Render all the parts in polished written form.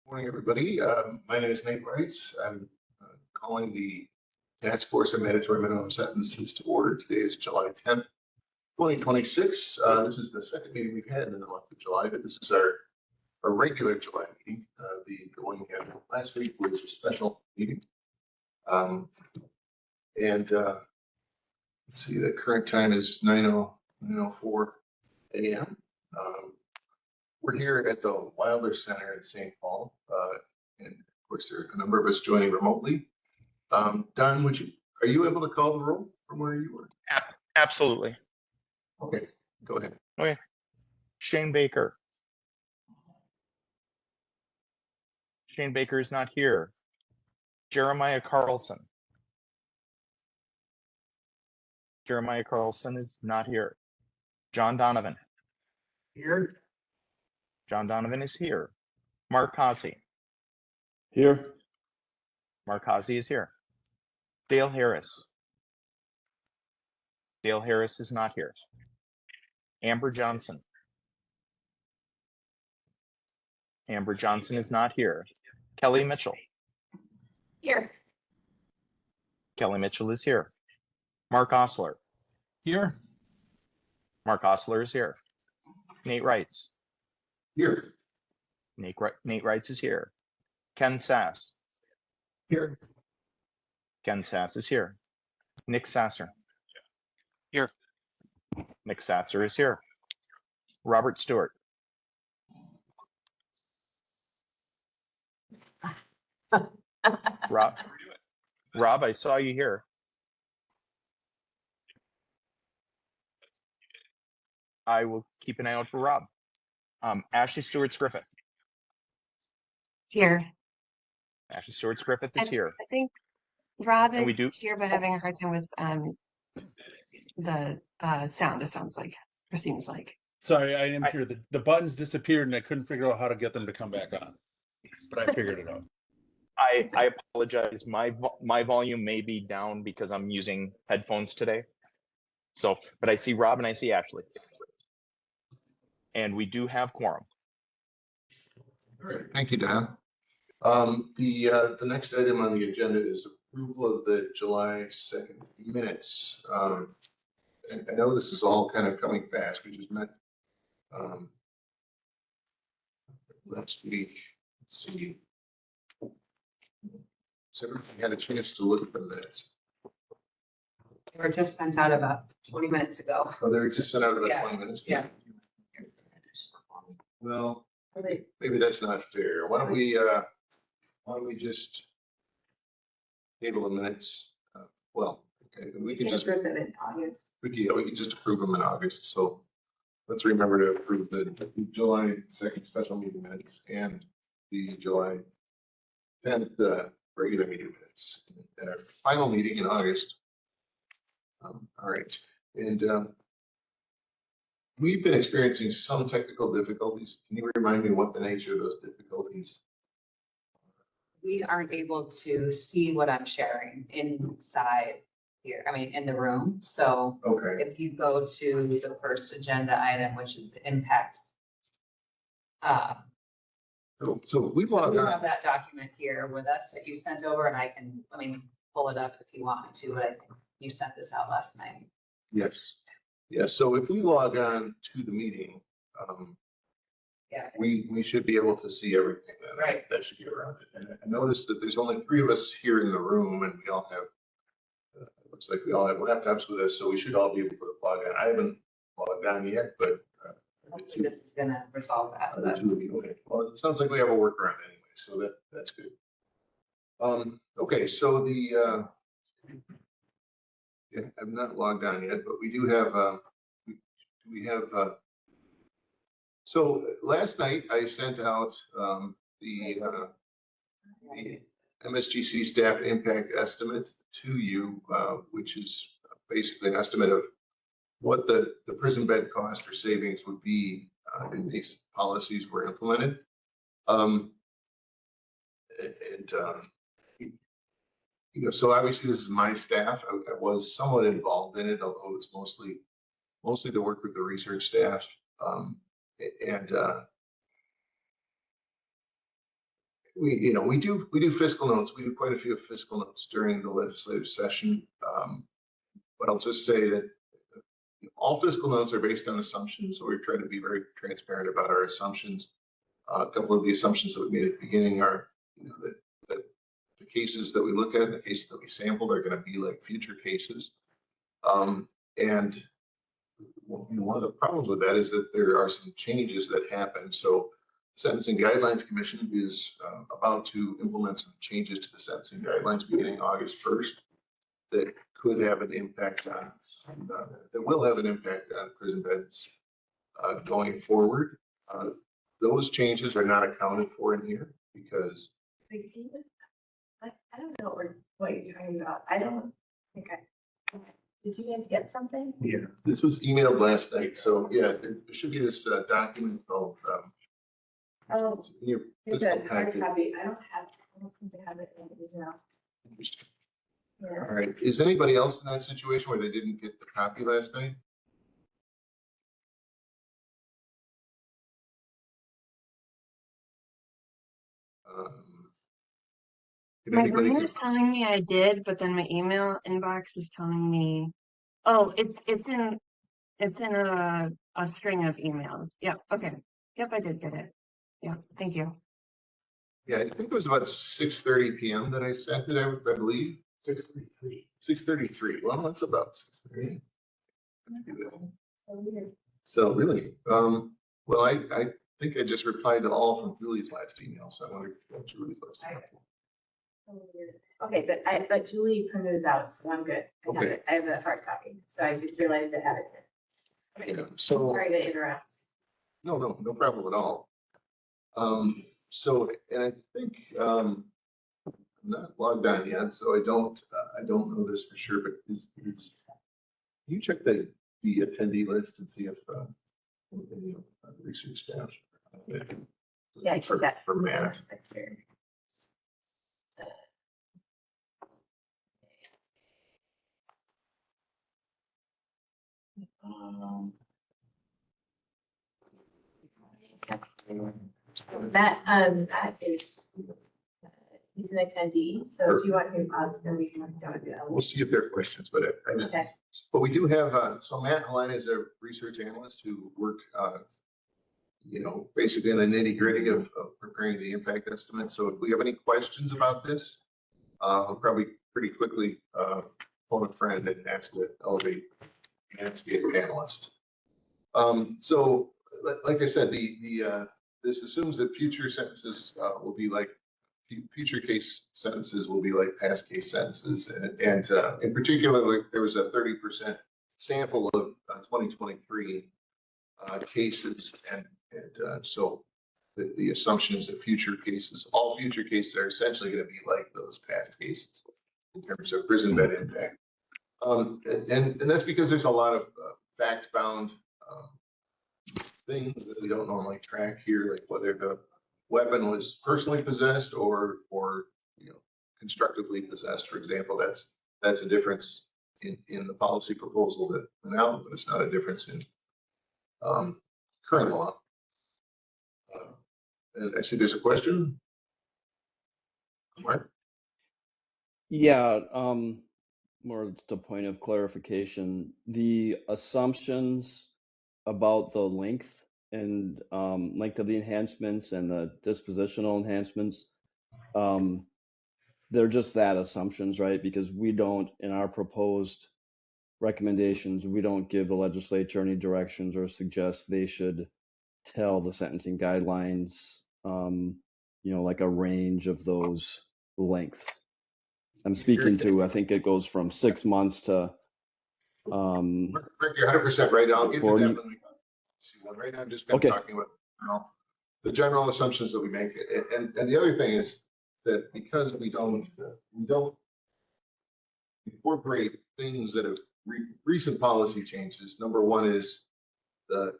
Morning, everybody. My name is Nate Wrights. I'm calling the Task Force on Mandatory Minimum Sentences to order. Today is July 10th, 2026. This is the second meeting we've had in the month of July, but this is our regular July meeting. The one we had last week was a special meeting. Let's see, the current time is 9:04 a.m. We're here at the Wilder Center in St. Paul, and of course, there are a number of us joining remotely. Don, are you able to call the roll from where you were? Absolutely. Okay, go ahead. Okay. Shane Baker. Shane Baker is not here. Jeremiah Carlson. Jeremiah Carlson is not here. John Donovan. Here. John Donovan is here. Mark Haase. Here. Mark Haase is here. Dale Harris. Dale Harris is not here. Amber Johnson. Amber Johnson is not here. Kelly Mitchell. Here. Kelly Mitchell is here. Mark Osler. Here. Mark Osler is here. Nate Wrights. Here. Nate Wrights is here. Ken Sass. Here. Ken Sass is here. Nick Sasser. Here. Nick Sasser is here. Robert Stewart. Rob, I saw you here. I will keep an eye out for Rob. Ashley Stewart-Griffith. Here. Ashley Stewart-Griffith is here. I think Rob And we is do- here, but having a hard time with the sound, it sounds like, or seems like. Sorry, I am here. The buttons disappeared and I couldn't figure out how to get them to come back on. But I figured it out. I apologize. My volume may be down because I'm using headphones today. So, but I see Rob and I see Ashley. And we do have quorum. All right, thank you, Don. The next item on the agenda is approval of the July 2nd minutes. And I know this is all kind of coming fast. We just met last week. Let's see. So everybody had a chance to look at the minutes. They were just sent out about 20 minutes ago. Oh, they were just sent out about Yeah, 20 minutes ago? yeah. Well, Are they- maybe that's not fair. Why don't we just table the minutes? Well, okay, we can just, approve them in August. we can just approve them in August. So let's remember to approve the July 2nd special meeting minutes and the July 10th regular meeting minutes at our final meeting in August. All right, and we've been experiencing some technical difficulties. Can you remind me what the nature of those difficulties? We aren't able to see what I'm sharing inside here, I mean, in the room. So Okay, if you go to the first agenda item, which is impact. so we So log we on. have that document here with us that you sent over, and I can, pull it up if you want me to, but I think you sent this out last night. Yes, yes. So if we log on to the meeting, Yeah. we should be able to see everything then. Right. That should be around it. And I noticed that there's only 3 of us here in the room and we all have, it looks like we all have laptops with us, so we should all be able to log on. I haven't logged on yet, but Hopefully this is gonna resolve that. the 2 of you, okay. Well, it sounds like we have a workaround anyway, so that's good. Okay, so yeah, I'm not logged on yet, but we do have, so last night I sent out, the MSGC staff impact estimate to you, which is basically an estimate of what the prison bed cost or savings would be if these policies were implemented. So obviously this is my staff. I was somewhat involved in it, although it's mostly the work with the research staff. we do fiscal notes. We do quite a few fiscal notes during the legislative session. But I'll just say that all fiscal notes are based on assumptions, so we try to be very transparent about our assumptions. A couple of the assumptions that we made at the beginning are, that the cases that we look at, the cases that we sampled are going to be like future cases. And one of the problems with that is that there are some changes that happen. So Sentencing Guidelines Commission is about to implement some changes to the sentencing guidelines beginning August 1st that could have an impact on, that will have an impact on prison beds going forward. Those changes are not accounted for in here because. I don't know what you're talking about. I don't think did you guys get something? Yeah, this was emailed last night. So yeah, there should be this document called. Oh, it's in your Good. physical Hard packet. copy. I don't seem to have it in the email. Yeah. All right. Is anybody else in that situation where they didn't get the copy last night? Did My anybody brain get- is telling me I did, but then my email inbox is telling me, oh, it's in a string of emails. Yep. Okay. Yep, I did get it. Yeah. Thank you. Yeah, I think it was about 6:30 p.m. that I sent it, I believe. 6:33. 6:33. Well, that's about 6:30. So weird. So really, well, I think I just replied to all from Julie's last email, so I wonder if that's Julie's last email. So weird. Okay, but Julie printed it out, so I'm good. I have Okay. it. I have a hard copy, so I just realized I had it here. Yeah, so, Sorry to interrupt. no problem at all. So, and I think, I'm not logged on yet, so I don't know this for sure, but can you check the attendee list and see if, any of the research staff. Yeah, I for, keep that for Matt. That is, he's an attendee, so if you want him up, then we can go to We'll see if there are questions, but Okay. but we do have, so Matt Helena is a research analyst who worked, basically in the nitty gritty of preparing the impact estimate. So if we have any questions about this, I'll probably pretty quickly phone a friend and ask to elevate Matt to be a panelist. So like I said, this assumes that future sentences will be like, future case sentences will be like past case sentences. And in particular, like there was a 30% sample of 2023 cases. And so the assumption is that all future cases are essentially going to be like those past cases in terms of prison bed impact. And that's because there's a lot of fact-bound things that we don't normally track here, like whether the weapon was personally possessed or constructively possessed, for example. That's a difference in the policy proposal that went out, but it's not a difference in current law. And I see there's a question. Mark? Yeah, more just a point of clarification. The assumptions about the length and length of the enhancements and the dispositional enhancements, they're just that, assumptions, right? Because we don't, in our proposed recommendations, we don't give the legislature any directions or suggest they should tell the sentencing guidelines, like a range of those lengths. I'm speaking to, I think it goes from 6 months to. Mark, you're 100% right. I'll get to 40. that when we see one. Right now, I'm just kind of talking about the general assumptions that we make. And the other thing is that because we don't incorporate things that have recent policy changes. Number one is the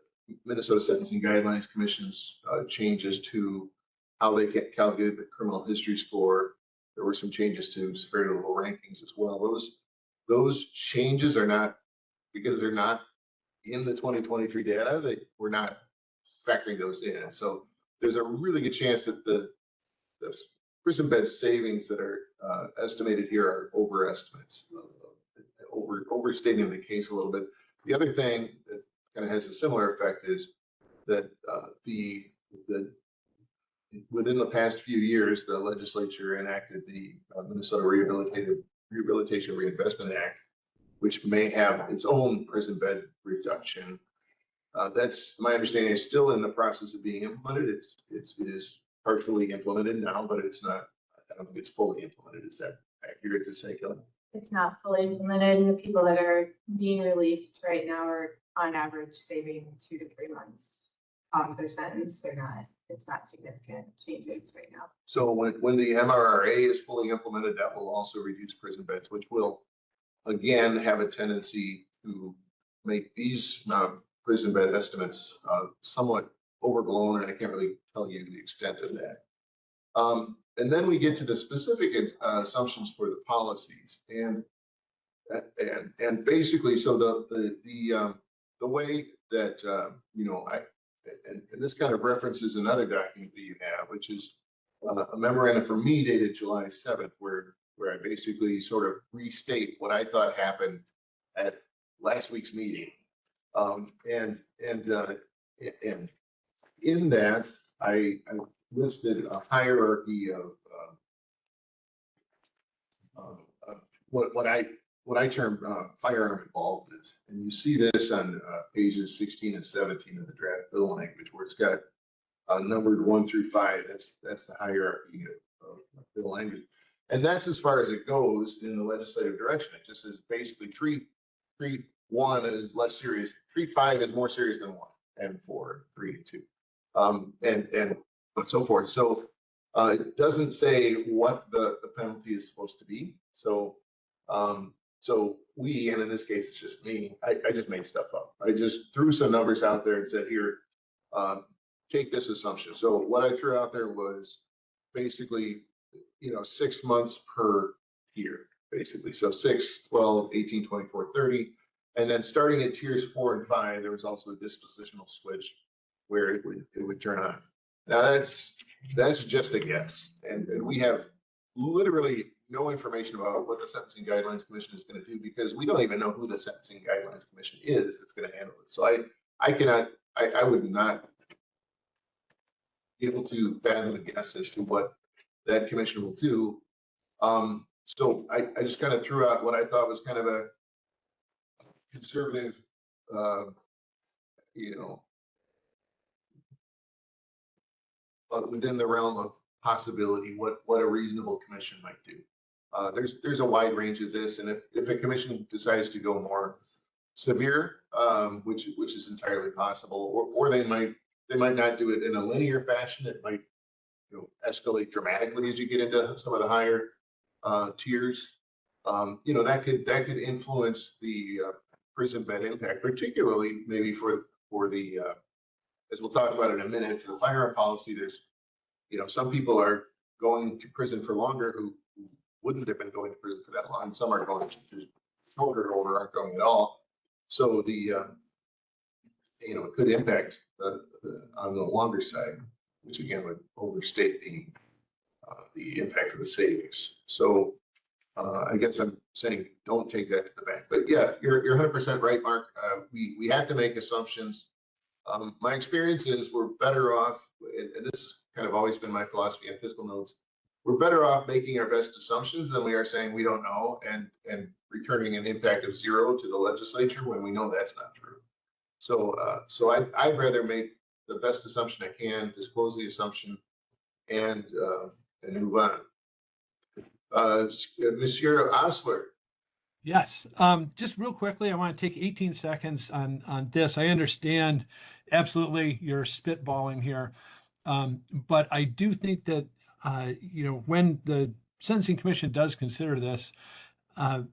Minnesota Sentencing Guidelines Commission's changes to how they get calculated the criminal history score. There were some changes to severity level rankings as well. Those changes are not, because they're not in the 2023 data, we're not factoring those in. And so there's a really good chance that the the prison bed savings that are estimated here are overestimates, overstating the case a little bit. The other thing that kind of has a similar effect is that within the past few years, the legislature enacted the Minnesota Rehabilitation Reinvestment Act, which may have its own prison bed reduction. That's my understanding is still in the process of being implemented. It is partially implemented now, but it's not. I don't think it's fully implemented. Is that accurate to say, Kelly? It's not fully implemented, and the people that are being released right now are on average saving 2 to 3 months off their sentence. It's not significant changes right now. So when the MRRA is fully implemented, that will also reduce prison beds, which will again have a tendency to make these prison bed estimates somewhat overblown, and I can't really tell you the extent of that. And then we get to the specific assumptions for the policies, and basically, so the way that and this kind of references another document that you have, which is a memorandum from me dated July 7th, where I basically sort of restate what I thought happened at last week's meeting. And in that, I listed a hierarchy of what I term firearm involvement, and you see this on pages 16 and 17 of the draft bill language, where it's got numbered 1 through 5. That's the hierarchy of bill language, and that's as far as it goes in the legislative direction. It just says basically treat 1 as less serious, treat 5 as more serious than 1, and 4, 3, and 2, and so forth. So it doesn't say what the penalty is supposed to be. So we, and in this case, it's just me, I just made stuff up. I just threw some numbers out there and said, here, take this assumption. So what I threw out there was basically, 6 months per tier, basically. So 6, 12, 18, 24, 30. And then starting at tiers 4 and 5, there was also a dispositional switch where it would turn on. Now that's just a guess. And we have literally no information about what the Sentencing Guidelines Commission is going to do, because we don't even know who the Sentencing Guidelines Commission is that's going to handle it. So I would not be able to fathom a guess as to what that commission will do. So I just kind of threw out what I thought was kind of a conservative, within the realm of possibility, what a reasonable commission might do. There's a wide range of this, and if a commission decides to go more severe, which is entirely possible, or they might not do it in a linear fashion. It might escalate dramatically as you get into some of the higher tiers. That could influence the prison bed impact, particularly maybe for the as we'll talk about in a minute, for the firearm policy. There's some people are going to prison for longer who wouldn't have been going to prison for that long. Some are going to shorter or aren't going at all. So it could impact on the longer side, which again would overstate the impact of the savings. So I guess I'm saying don't take that to the bank. But yeah, you're 100% right, Mark. We have to make assumptions. My experience is we're better off, and this has kind of always been my philosophy on fiscal notes, we're better off making our best assumptions than we are saying we don't know and returning an impact of 0 to the legislature when we know that's not true. So I'd rather make the best assumption I can, disclose the assumption, and move on. Monsieur Osler. Yes, just real quickly, I want to take 18 seconds on this. I understand absolutely you're spitballing here, but I do think that when the Sentencing Commission does consider this,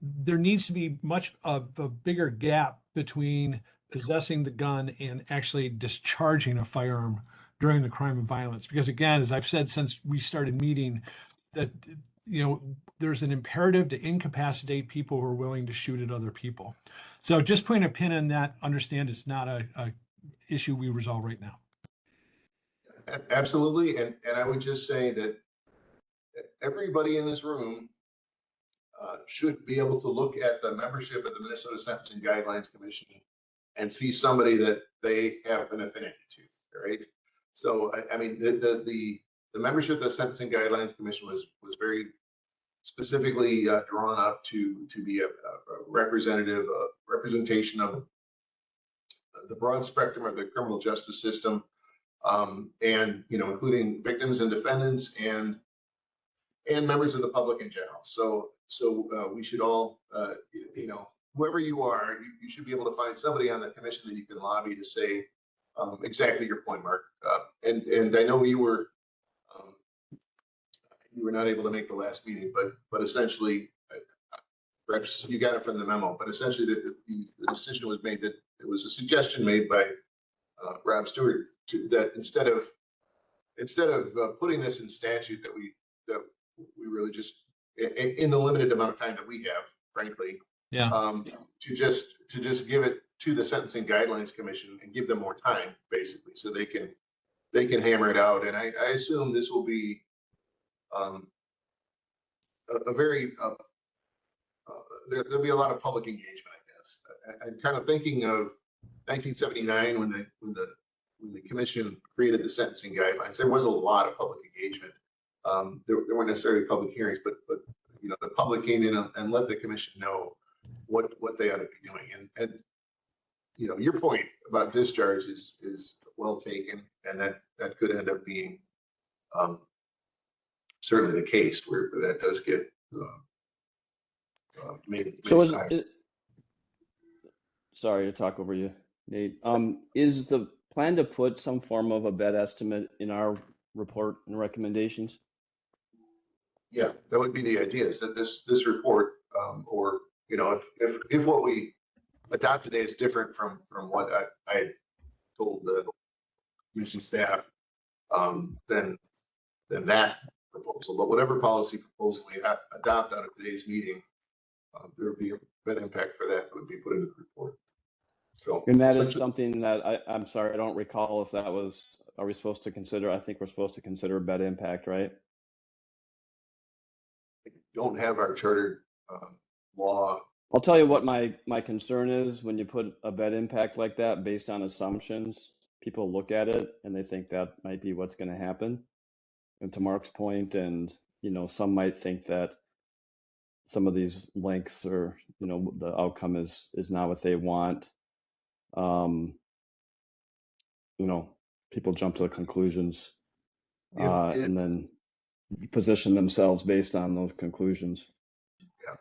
there needs to be much of a bigger gap between possessing the gun and actually discharging a firearm during the crime of violence. Because again, as I've said since we started meeting, that there's an imperative to incapacitate people who are willing to shoot at other people. So just putting a pin in that, understand it's not a issue we resolve right now. Absolutely. And I would just say that everybody in this room should be able to look at the membership of the Minnesota Sentencing Guidelines Commission and see somebody that they have an affinity to, right? So, I mean, the membership of the Sentencing Guidelines Commission was very specifically drawn up to be a representation of the broad spectrum of the criminal justice system, and, you know, including victims and defendants and members of the public in general. So we should all, you know, whoever you are, you should be able to find somebody on the commission that you can lobby to say exactly your point, Mark. And I know you were not able to make the last meeting, but essentially, perhaps you got it from the memo, but essentially the decision was made that it was a suggestion made by Rob Stewart that instead of putting this in statute, that we really just, in the limited amount of time that we have, frankly, Yeah. to just give it to the Sentencing Guidelines Commission and give them more time, basically, so they can hammer it out. And I assume this will be a very there'll be a lot of public engagement, I guess. I'm kind of thinking of 1979 when the commission created the sentencing guidelines. There was a lot of public engagement. There weren't necessarily public hearings, but you know, the public came in and let the commission know what they ought to be doing. And you know, your point about discharge is well taken, and that could end up being certainly the case where that does get made. So sorry to talk over you, Nate. Is the plan to put some form of a bed estimate in our report and recommendations? Yeah, that would be the idea, is that this report, or, you know, if what we adopt today is different from what I had told the commission staff, then that proposal, but whatever policy proposal we adopt out of today's meeting, there would be a bed impact for that would be put into the report. So, And that is something that I'm sorry, I don't recall if that was, are we supposed to consider? I think we're supposed to consider bed impact, right? don't have our charter law. I'll tell you what my concern is when you put a bed impact like that based on assumptions. People look at it and they think that might be what's going to happen. And to Mark's point, and you know, some might think that some of these lengths or you know the outcome is not what they want. You know, people jump to conclusions and then position themselves based on those conclusions. Yeah.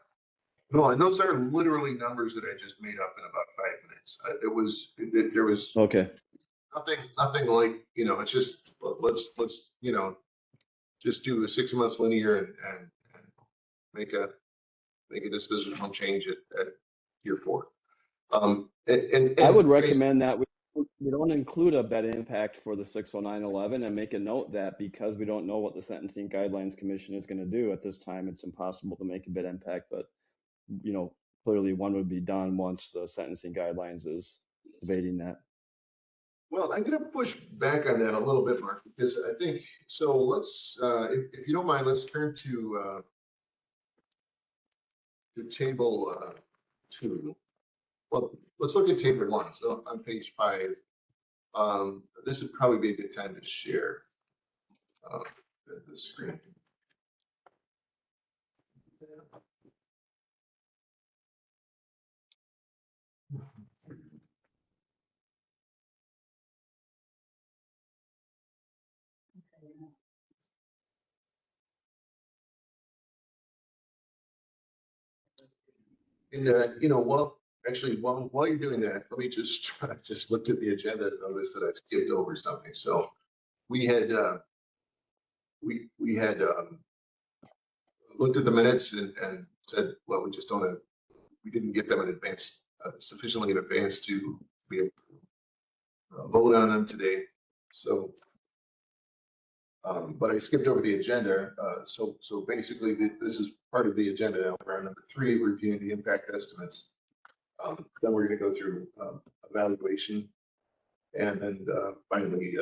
No, and those are literally numbers that I just made up in about 5 minutes. There was okay. Nothing like, you know, it's just let's you know, just do a 6 months linear and make a dispositional change at year 4. And I would recommend that we don't include a bed impact for the 60911 and make a note that because we don't know what the Sentencing Guidelines Commission is going to do at this time, it's impossible to make a bed impact. But, you know, clearly one would be done once the sentencing guidelines is debating that. Well, I'm going to push back on that a little bit, Mark, because I think, so let's, if you don't mind, let's turn to table 2. Well, let's look at table 1. So on page 5, this would probably be a good time to share the screen. And you know, while you're doing that, let me I just looked at the agenda and noticed that I skipped over something. So we had looked at the minutes and said, well, we didn't get them in advance, sufficiently in advance to be able to vote on them today. So, but I skipped over the agenda. So basically this is part of the agenda now. We're on number 3, reviewing the impact estimates. Then we're going to go through evaluation, and then finally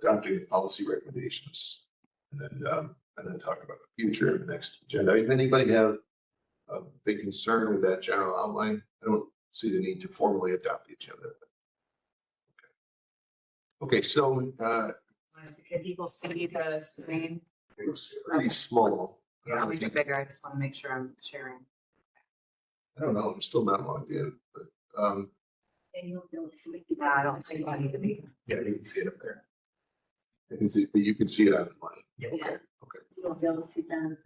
adopting the policy recommendations. And then and then talk about the future in the next agenda. If anybody have a big concern with that general outline, I don't see the need to formally adopt the agenda. Okay, so Can people see the screen? it's pretty small. Yeah, I'll make it bigger. I just want to make sure I'm sharing. I don't know, I'm still not logged in, but Yeah, I don't think I need to be. yeah, you can see it up there. I can see, you can see it on the line. Yeah. You won't be able to see them.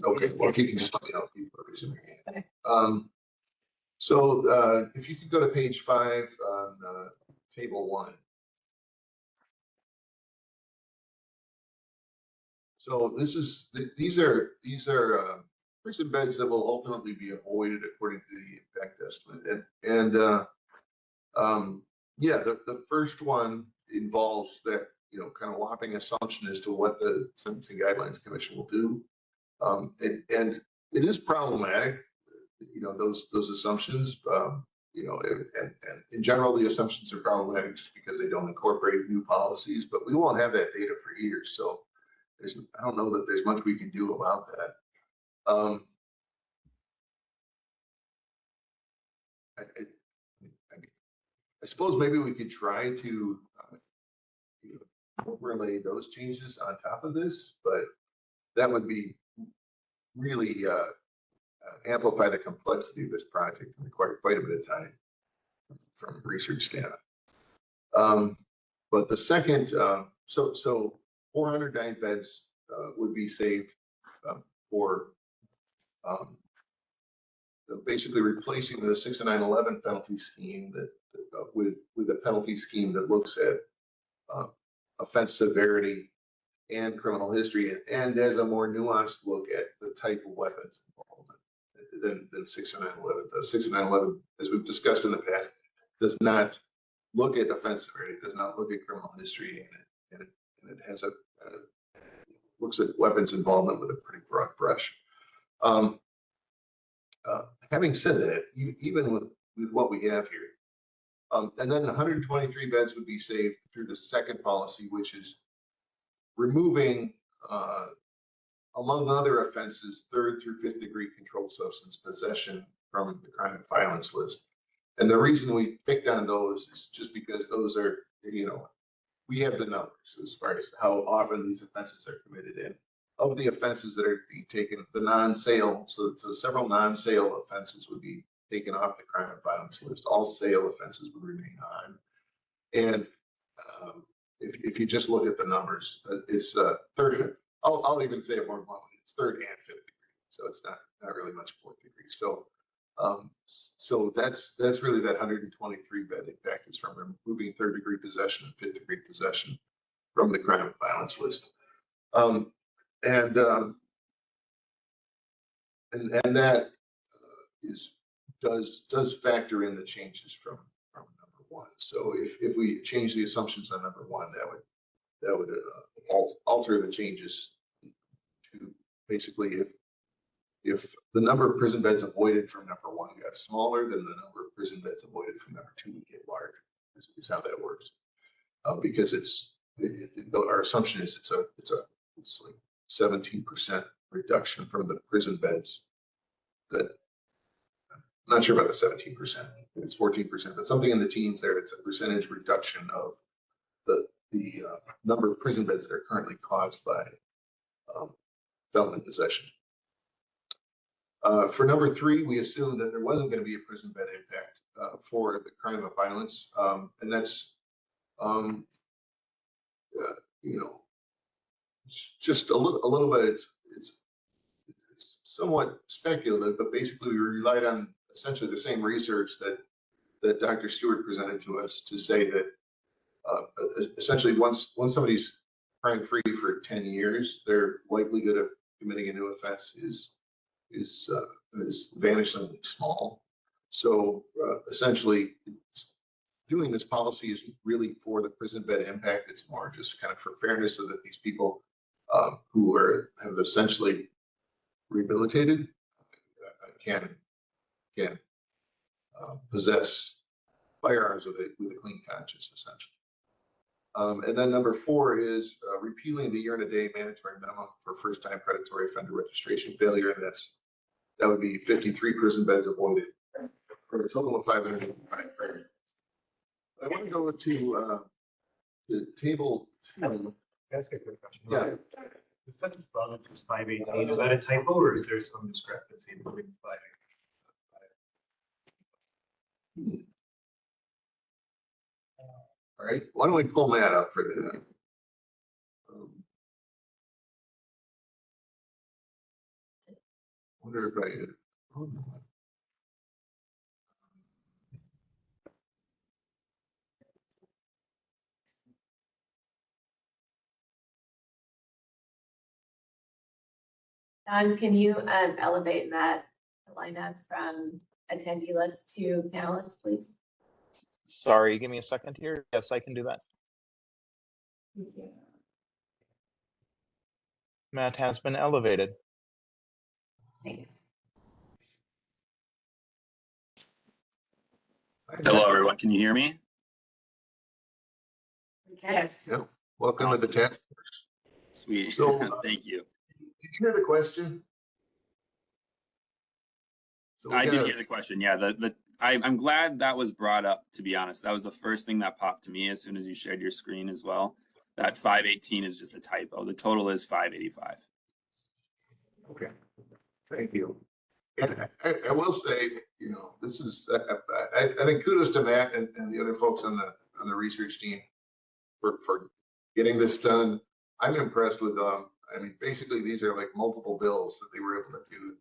Okay, well, if you can just let me know if you are raising your hand. Okay. So if you could go to page 5 on table 1. So this is, these are prison beds that will ultimately be avoided according to the impact estimate. Yeah, the first one involves that, you know, kind of whopping assumption as to what the Sentencing Guidelines Commission will do. And it is problematic, you know, those assumptions, you know, and in general, the assumptions are problematic just because they don't incorporate new policies, but we won't have that data for years. So I don't know that there's much we can do about that. I suppose maybe we could try to you know, overlay those changes on top of this, but that would be really amplify the complexity of this project and require quite a bit of time from research staff. But the second, so 409 beds would be saved for basically replacing the 60911 penalty scheme that with a penalty scheme that looks at offense severity and criminal history and as a more nuanced look at the type of weapons involvement than 60911 does. 60911, as we've discussed in the past, does not look at offense severity, it does not look at criminal history, and it has looks at weapons involvement with a pretty broad brush. Having said that, even with what we have here, and then 123 beds would be saved through the second policy, which is removing, among other offenses, 3rd through 5th degree controlled substance possession from the crime and violence list. And the reason we picked on those is just because those are, you know, we have the numbers as far as how often these offenses are committed in. Of the offenses that are being taken, the non-sale, so several non-sale offenses would be taken off the crime and violence list. All sale offenses would remain on. And if you just look at the numbers, it's third. I'll even say it more bluntly. It's 3rd and 5th degree, so it's not really much 4th degree. So so that's really that 123 bed impact is from removing 3rd degree possession and 5th degree possession from the crime and violence list. And that does factor in the changes from number 1. So if we change the assumptions on number 1, that would alter the changes to basically if the number of prison beds avoided from number 1 got smaller, then the number of prison beds avoided from number 2 would get larger. Is how that works. Because our assumption is it's like 17% reduction from the prison beds. That I'm not sure about the 17%. It's 14%, but something in the teens there. It's a percentage reduction of the number of prison beds that are currently caused by felon possession. For number 3, we assumed that there wasn't going to be a prison bed impact for the crime of violence, and that's you know, just a little bit. It's somewhat speculative, but basically we relied on essentially the same research that Dr. Stewart presented to us to say that essentially once somebody's crime free for 10 years, their likelihood of committing a new offense is vanishingly small. So essentially, doing this policy isn't really for the prison bed impact. It's more just kind of for fairness, so that these people who have essentially rehabilitated can possess firearms with a clean conscience, essentially. And then number 4 is repealing the year-and-a-day mandatory minimum for first-time predatory offender registration failure, and that would be 53 prison beds avoided for a total of 585. I want to go to the table 2. Can I ask a quick question? Yeah. The sentence above it says 518. Is that a typo or is there some discrepancy between 5? All right, why don't we pull that up for the wonder if I Don, can you elevate that lineup from attendee list to panelists, please? Sorry, give me a second here. Yes, I can do that. Thank you. Matt has been elevated. Thanks. Hello, everyone. Can you hear me? Yes. Yeah. Welcome to the task. Sweet. So, Thank you. Did you hear the question? So I did hear the question. Yeah, I'm glad that was brought up, to be honest. That was the first thing that popped to me as soon as you shared your screen as well. That 518 is just a typo. The total is 585. Okay, thank you. And I will say, you know, this is, I think kudos to Matt and the other folks on the research team for getting this done. I'm impressed with, I mean, basically these are like multiple bills that they were able to do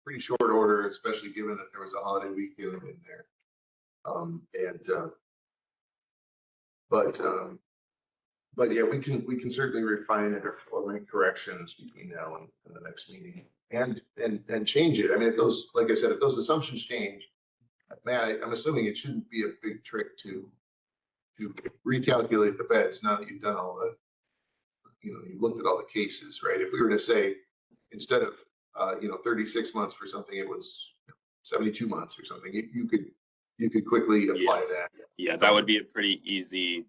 pretty short order, especially given that there was a holiday weekend in there. But yeah, we can certainly refine it or make corrections between now and the next meeting and change it. I mean, if those, like I said, if those assumptions change, man, I'm assuming it shouldn't be a big trick to recalculate the beds now that you've done all the, you know, you've looked at all the cases, right? If we were to say instead of 36 months for something, it was 72 months or something, you could quickly apply that. Yeah, that would be a pretty easy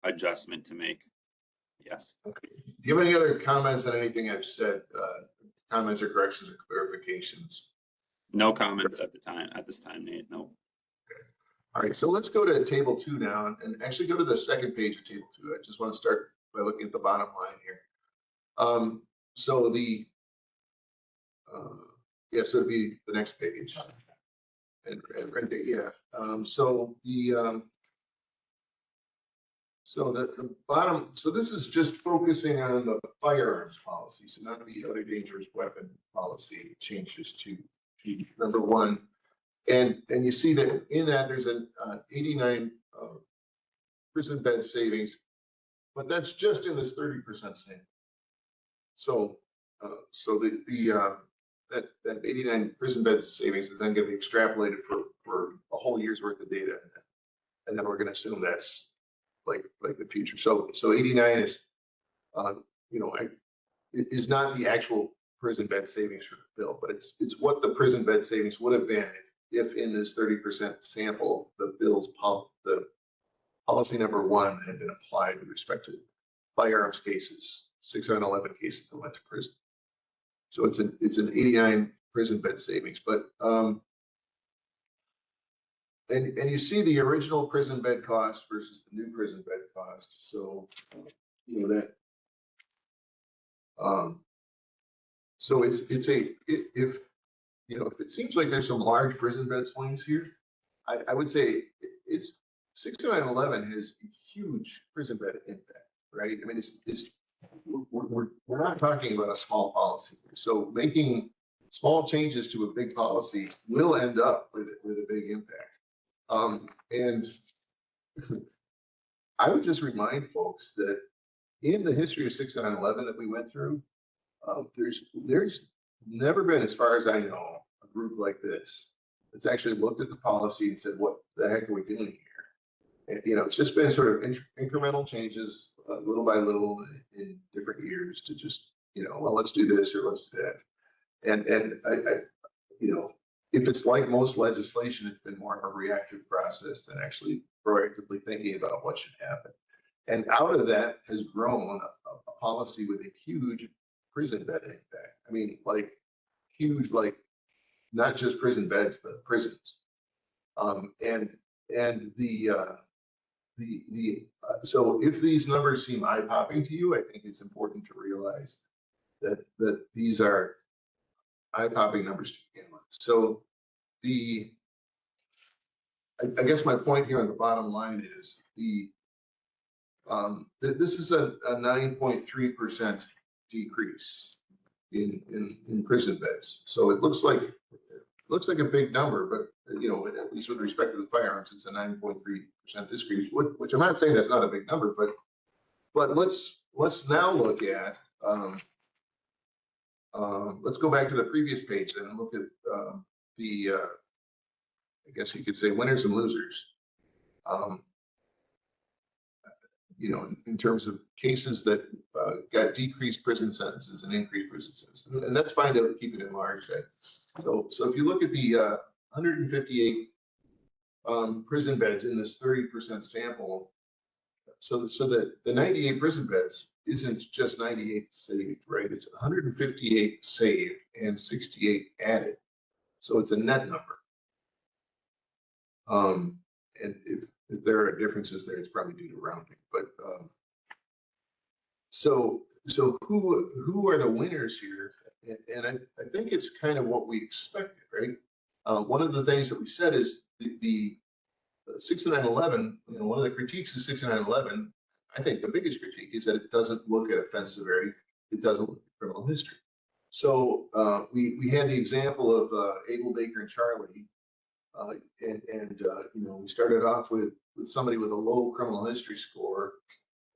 adjustment to make. Yes. Okay. Do you have any other comments on anything I've said? Comments or corrections or clarifications? No comments at this time, Nate. No. Okay. All right, so let's go to table 2 now and actually go to the second page of table 2. I just want to start by looking at the bottom line here. So the so it'd be the next page. And right there, yeah. So the bottom, so this is just focusing on the firearms policy, so not the other dangerous weapon policy changes to number 1. And you see that in that there's an 89 prison bed savings, but that's just in this 30% sample. So that 89 prison bed savings is then going to be extrapolated for a whole year's worth of data, and then we're going to assume that's like the future. So 89 is, it is not the actual prison bed savings for the bill, but it's what the prison bed savings would have been if in this 30% sample, the policy number 1 had been applied with respect to firearms cases, 611 cases that went to prison. So it's an 89 prison bed savings, but and you see the original prison bed cost versus the new prison bed cost. So so if it seems like there's some large prison bed swings here, I would say it's 6911 has a huge prison bed impact, right? I mean, we're not talking about a small policy. So making small changes to a big policy will end up with a big impact. And I would just remind folks that in the history of 6911 that we went through, there's never been, as far as I know, a group like this that's actually looked at the policy and said, what the heck are we doing here? And, it's just been sort of incremental changes, little by little in different years to just, well, let's do this or let's do that. And I if it's like most legislation, it's been more of a reactive process than actually proactively thinking about what should happen. And out of that has grown a policy with a huge prison bed impact. I mean, like huge, like not just prison beds, but prisons. And so if these numbers seem eye-popping to you, I think it's important to realize that these are eye-popping numbers to begin with. So I guess my point here on the bottom line is this is a 9.3% decrease in prison beds. So it looks like a big number, but you know, at least with respect to the firearms, it's a 9.3% decrease. Which I'm not saying that's not a big number, but let's now look at let's go back to the previous page then and look at I guess you could say winners and losers. You know, in terms of cases that got decreased prison sentences and increased prison sentences, and that's fine to keep it enlarged. So if you look at the 158 prison beds in this 30% sample, so that the 98 prison beds isn't just 98 saved, right? It's 158 saved and 68 added. So it's a net number. And if there are differences there, it's probably due to rounding. But so who are the winners here? And I think it's kind of what we expected, right? One of the things that we said is the 6911, you know, one of the critiques of 6911, I think the biggest critique is that it doesn't look at offense severity. It doesn't look at criminal history. So we had the example of Abel, Baker, and Charlie. And you know, we started off with somebody with a low criminal history score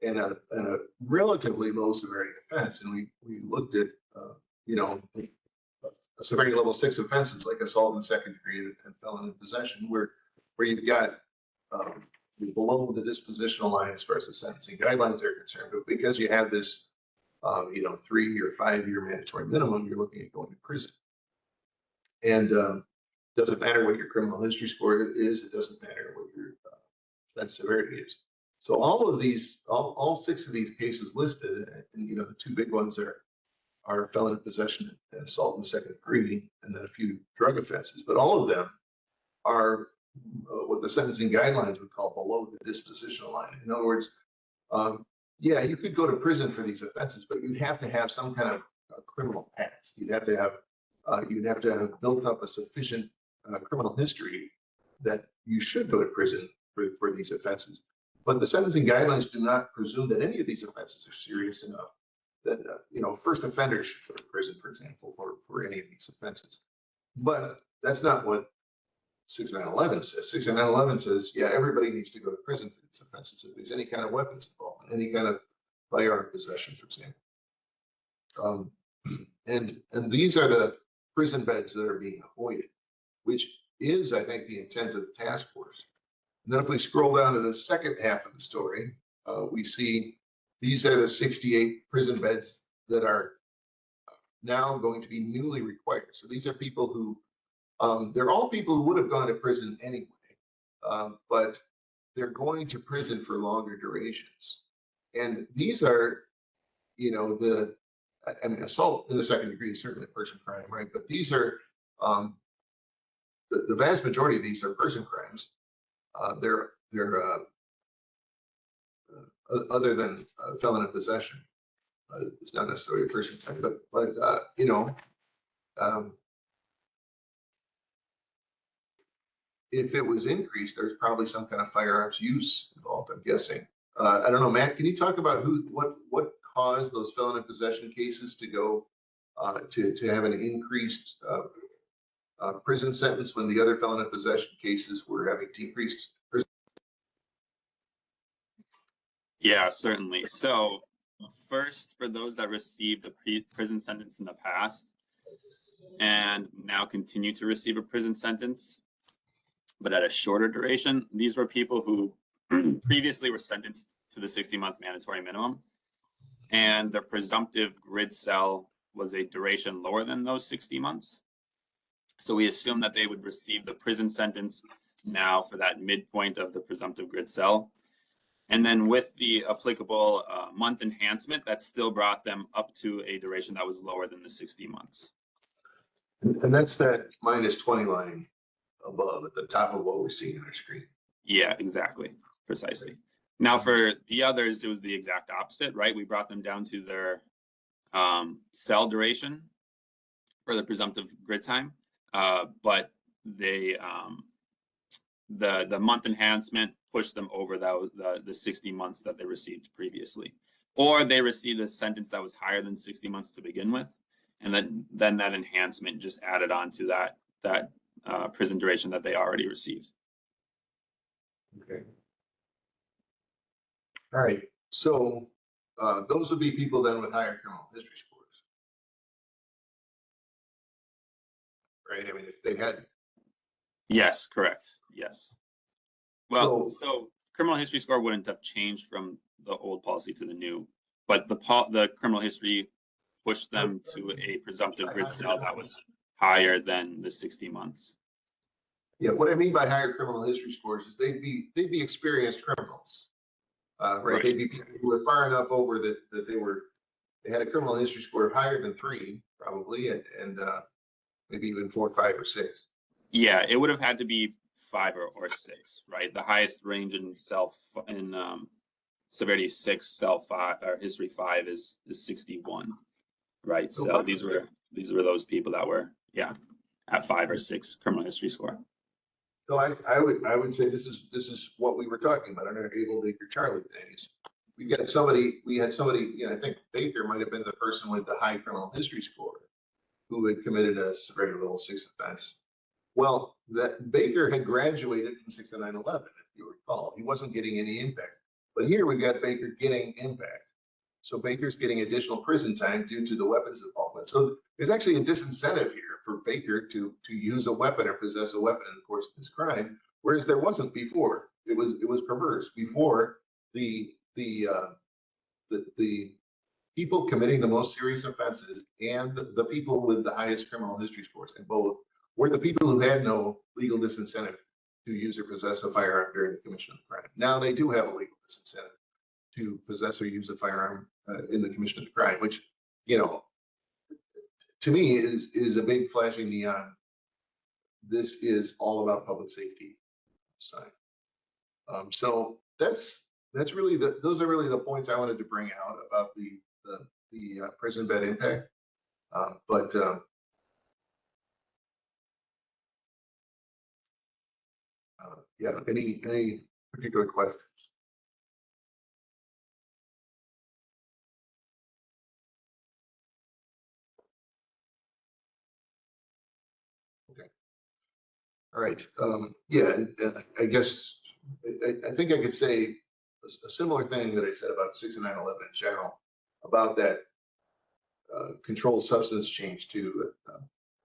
and a relatively low severity offense. And we looked at, you know, a severity level 6 offenses like assault in second degree and felon in possession, where you've got below the dispositional line as far as the sentencing guidelines are concerned. But because you have this, you know, 3 or 5 year mandatory minimum, you're looking at going to prison. And doesn't matter what your criminal history score is. It doesn't matter what your offense severity is. So all of these, all 6 of these cases listed, and you know, the 2 big ones are felon in possession and assault in the second degree, and then a few drug offenses. But all of them are what the sentencing guidelines would call below the dispositional line. In other words, yeah, you could go to prison for these offenses, but you'd have to have some kind of criminal past. You'd have to have built up a sufficient criminal history that you should go to prison for these offenses. But the sentencing guidelines do not presume that any of these offenses are serious enough that you know, first offenders should go to prison, for example, for any of these offenses. But that's not what 6911 says. 6911 says, yeah, everybody needs to go to prison for these offenses if there's any kind of weapons involved, any kind of firearm possession, for example. And these are the prison beds that are being avoided, which is, I think, the intent of the task force. And then if we scroll down to the second half of the story, we see these are the 68 prison beds that are now going to be newly required. So these are people who, they're all people who would have gone to prison anyway, but they're going to prison for longer durations. And these are, you know, I mean, assault in the second degree is certainly a person crime, right? But these are, the vast majority of these are person crimes. They're other than felon in possession. It's not necessarily a person crime, but you know, if it was increased, there's probably some kind of firearms use involved, I'm guessing. I don't know, Matt, can you talk about what caused those felon in possession cases to go to have an increased prison sentence when the other felon in possession cases were having decreased prison? Yeah, certainly. So first, for those that received a prison sentence in the past and now continue to receive a prison sentence, but at a shorter duration, these were people who previously were sentenced to the 60-month mandatory minimum, and the presumptive grid cell was a duration lower than those 60 months. So we assume that they would receive the prison sentence now for that midpoint of the presumptive grid cell. And then with the applicable month enhancement, that still brought them up to a duration that was lower than the 60 months. And that's that minus 20 line above at the top of what we're seeing on our screen. Yeah, exactly. Precisely. Now for the others, it was the exact opposite, right? We brought them down to their cell duration for the presumptive grid time. But they, the month enhancement pushed them over the 60 months that they received previously. Or they received a sentence that was higher than 60 months to begin with. And then that enhancement just added on to that prison duration that they already received. Okay. All right. So those would be people then with higher criminal history scores. Right? I mean, if they had. Yes, correct. Yes. Well, so criminal history score wouldn't have changed from the old policy to the new, but the criminal history pushed them to a presumptive grid cell that was higher than the 60 months. Yeah, what I mean by higher criminal history scores is they'd be experienced criminals, right? They'd be people who were far enough over that they had a criminal history score of higher than 3 probably, and maybe even 4, 5, or 6. Yeah, it would have had to be 5 or 6, right? The highest range in severity 6, cell 5 or history 5 is 61, right? So these were those people that were at 5 or 6 criminal history score. So I would say this is what we were talking about on our Able Baker Charlie thing. Is we had somebody, I think Baker might have been the person with the high criminal history score who had committed a severity level 6 offense. Well, that Baker had graduated from 6 to 9/11, if you recall. He wasn't getting any impact. But here we've got Baker getting impact. So Baker's getting additional prison time due to the weapons involvement. So there's actually a disincentive here for Baker to use a weapon or possess a weapon in the course of this crime, whereas there wasn't before. It was perverse. Before, the people committing the most serious offenses and the people with the highest criminal history scores, and both, were the people who had no legal disincentive to use or possess a firearm during the commission of the crime. Now they do have a legal disincentive to possess or use a firearm in the commission of the crime, which, to me is a big flashing neon. This is all about public safety sign. So that's really those are really the points I wanted to bring out about the prison bed impact. Yeah, any particular questions? Okay. All right. Yeah, and I guess I think I could say a similar thing that I said about 6 and 9/11 in general, about that controlled substance change to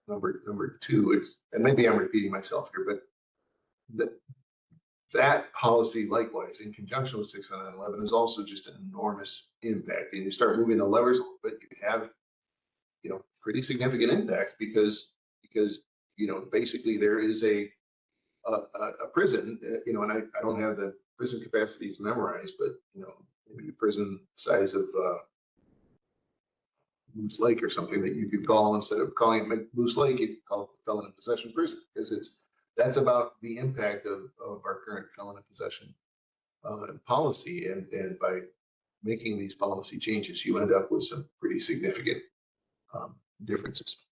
number 2. And maybe I'm repeating myself here, but that policy, likewise, in conjunction with 6 and 9/11, is also just an enormous impact. And you start moving the levers a little bit, you have pretty significant impacts because basically there is a prison, and I don't have the prison capacities memorized, but maybe a prison size of Moose Lake or something that you could call, instead of calling it Moose Lake, you could call it felon in possession prison, because that's about the impact of our current felon in possession policy, and by making these policy changes, you end up with some pretty significant differences.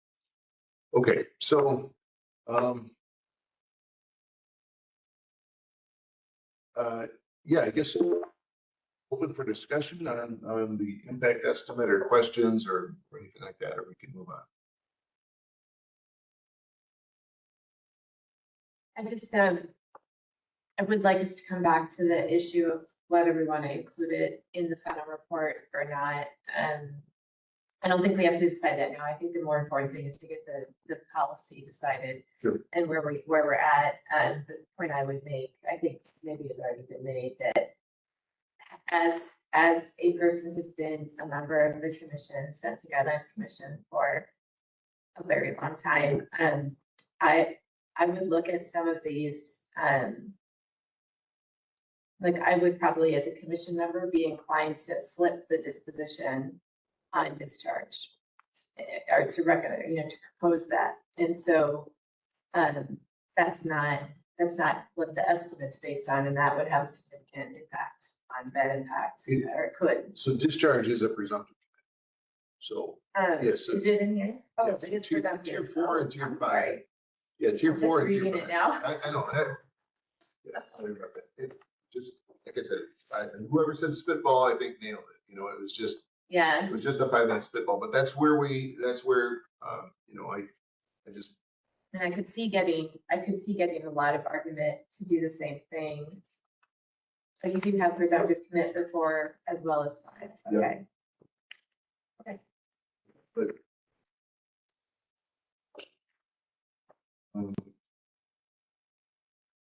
Okay, so yeah, I guess open for discussion on the impact estimate, or questions, or anything like that, or we can move on. I would like us to come back to the issue of whether we want to include it in the final report or not. I don't think we have to decide that now. I think the more important thing is to get the policy decided. Sure. And where we're at. The point I would make, I think maybe has already been made, that as a person who's been a member of the commission, Sentencing Guidelines Commission, for a very long time, I would look at some of these like I would probably, as a commission member, be inclined to flip the disposition on discharge. Or to recommend, to propose that. And so, that's not what the estimate's based on, and that would have significant impact on bed impact, or it could. So discharge is a presumptive. So, yes. Is it in here? Oh, Yeah, it is tier- presumptive. tier 4 and tier I'm 5. sorry. yeah, tier I'm 4 just and tier reading 5. it now. I know. Yeah, sorry about that. It just, like I said, and whoever said spitball, I think nailed it. It was just, Yeah, it was just a 5-minute spitball, but that's where, I just, and I could see getting a lot of argument to do the same thing. But you do have presumptive commit for 4 as well as 5, Yeah. okay? but.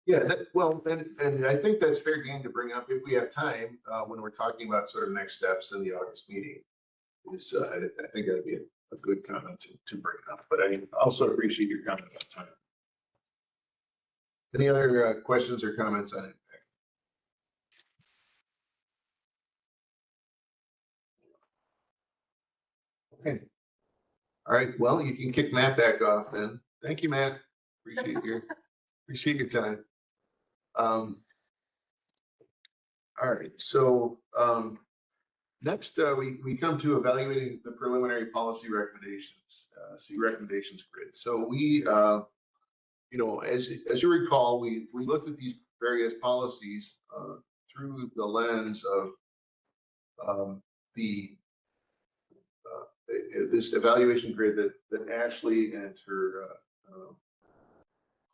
Yeah, and I think that's fair game to bring up if we have time, when we're talking about sort of next steps in the August meeting. I think that'd be a good comment to bring up, but I also appreciate your comment about time. Any other questions or comments on it? Okay. All right, well, you can kick Matt back off then. Thank you, Matt. Appreciate your time. All right, so next we come to evaluating the preliminary policy recommendations, recommendations grid. So we, as you recall, we looked at these various policies through the lens of this evaluation grid that Ashley and her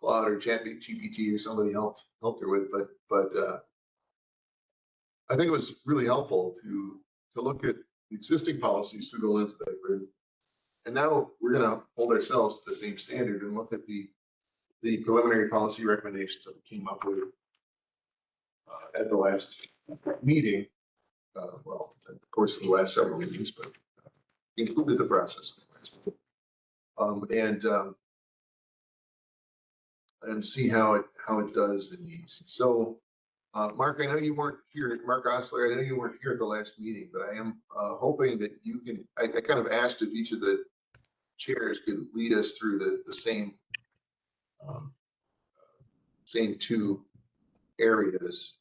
Claude or ChatGPT or somebody helped her with, but I think it was really helpful to look at existing policies through the lens of that grid. And now we're going to hold ourselves to the same standard and look at the preliminary policy recommendations that we came up with at the last meeting. Well, of course, in the last several meetings, but included the process. And see how it does in these. So, Mark, I know you weren't here. Mark Osler, I know you weren't here at the last meeting, but I am hoping that you can. I kind of asked if each of the chairs could lead us through the same two areas,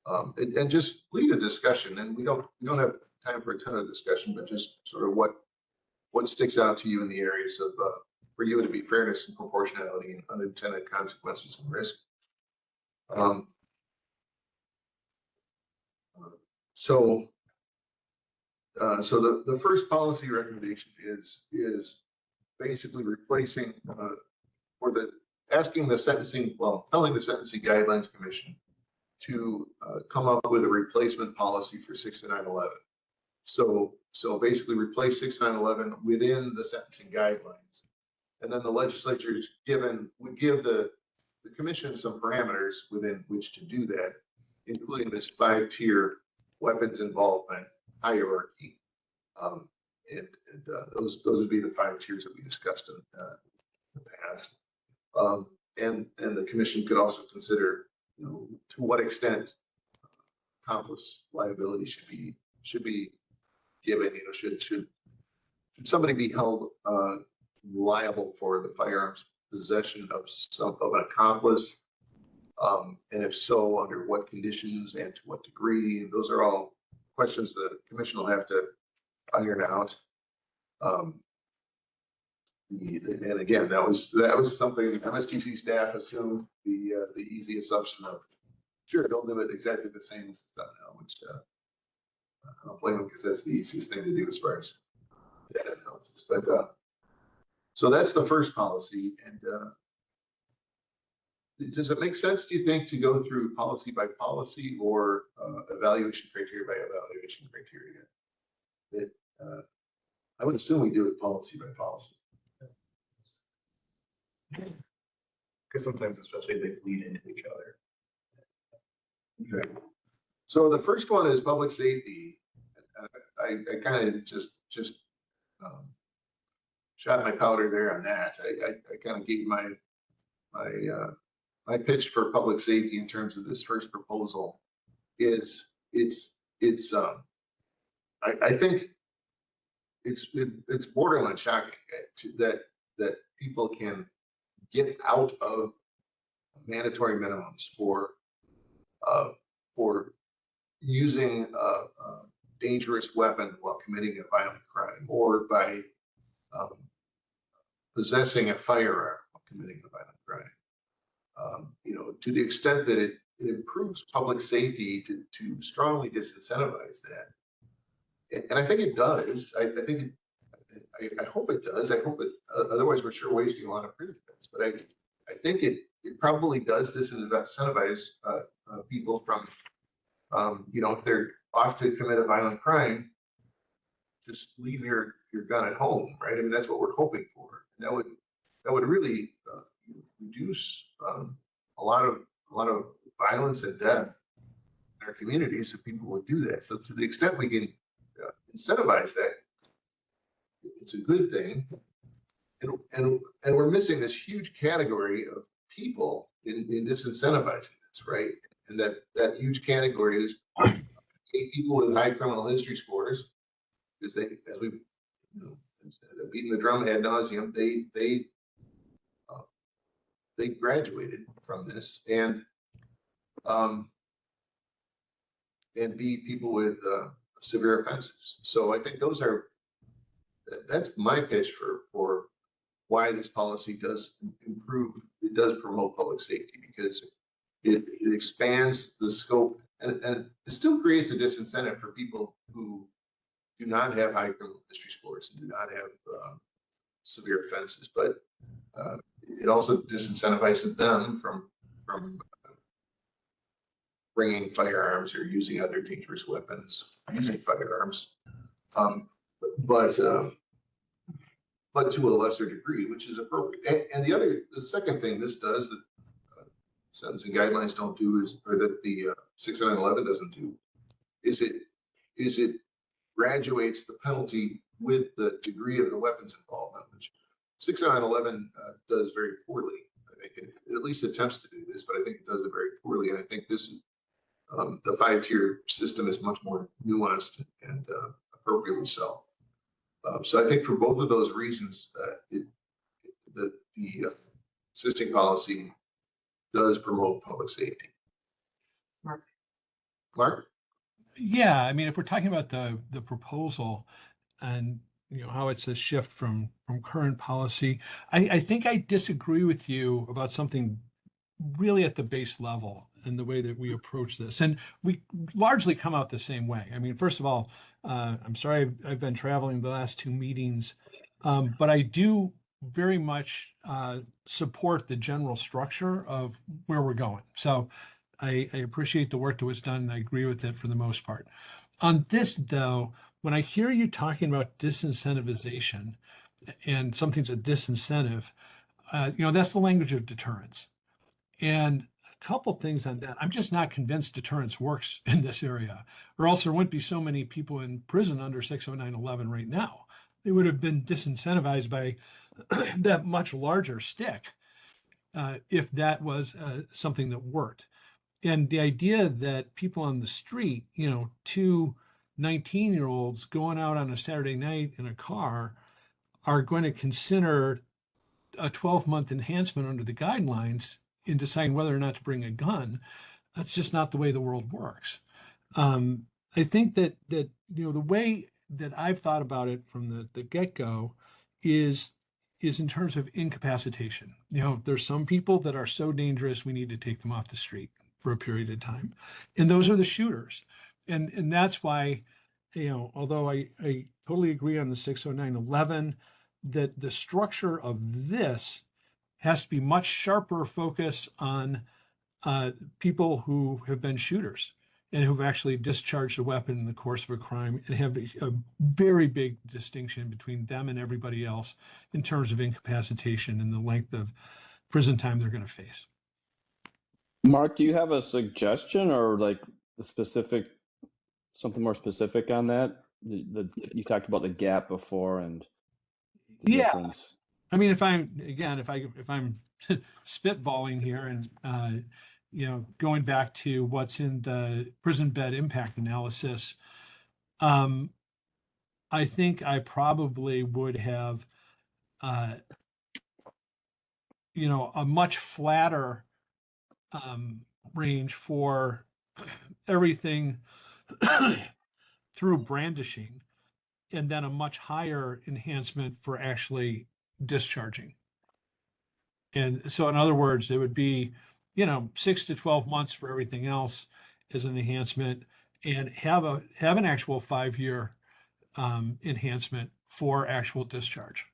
and just lead a discussion. And we don't have time for a ton of discussion, but just sort of what sticks out to you in the areas of for you to be fairness and proportionality and unintended consequences and risk. So the first policy recommendation is basically replacing telling the Sentencing Guidelines Commission to come up with a replacement policy for 6911. So basically replace 6911 within the sentencing guidelines. And then the legislature would give the commission some parameters within which to do that, including this 5-tier weapons involvement hierarchy. Those would be the 5 tiers that we discussed in the past. And the commission could also consider, to what extent accomplice liability should be given. Should somebody be held liable for the firearms possession of an accomplice? And if so, under what conditions and to what degree? Those are all questions that the commission will have to iron out. And again, that was something MSTC staff assumed the easy assumption of, sure, they'll do it exactly the same as it's done now, which I don't blame them, because that's the easiest thing to do as far as data analysis. But so that's the first policy. And does it make sense, do you think, to go through policy by policy or evaluation criteria by evaluation criteria? I would assume we do it policy by policy. Because sometimes, especially, they bleed into each other. Okay. So the first one is public safety. I kind of just shot my powder there on that. I kind of gave my pitch for public safety in terms of this first proposal. is I think it's borderline shocking that people can get out of mandatory minimums for using a dangerous weapon while committing a violent crime, or by possessing a firearm while committing a violent crime. To the extent that it improves public safety to strongly disincentivize that. And I think it does. I hope it does. I hope it, otherwise we're sure wasting a lot of prison beds. But I think it probably does disincentivize people from, if they're off to commit a violent crime, just leave your gun at home, right? I mean, that's what we're hoping for. And that would really reduce a lot of violence and death in our communities if people would do that. So to the extent we can incentivize that, it's a good thing. And we're missing this huge category of people in disincentivizing this, right? And that huge category is people with high criminal history scores, because they, as we've beaten the drum ad nauseum, they graduated from this, and be people with severe offenses. So I think that's my pitch for why this policy does improve. It does promote public safety, because it expands the scope, and it still creates a disincentive for people who do not have high criminal history scores and do not have severe offenses, but it also disincentivizes them from bringing firearms or using other dangerous weapons, using firearms, but to a lesser degree, which is appropriate. And the second thing this does that sentencing guidelines don't do or that the 6911 doesn't do, is it graduates the penalty with the degree of the weapons involvement, which 6911 does very poorly. I think it at least attempts to do this, but I think it does it very poorly. And I think this, the 5-tier system is much more nuanced and appropriately so. So I think for both of those reasons, the existing policy does promote public safety. Mark? Yeah, I mean, if we're talking about the proposal and how it's a shift from current policy, I think I disagree with you about something really at the base level and the way that we approach this. And we largely come out the same way. I mean, first of all, I'm sorry I've been traveling the last 2 meetings, but I do very much support the general structure of where we're going. So I appreciate the work that was done, and I agree with it for the most part. On this, though, when I hear you talking about disincentivization and something's a disincentive, that's the language of deterrence. And a couple things on that. I'm just not convinced deterrence works in this area, or else there wouldn't be so many people in prison under 60911 right now. They would have been disincentivized by that much larger stick if that was something that worked. And the idea that people on the street, 2 19-year-olds going out on a Saturday night in a car are going to consider a 12-month enhancement under the guidelines in deciding whether or not to bring a gun, that's just not the way the world works. I think that the way that I've thought about it from the get-go is in terms of incapacitation. There's some people that are so dangerous we need to take them off the street for a period of time, and those are the shooters. And that's why, although I totally agree on the 60911, that the structure of this has to be much sharper focus on people who have been shooters and who've actually discharged a weapon in the course of a crime, and have a very big distinction between them and everybody else in terms of incapacitation and the length of prison time they're going to face. Mark, do you have a suggestion or like something more specific on that? You talked about the gap before and the difference. I mean, if I'm spitballing here, and going back to what's in the prison bed impact analysis, I think I probably would have, a much flatter range for everything through brandishing, and then a much higher enhancement for actually discharging. And so, in other words, it would be, 6 to 12 months for everything else as an enhancement, and have an actual 5-year enhancement for actual discharge.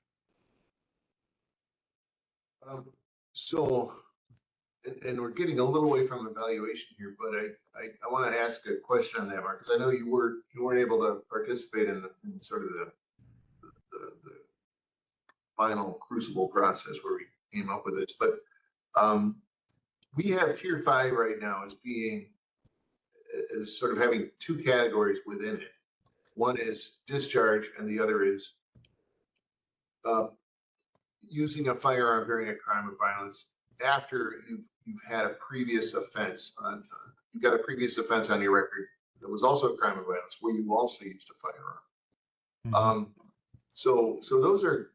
So, and we're getting a little away from evaluation here, but I want to ask a question on that, Mark, because I know you weren't able to participate in sort of the final crucible process where we came up with this, but we have tier 5 right now as sort of having 2 categories within it. One is discharge, and the other is using a firearm during a crime of violence after you've had a previous offense you've got a previous offense on your record that was also a crime of violence where you also used a firearm. So those are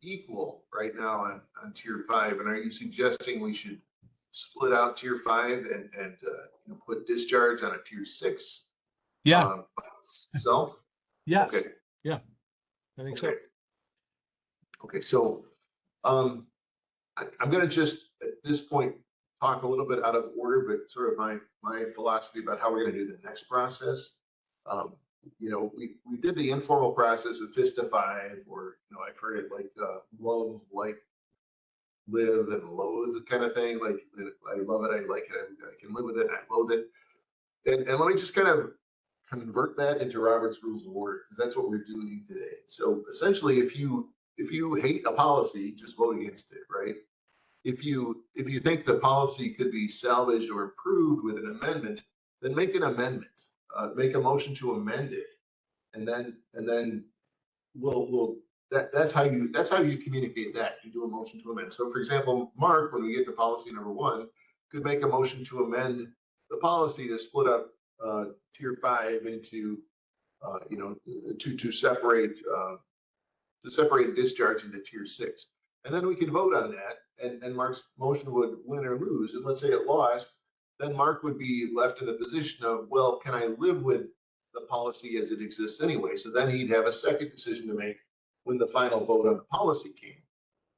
equal right now on tier 5. And are you suggesting we should split out tier 5 and put discharge on a tier 6? Yeah. By itself? Yes. Okay. Yeah. I think so. Okay. So I'm going to just at this point talk a little bit out of order, but sort of my philosophy about how we're going to do the next process. We did the informal process of FISTA 5, or I've heard it like love, like, live, and loathe kind of thing. Like, I love it, I like it, I can live with it, I loathe it. And let me just kind of convert that into Robert's Rules of Order, because that's what we're doing today. So essentially, if you hate a policy, just vote against it, right? If you think the policy could be salvaged or improved with an amendment, then make an amendment. Make a motion to amend it, and then that's how you communicate that. You do a motion to amend. So, for example, Mark, when we get to policy number 1, could make a motion to amend the policy to split up tier 5 into to separate discharge into tier 6, and then we can vote on that, and Mark's motion would win or lose. And let's say it lost, then Mark would be left in the position of, well, can I live with the policy as it exists anyway? So then he'd have a second decision to make when the final vote on the policy came.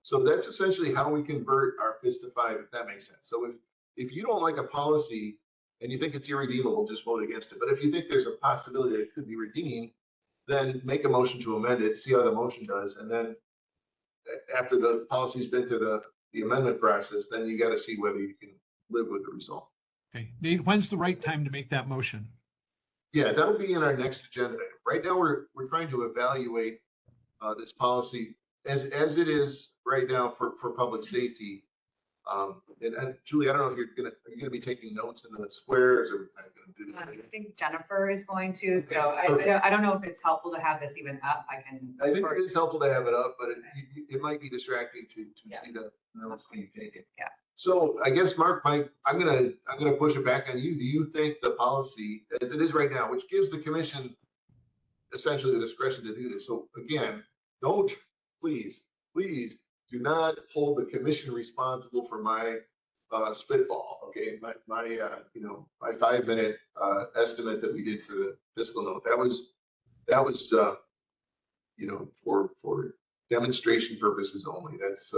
So that's essentially how we convert our FISTA 5, if that makes sense. So if you don't like a policy and you think it's irredeemable, just vote against it. But if you think there's a possibility that it could be redeemed, then make a motion to amend it, see how the motion does, and then after the policy's been through the amendment process, then you got to see whether you can live with the result. Okay, Nate, when's the right time to make that motion? Yeah, that'll be in our next agenda item. Right now, we're trying to evaluate this policy as it is right now for public safety. And Julie, I don't know if are you gonna be taking notes in the squares, or kind of gonna do I that? think Jennifer is going to, Okay, so perfect. I don't know if it's helpful to have this even up. I think it is helpful to have it up, but it might be distracting to Yeah. see the notes being taken. Yeah. So I guess, Mark, I'm gonna push it back on you. Do you think the policy as it is right now, which gives the commission essentially the discretion to do this? So again, please do not hold the commission responsible for my spitball. Okay, my 5-minute estimate that we did for the fiscal note, that was for demonstration purposes only. That's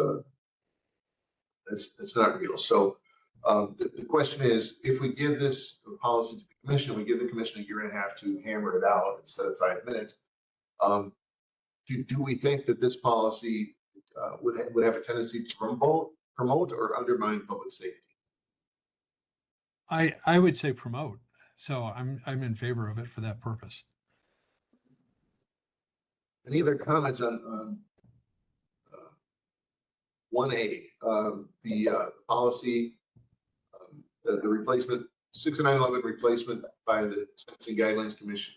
not real. So the question is, if we give this policy to the commission, we give the commission a year and a half to hammer it out instead of 5 minutes. Do we think that this policy would have a tendency to promote or undermine public safety? I would say promote. So I'm in favor of it for that purpose. Any other comments on 1A, the policy, the replacement, 6911 replacement by the Sentencing Guidelines Commission,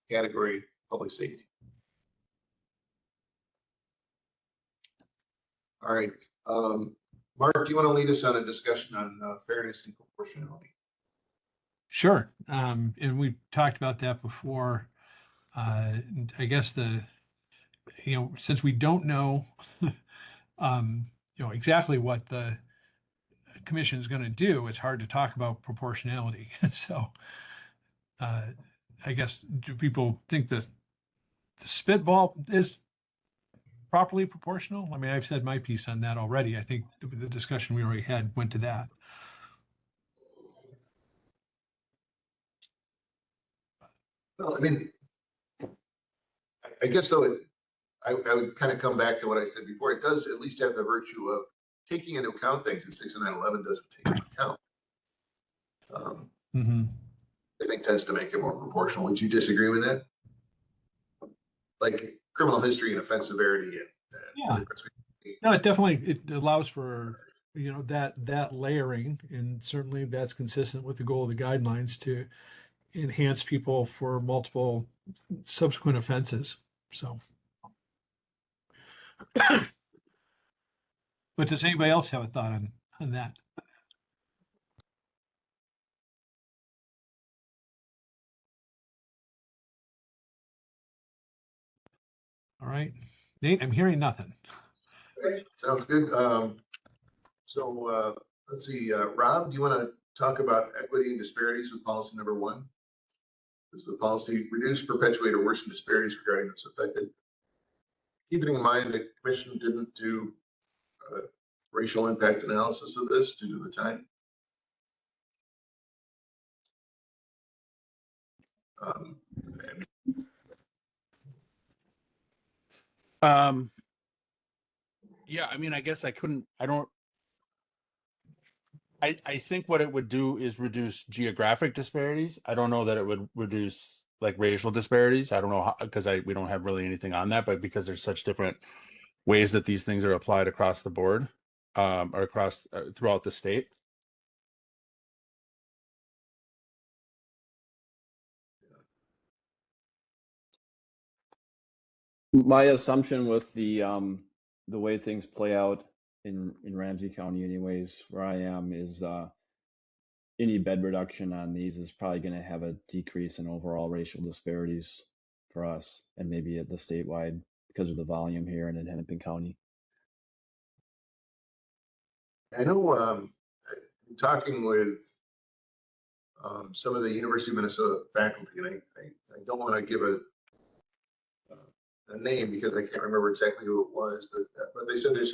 category public safety? All right, Mark, do you want to lead us on a discussion on fairness and proportionality? Sure. And we've talked about that before. I guess since we don't know, exactly what the commission is going to do, it's hard to talk about proportionality. So, I guess, do people think that the spitball is properly proportional? I mean, I've said my piece on that already. I think the discussion we already had went to that. Well, I mean, I guess though, I would kind of come back to what I said before. It does at least have the virtue of taking into account things that 6911 doesn't take into account. I think tends to make it more proportional. Would you disagree with that? Like criminal history and offense severity. Yeah. No, it definitely allows for that layering, and certainly that's consistent with the goal of the guidelines to enhance people for multiple subsequent offenses. So, but does anybody else have a thought on that? All right, Nate, I'm hearing nothing. Okay, sounds good. So let's see, Rob, do you want to talk about equity and disparities with policy number 1? Does the policy reduce, perpetuate, or worsen disparities regarding those affected? Keeping in mind the commission didn't do racial impact analysis of this due to the time. Yeah, I mean, I guess I think what it would do is reduce geographic disparities. I don't know that it would reduce like racial disparities. I don't know how, because we don't have really anything on that, but because there's such different ways that these things are applied across the board, or across throughout the state. My assumption with the way things play out in Ramsey County, anyways, where I am, is any bed reduction on these is probably going to have a decrease in overall racial disparities for us, and maybe at the statewide because of the volume here and in Hennepin County. I know talking with some of the University of Minnesota faculty, and I don't want to give a name because I can't remember exactly who it was, but they said there's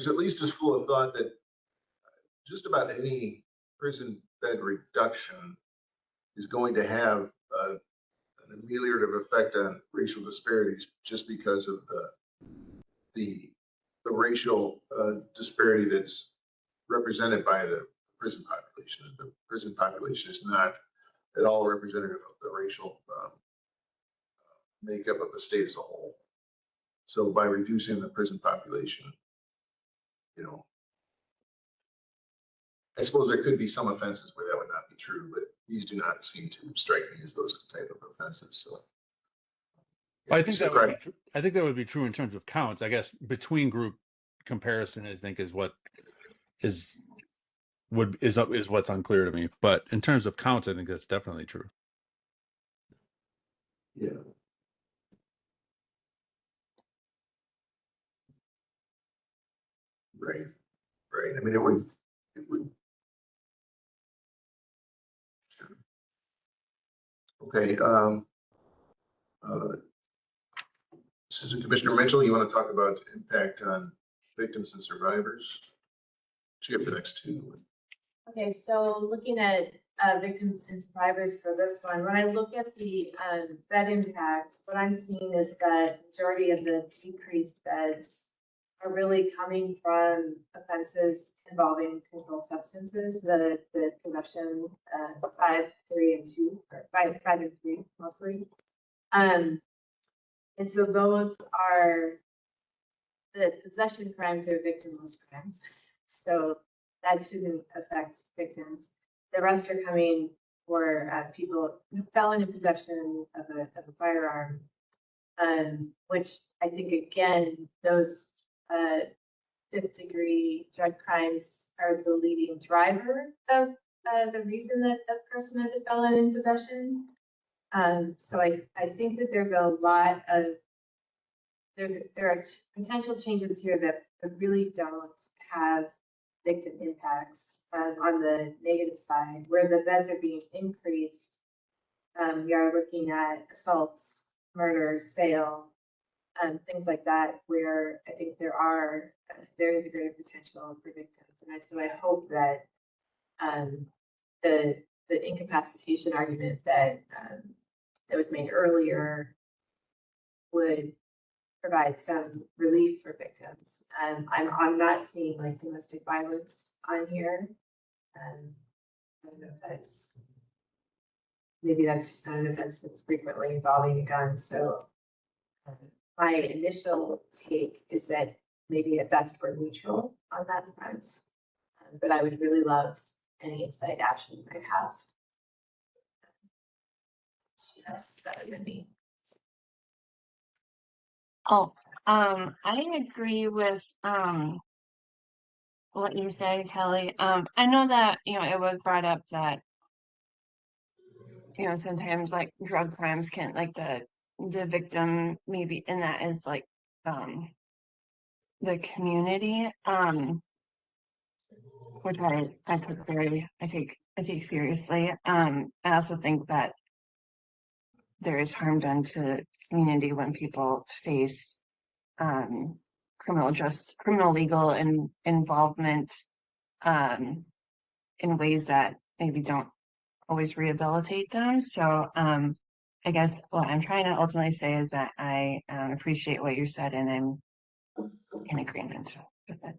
at least a school of thought that just about any prison bed reduction is going to have an ameliorative effect on racial disparities just because of the racial disparity that's represented by the prison population. The prison population is not at all representative of the racial makeup of the state as a whole. So by reducing the prison population, I suppose there could be some offenses where that would not be true, but these do not seem to strike me as those type of offenses. So yeah, I think that would be true. I think that would be true in terms of counts. I guess between group comparison, I think is what is what's unclear to me. But in terms of counts, I think that's definitely true. Yeah. Right. Right. I mean, it would. Okay. Assistant Commissioner Mitchell, you want to talk about impact on victims and survivors? You have the next 2. Okay, so looking at victims and survivors for this one, when I look at the bed impacts, what I'm seeing is that majority of the decreased beds are really coming from offenses involving controlled substances, the possession 5, 3, and 2, or 5 and 3 mostly. And so those are the possession crimes are victimless crimes. So that shouldn't affect victims. The rest are coming for people who fell into possession of a firearm, which I think, again, those fifth degree drug crimes are the leading driver of the reason that a person is a felon in possession. So I think that there's a lot of, there are potential changes here that really don't have victim impacts on the negative side, where the beds are being increased. We are looking at assaults, murders, sale, things like that, where I think there is a greater potential for victims. And so I hope that the incapacitation argument that was made earlier would provide some relief for victims. I'm not seeing like domestic violence on here. I don't know if maybe that's just not an offense that's frequently involving a gun. So my initial take is that maybe at best we're neutral on that front. But I would really love any insight Ashley might have. She knows better than me. Oh, I agree with what you said, Kelly. I know that, it was brought up that, sometimes like drug crimes can like the victim maybe, and that is like the community, which I take seriously. I also think that there is harm done to community when people face criminal legal involvement in ways that maybe don't always rehabilitate them. So I guess what I'm trying to ultimately say is that I appreciate what you said, and I'm in agreement with it.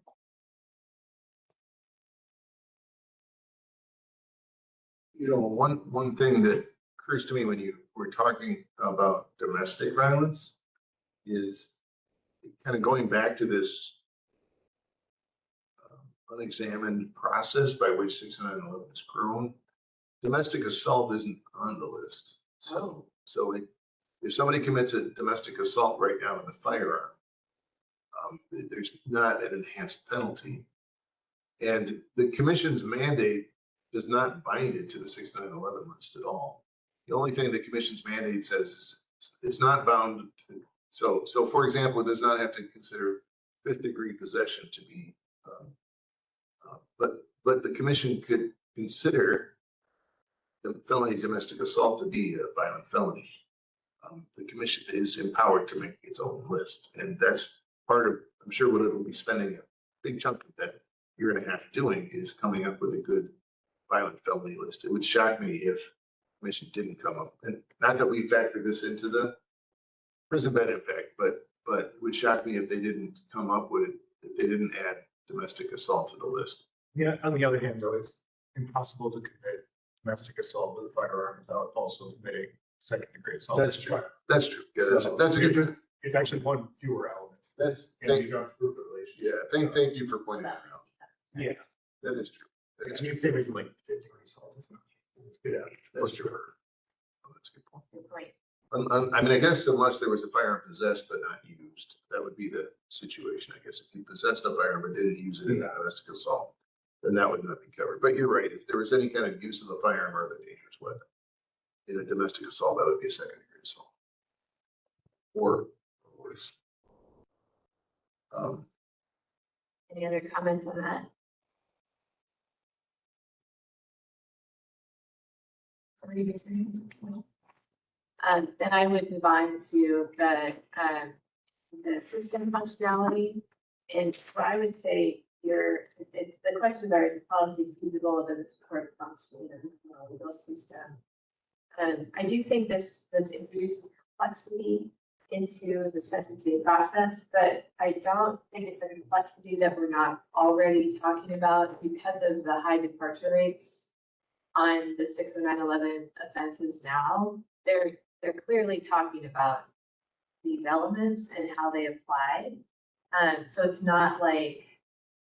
One thing that occurs to me when you were talking about domestic violence is kind of going back to this unexamined process by which 6911 has grown. Domestic assault isn't on the list. So if somebody commits a domestic assault right now with a firearm, there's not an enhanced penalty. And the commission's mandate does not bind it to the 6911 list at all. The only thing the commission's mandate says is it's not bound to. So for example, it does not have to consider fifth degree possession to be, but the commission could consider the felony domestic assault to be a violent felony. The commission is empowered to make its own list, and that's part of, I'm sure, what it will be spending a big chunk of that year and a half doing is coming up with a good violent felony list. It would shock me if the commission didn't come up, and not that we factor this into the prison bed impact, but it would shock me if they didn't come up with, if they didn't add domestic assault to the list. Yeah, on the other hand, though, it's impossible to commit domestic assault with a firearm without also committing second degree assault. That's true. That's true. Yeah, that's a good point. It's actually one fewer element. Thank you don't have to prove the relationship. Yeah, thank you for pointing that out. Yeah. That is true. That is I mean, true. same reason like fifth degree assault is not. Yeah, That's true. Oh, that's a good point. Right. I mean, I guess unless there was a firearm possessed but not used, that would be the situation. I guess if you possessed a firearm but didn't use it in a domestic assault, then that would not be covered. But you're right. If there was any kind of use of a firearm or the dangerous weapon in a domestic assault, that would be a second degree assault. Or worse. Any other comments on that? Somebody be saying? Then I would move on to the system functionality. And what I would say here, the questions are, is the policy feasible within the support function of the legal system? I do think this introduces complexity into the sentencing process, but I don't think it's a complexity that we're not already talking about because of the high departure rates on the 60911 offenses now. They're clearly talking about these elements and how they apply. So it's not like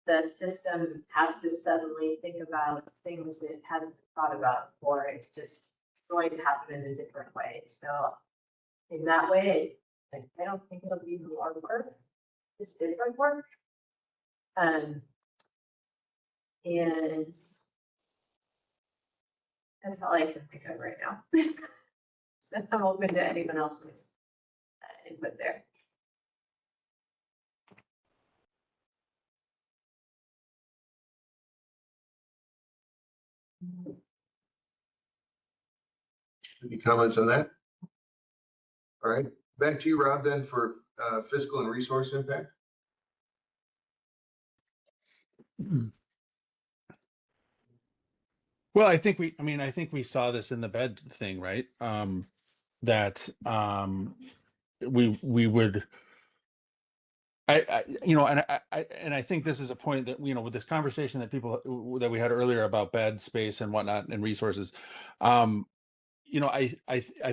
the system has to suddenly think about things it hasn't thought about before. It's just going to happen in a different way. So in that way, I don't think it'll be more work. This is like work. And that's all I can think of right now. So I'm open to anyone else's input there. Any comments on that? All right, back to you, Rob, then for fiscal and resource impact. Well, I think we saw this in the bed thing, right? That we would, and I think this is a point that, with this conversation that that we had earlier about bed space and whatnot and resources, I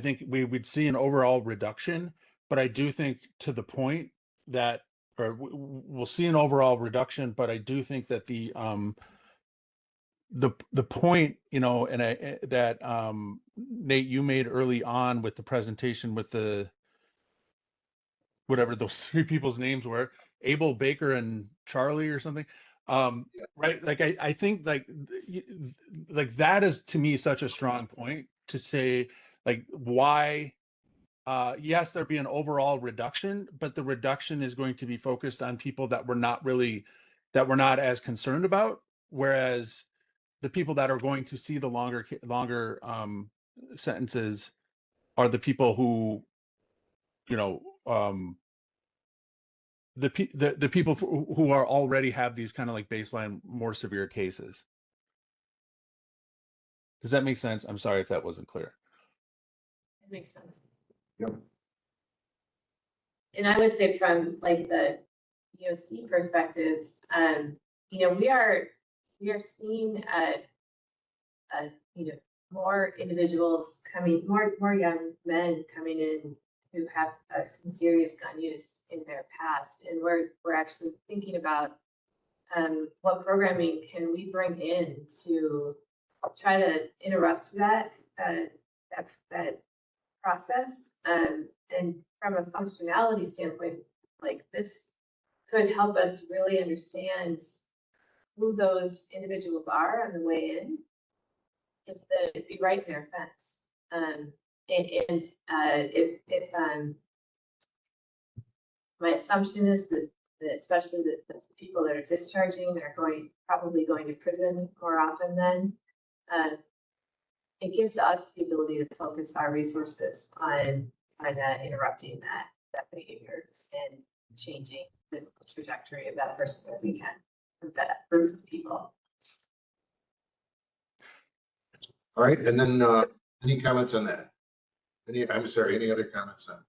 think we would see an overall reduction, but I do think to the point that, or we'll see an overall reduction, but I do think that the point, Nate, you made early on with the presentation with the, whatever those three people's names were, Abel, Baker, and Charlie or something. Right. Like, I think like that is to me such a strong point to say, like, why, yes, there'd be an overall reduction, but the reduction is going to be focused on people that we're not as concerned about. Whereas the people that are going to see the longer sentences are the people who, the people who are already have these kind of like baseline more severe cases. Does that make sense? I'm sorry if that wasn't clear. It makes sense. Yep. And I would say from like the EOC perspective, we are seeing more individuals coming, more young men coming in who have some serious gun use in their past, and we're actually thinking about what programming can we bring in to try to interrupt that process, and from a functionality standpoint, like this could help us really understand who those individuals are on the way in, is that it'd be right in their fence. If my assumption is that especially the people that are discharging, they're probably going to prison more often than, it gives us the ability to focus our resources on interrupting that behavior and changing the trajectory of that person as we can, with that group of people. All right, and then any comments on that? Any other comments on?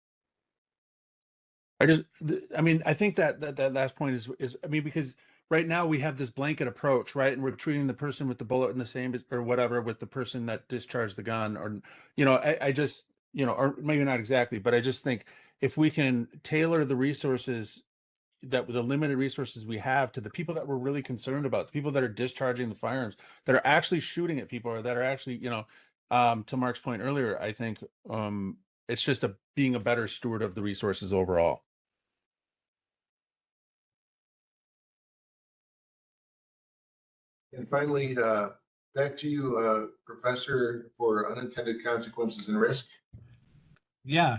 I think that last point is because right now we have this blanket approach, right? And we're treating the person with the bullet in the same or whatever with the person that discharged the gun, or, I just, or maybe not exactly, but I just think if we can tailor the resources, that with the limited resources we have, to the people that we're really concerned about, the people that are discharging the firearms, that are actually shooting at people, or that are actually, to Mark's point earlier, I think it's just being a better steward of the resources overall. And finally, back to you, Professor, for unintended consequences and risk. Yeah,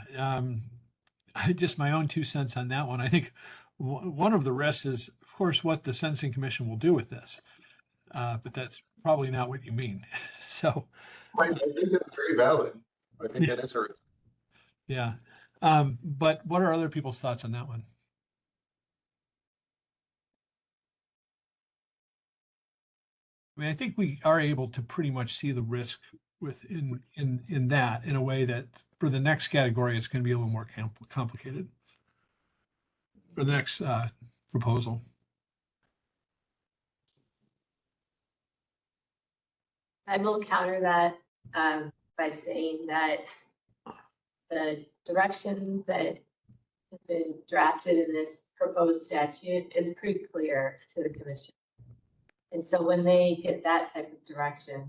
just my own 2 cents on that one. I think one of the risks is, of course, what the Sentencing Commission will do with this, but that's probably not what you mean. So, I think that's very valid. I think that is a risk. yeah. But what are other people's thoughts on that one? I mean, I think we are able to pretty much see the risk in that, in a way that for the next category, it's going to be a little more complicated. For the next proposal. I will counter that by saying that the direction that has been drafted in this proposed statute is pretty clear to the commission. And so when they get that type of direction,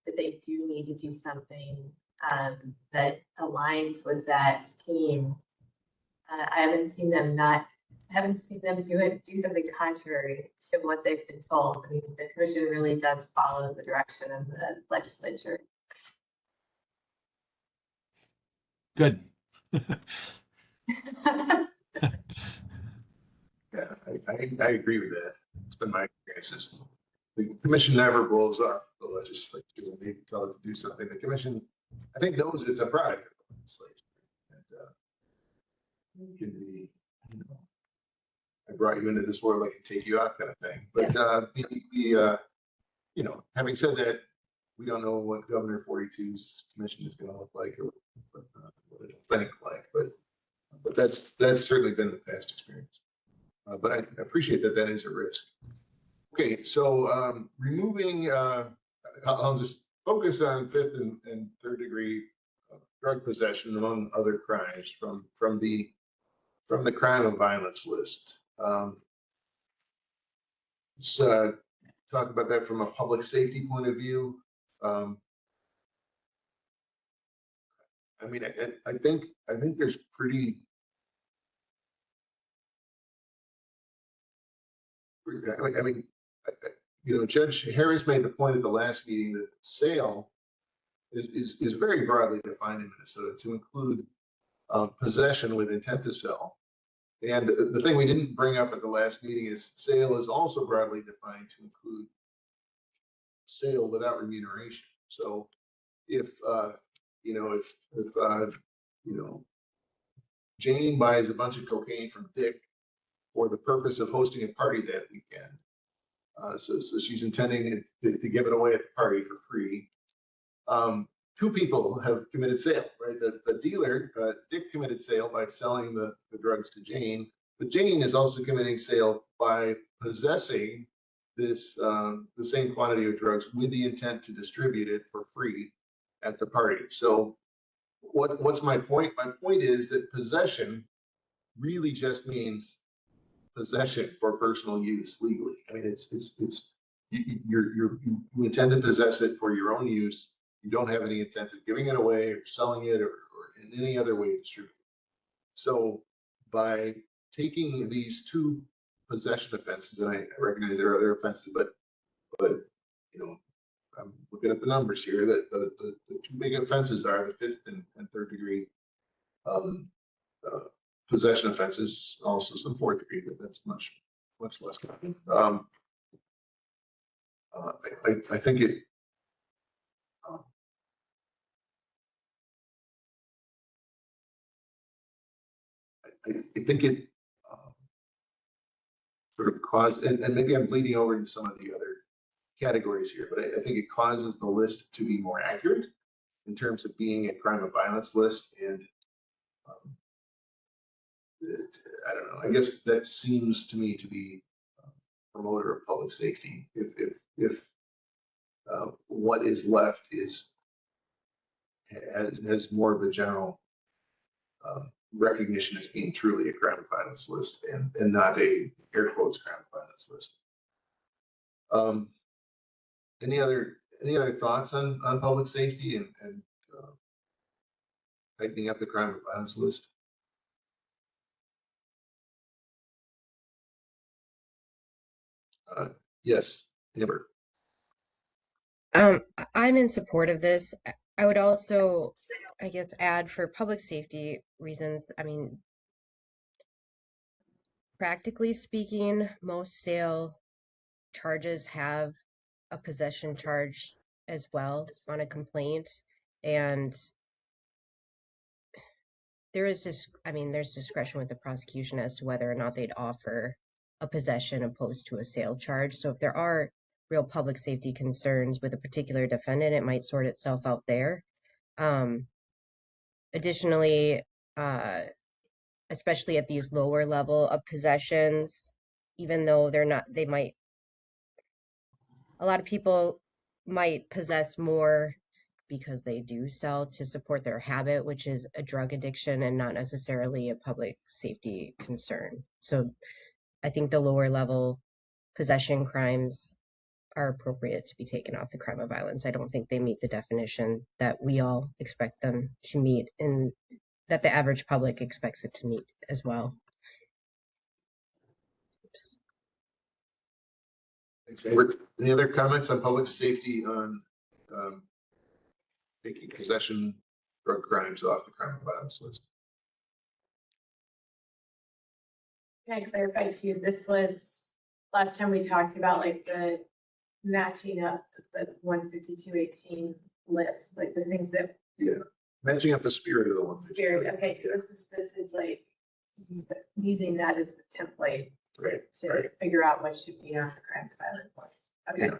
that they do need to do something that aligns with that scheme, I haven't seen them not haven't seen them do something contrary to what they've been told. I mean, the commission really does follow the direction of the legislature. Good. Yeah, I agree with that. It's been my experience. The commission never blows off the legislature when they tell it to do something. The commission, I think, knows it's a product of the legislature. And can be, you know, I brought you into this world, I can take you out kind of thing. But you know, having said that, we don't know what Governor 42's commission is going to look like or what it'll think like. But that's certainly been the past experience. But I appreciate that that is a risk. Okay, so removing, I'll just focus on fifth and third degree drug possession among other crimes from the crime of violence list. Let's talk about that from a public safety point of view. I mean, I think there's pretty. I mean, you know, Judge Harris made the point at the last meeting that sale is very broadly defined in Minnesota to include possession with intent to sell. And the thing we didn't bring up at the last meeting is sale is also broadly defined to include sale without remuneration. So if you know, if you know, Jane buys a bunch of cocaine from Dick for the purpose of hosting a party that weekend, so she's intending to give it away at the party for free. Two people have committed sale, right? The dealer, Dick, committed sale by selling the drugs to Jane, but Jane is also committing sale by possessing this the same quantity of drugs with the intent to distribute it for free at the party. So what's my point? My point is that possession really just means possession for personal use legally. I mean, you intend to possess it for your own use. You don't have any intent of giving it away or selling it or in any other way distributing it. So by taking these two possession offenses, and I recognize there are other offenses, but you know, I'm looking at the numbers here that the two big offenses are the fifth and third degree possession offenses, also some fourth degree, but that's much less common. I think it. I think it sort of causes, and maybe I'm bleeding over into some of the other categories here, but I think it causes the list to be more accurate in terms of being a crime of violence list. And I don't know, I guess that seems to me to be a promoter of public safety. If what is left has more of a general recognition as being truly a crime of violence list and not a air quotes crime of violence list. Any other thoughts on public safety and tightening up the crime of violence list? Yes, Amber. I'm in support of this. I would also, I guess, add for public safety reasons. I mean, practically speaking, most sale charges have a possession charge as well on a complaint. And there is just, I mean, there's discretion with the prosecution as to whether or not they'd offer a possession opposed to a sale charge. So if there are real public safety concerns with a particular defendant, it might sort itself out there. Additionally, especially at these lower level of possessions, even though they're not, they might, a lot of people might possess more because they do sell to support their habit, which is a drug addiction and not necessarily a public safety concern. So I think the lower level possession crimes are appropriate to be taken off the crime of violence. I don't think they meet the definition that we all expect them to meet and that the average public expects it to meet as well. Thanks, Amber. Any other comments on public safety on taking possession drug crimes off the crime and violence list? Can I clarify too, this was, last time we talked about like the matching up the 15218 list, like the things that Yeah, matching up the spirit of the one. spirit, okay, so this is like using that as a template Right, to right. figure out what should be on the crime and violence list. Okay, Yeah,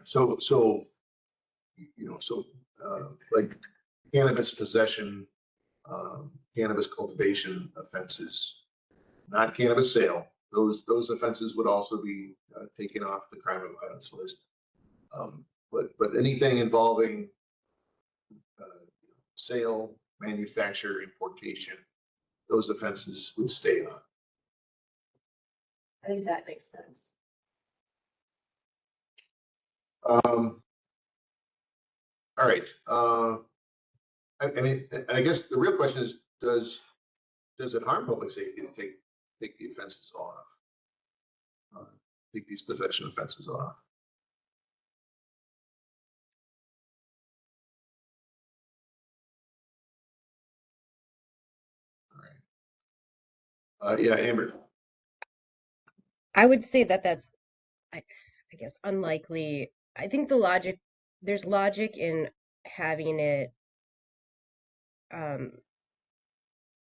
so, like cannabis possession, cannabis cultivation offenses, not cannabis sale, those offenses would also be taken off the crime and violence list. But anything involving sale, manufacture, importation, those offenses would stay on. I think that makes sense. All right. I mean, and I guess the real question is, does it harm public safety to take the offenses off? Take these possession offenses off? All right. Yeah, Amber. I would say that that's, I guess, unlikely. I think there's logic in having it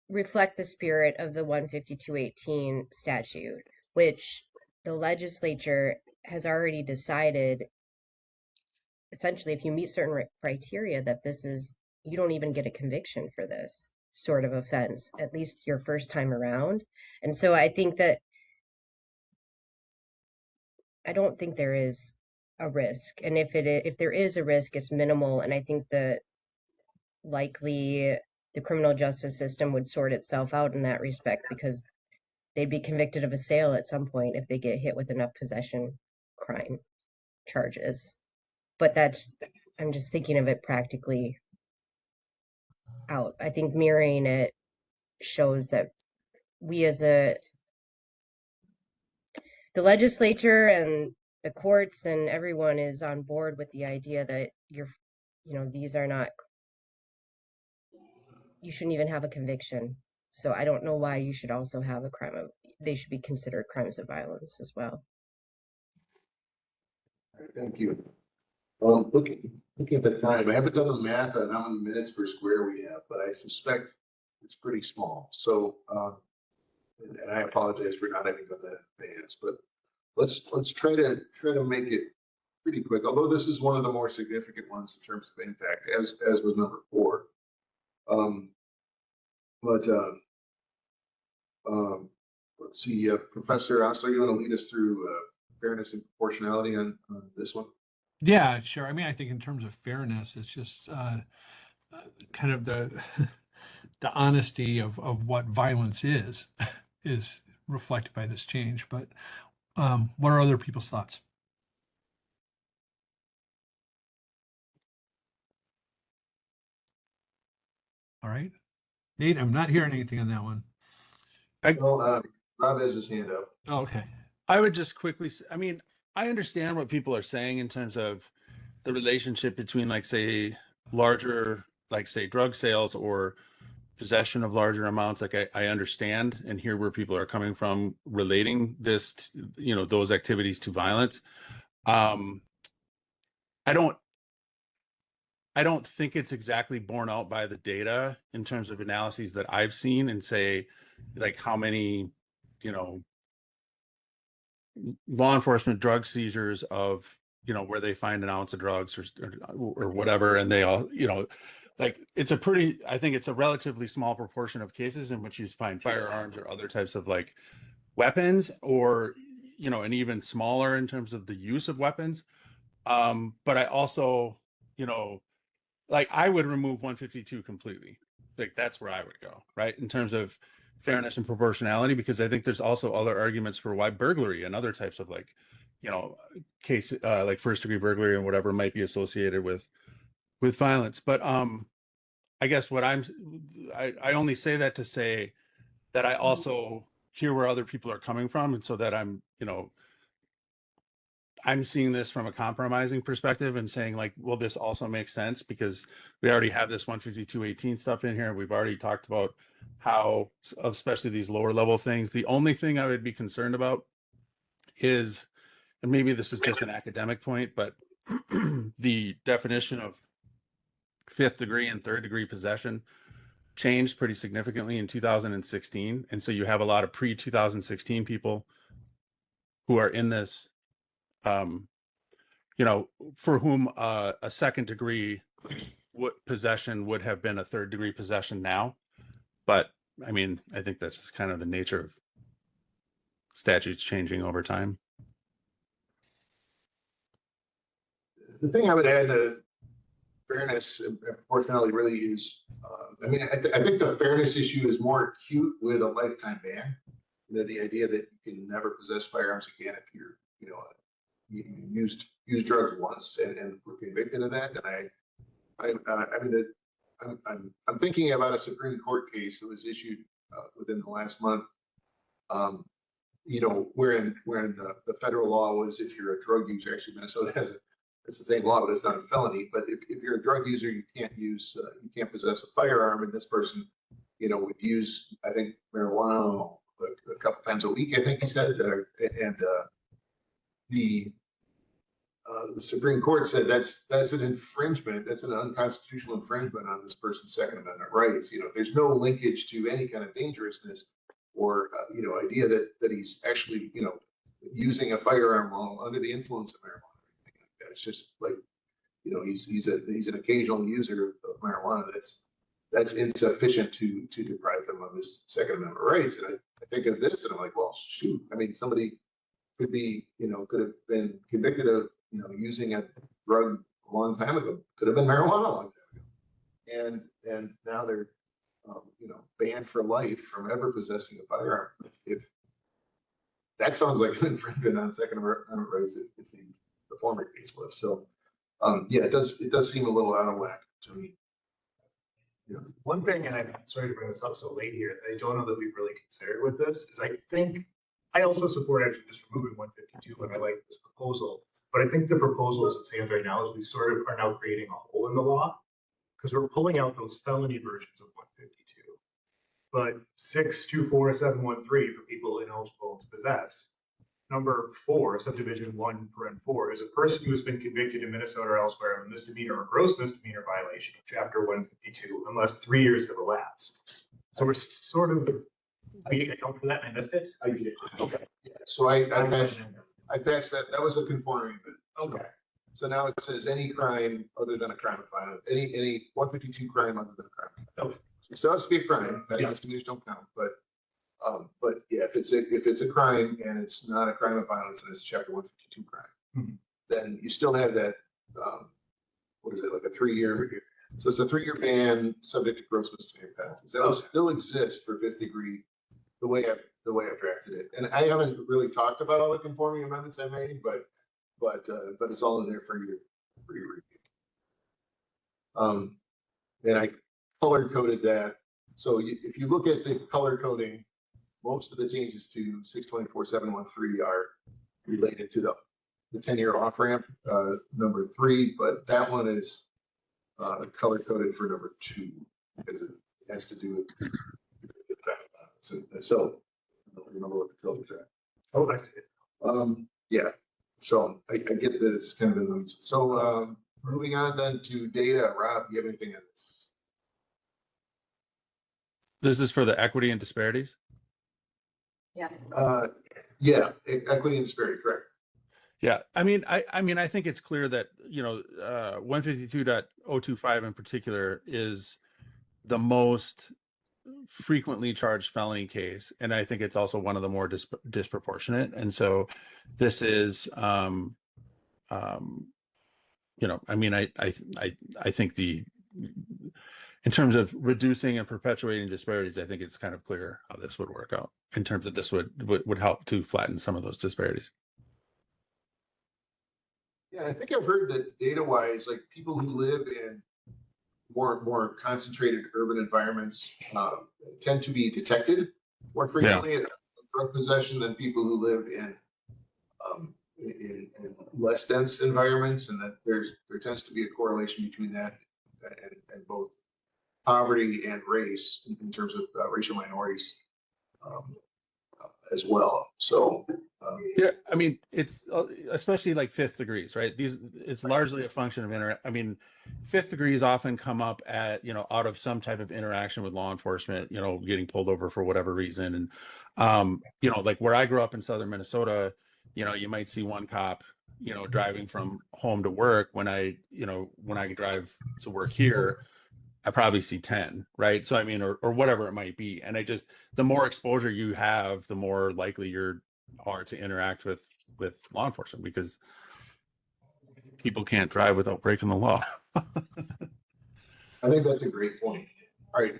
reflect the spirit of the 15218 statute, which the legislature has already decided, essentially, if you meet certain criteria, that you don't even get a conviction for this sort of offense, at least your first time around. And so I think that I don't think there is a risk. And if there is a risk, it's minimal. And I think that likely the criminal justice system would sort itself out in that respect, because they'd be convicted of a sale at some point if they get hit with enough possession crime charges. But I'm just thinking of it practically out. I think mirroring it shows that the legislature and the courts and everyone is on board with the idea that these are not, you shouldn't even have a conviction. So I don't know why you should also have they should be considered crimes of violence as well. Thank you. Looking at the time, I haven't done the math on how many minutes per square we have, but I suspect it's pretty small. So, and I apologize for not having done that in advance, but let's try to make it pretty quick. Although this is one of the more significant ones in terms of impact, as was number 4. Let's see, Professor Osler, you want to lead us through fairness and proportionality on this one? Yeah, sure. I mean, I think in terms of fairness, it's just kind of the the honesty of what violence is reflected by this change. But what are other people's thoughts? All right, Nate, I'm not hearing anything on that one. Well, Rob has his hand up. Oh, okay. I would just quickly, I mean, I understand what people are saying in terms of the relationship between, like, say, larger, like, say, drug sales or possession of larger amounts. Like, I understand and hear where people are coming from relating this, those activities to violence. I don't think it's exactly borne out by the data in terms of analyses that I've seen, and say, like, how many, law enforcement drug seizures of, where they find an ounce of drugs or whatever, and they all, like, I think it's a relatively small proportion of cases in which you find firearms or other types of, like, weapons, or, and even smaller in terms of the use of weapons. But I also, like, I would remove 152 completely. Like, that's where I would go, right, in terms of fairness and proportionality, because I think there's also other arguments for why burglary and other types of, like, case, like first degree burglary and whatever might be associated with violence. But I guess I only say that to say that I also hear where other people are coming from, and so that I'm, I'm seeing this from a compromising perspective and saying like, well, this also makes sense because we already have this 152.18 stuff in here. We've already talked about how, especially these lower level things. The only thing I would be concerned about is, and maybe this is just an academic point, but the definition of 5th degree and 3rd degree possession changed pretty significantly in 2016. And so you have a lot of pre-2016 people who are in this, for whom a 2nd degree possession would have been a 3rd degree possession now. But I mean, I think that's just kind of the nature of statutes changing over time. The thing I would add to fairness and proportionality really is, I think the fairness issue is more acute with a lifetime ban. The idea that you can never possess firearms again if you're, you used drugs once and were convicted of that. And I'm thinking about a Supreme Court case that was issued within the last month. Wherein the federal law was if you're a drug user, actually Minnesota has it's the same law, but it's not a felony. But if you're a drug user, you can't possess a firearm. And this person, would use, I think, marijuana a couple times a week, I think he said. And the Supreme Court said that's an infringement. That's an unconstitutional infringement on this person's Second Amendment rights. There's no linkage to any kind of dangerousness or idea that he's actually using a firearm while under the influence of marijuana. It's just like, he's an occasional user of marijuana. That's insufficient to deprive him of his Second Amendment rights. And I think of this and I'm like, well, shoot. I mean, somebody could have been convicted of, using a drug a long time ago. Could have been marijuana a long time ago. And now they're, banned for life from ever possessing a firearm. If that sounds like an infringement on Second Amendment rights, if the former case was. So, it does seem a little out of whack to me. One thing, and I'm sorry to bring this up so late here, that I don't know that we've really considered with this, is I think I also support actually just removing 152, and I like this proposal. But I think the proposal as it stands right now is we sort of are now creating a hole in the law because we're pulling out those felony versions of 152. But 624.713 for people ineligible to possess. Number 4, subdivision 1(4) is a person who has been convicted in Minnesota or elsewhere of a misdemeanor or gross misdemeanor violation of Chapter 152, unless 3 years have elapsed. So we're sort of, I account for that and I missed it? I did. Okay. Yeah. So I patched that. That was a conforming bit. Okay. So now it says any crime other than a crime of violence, any 152 crime other than a crime of violence. Okay. It still has to be a crime. Misdemeanors don't count, but yeah, if it's a crime and it's not a crime of violence and it's Chapter 152 crime, then you still have that. What is it, like a 3-year? So it's a 3-year ban subject to gross misdemeanor penalties. That will still exist for 5th degree, the way I've drafted it. And I haven't really talked about all the conforming amendments I made, but it's all in there for your review. And I color coded that. So if you look at the color coding, most of the changes to 624.713 are related to the 10-year off ramp, number 3, but that one is color coded for number 2 because it has to do with so I don't remember what the colors are. Oh, I see it. Yeah. So I get that it's kind of in those. So moving on then to data. Rob, do you have anything on this? This is for the equity and disparities. Yeah. Yeah, equity and disparity, correct. Yeah, I mean, I think it's clear that 152.025 in particular is the most frequently charged felony case, and I think it's also one of the more disproportionate. And so, this is, I think in terms of reducing and perpetuating disparities, I think it's kind of clear how this would work out in terms of this would help to flatten some of those disparities. Yeah, I think I've heard that data-wise, like people who live in more concentrated urban environments tend to be detected more frequently at drug possession than people who live in less dense environments, and that there tends to be a correlation between that and both poverty and race in terms of racial minorities as well. So Yeah, I mean, it's especially like fifth degrees, right? It's largely a function of I mean, fifth degrees often come up at, out of some type of interaction with law enforcement, getting pulled over for whatever reason. And, like where I grew up in southern Minnesota, you might see one cop, driving from home to work. When I drive to work here, I probably see 10, right? So I mean, or whatever it might be. And the more exposure you have, the more likely you are to interact with law enforcement, because people can't drive without breaking the law. I think that's a great point. All right,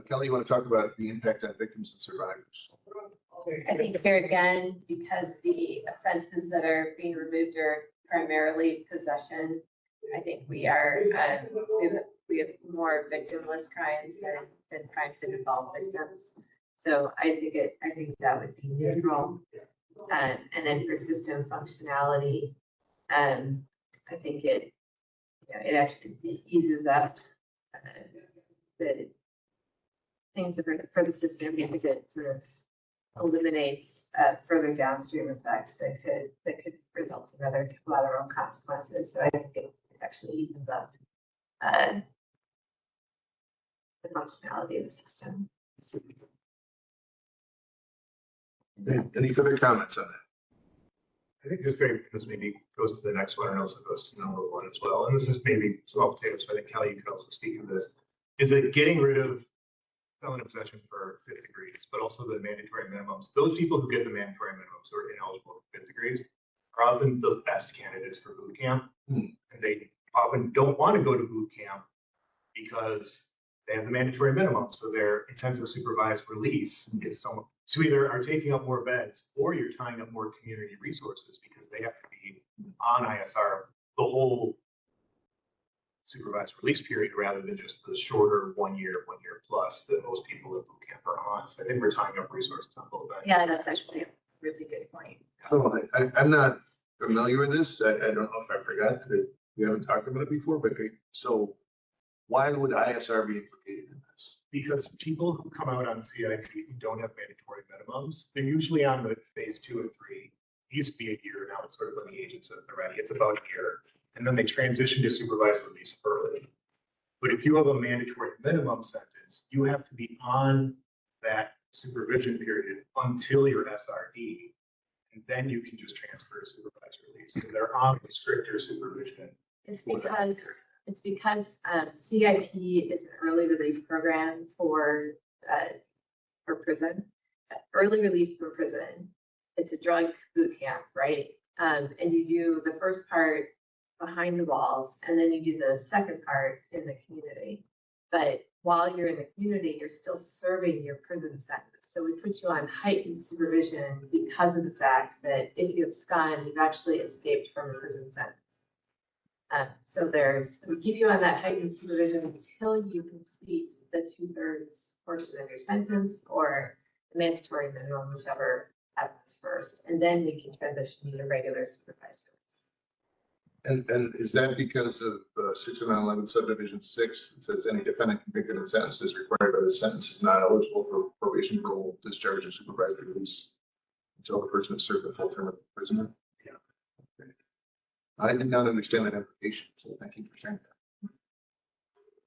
Kelly, you want to talk about the impact on victims and survivors? I think here again, because the offenses that are being removed are primarily possession, I think we have more victimless crimes than crimes that involve victims. So I think that would be neutral. And then for system functionality, I think it actually eases up the things for the system, because it sort of eliminates further downstream effects that could result in other collateral consequences. So I think it actually eases up the functionality of the system. Any further comments on that? I think this maybe goes to the next one and also goes to number one as well. And this is maybe small potatoes, but I think Kelly, you could also speak of this. Is it getting rid of felon in possession for fifth degrees, but also the mandatory minimums? Those people who get the mandatory minimums who are ineligible for fifth degrees are often the best candidates for boot camp. And they often don't want to go to boot camp because they have the mandatory minimum. So their intensive supervised release is so either are taking up more beds, or you're tying up more community resources because they have to be on ISR the whole supervised release period, rather than just the shorter 1 year plus that most people at boot camp are on. So I think we're tying up resources on both ends. Yeah, that's actually a really good point. So I'm not familiar with this. I don't know if I forgot that we haven't talked about it before, but so why would ISR be implicated in this? Because people who come out on CIP who don't have mandatory minimums, they're usually on the phase 2 and 3. It used to be a year, now it's sort of when the agent says they're ready. It's about a year. And then they transition to supervised release early. But if you have a mandatory minimum sentence, you have to be on that supervision period until your SRD. And then you can just transfer to supervised release. So they're on stricter supervision. It's because CIP is an early release program for prison. Early release for prison. It's a drug boot camp, right? And you do the first part behind the walls, and then you do the second part in the community. But while you're in the community, you're still serving your prison sentence. So we put you on heightened supervision because of the fact that if you abscond, you've actually escaped from a prison sentence. So we keep you on that heightened supervision until you complete the 2/3 portion of your sentence, or the mandatory minimum, whichever happens first, and then we can transition you to regular supervised release. And is that because of 6911 subdivision 6 that says any defendant convicted and sentenced is required by the sentence is not eligible for probation, parole, discharge, or supervised release until the person has served the full term of imprisonment? Yeah. Okay. I did not understand that implication, so thank you for sharing that.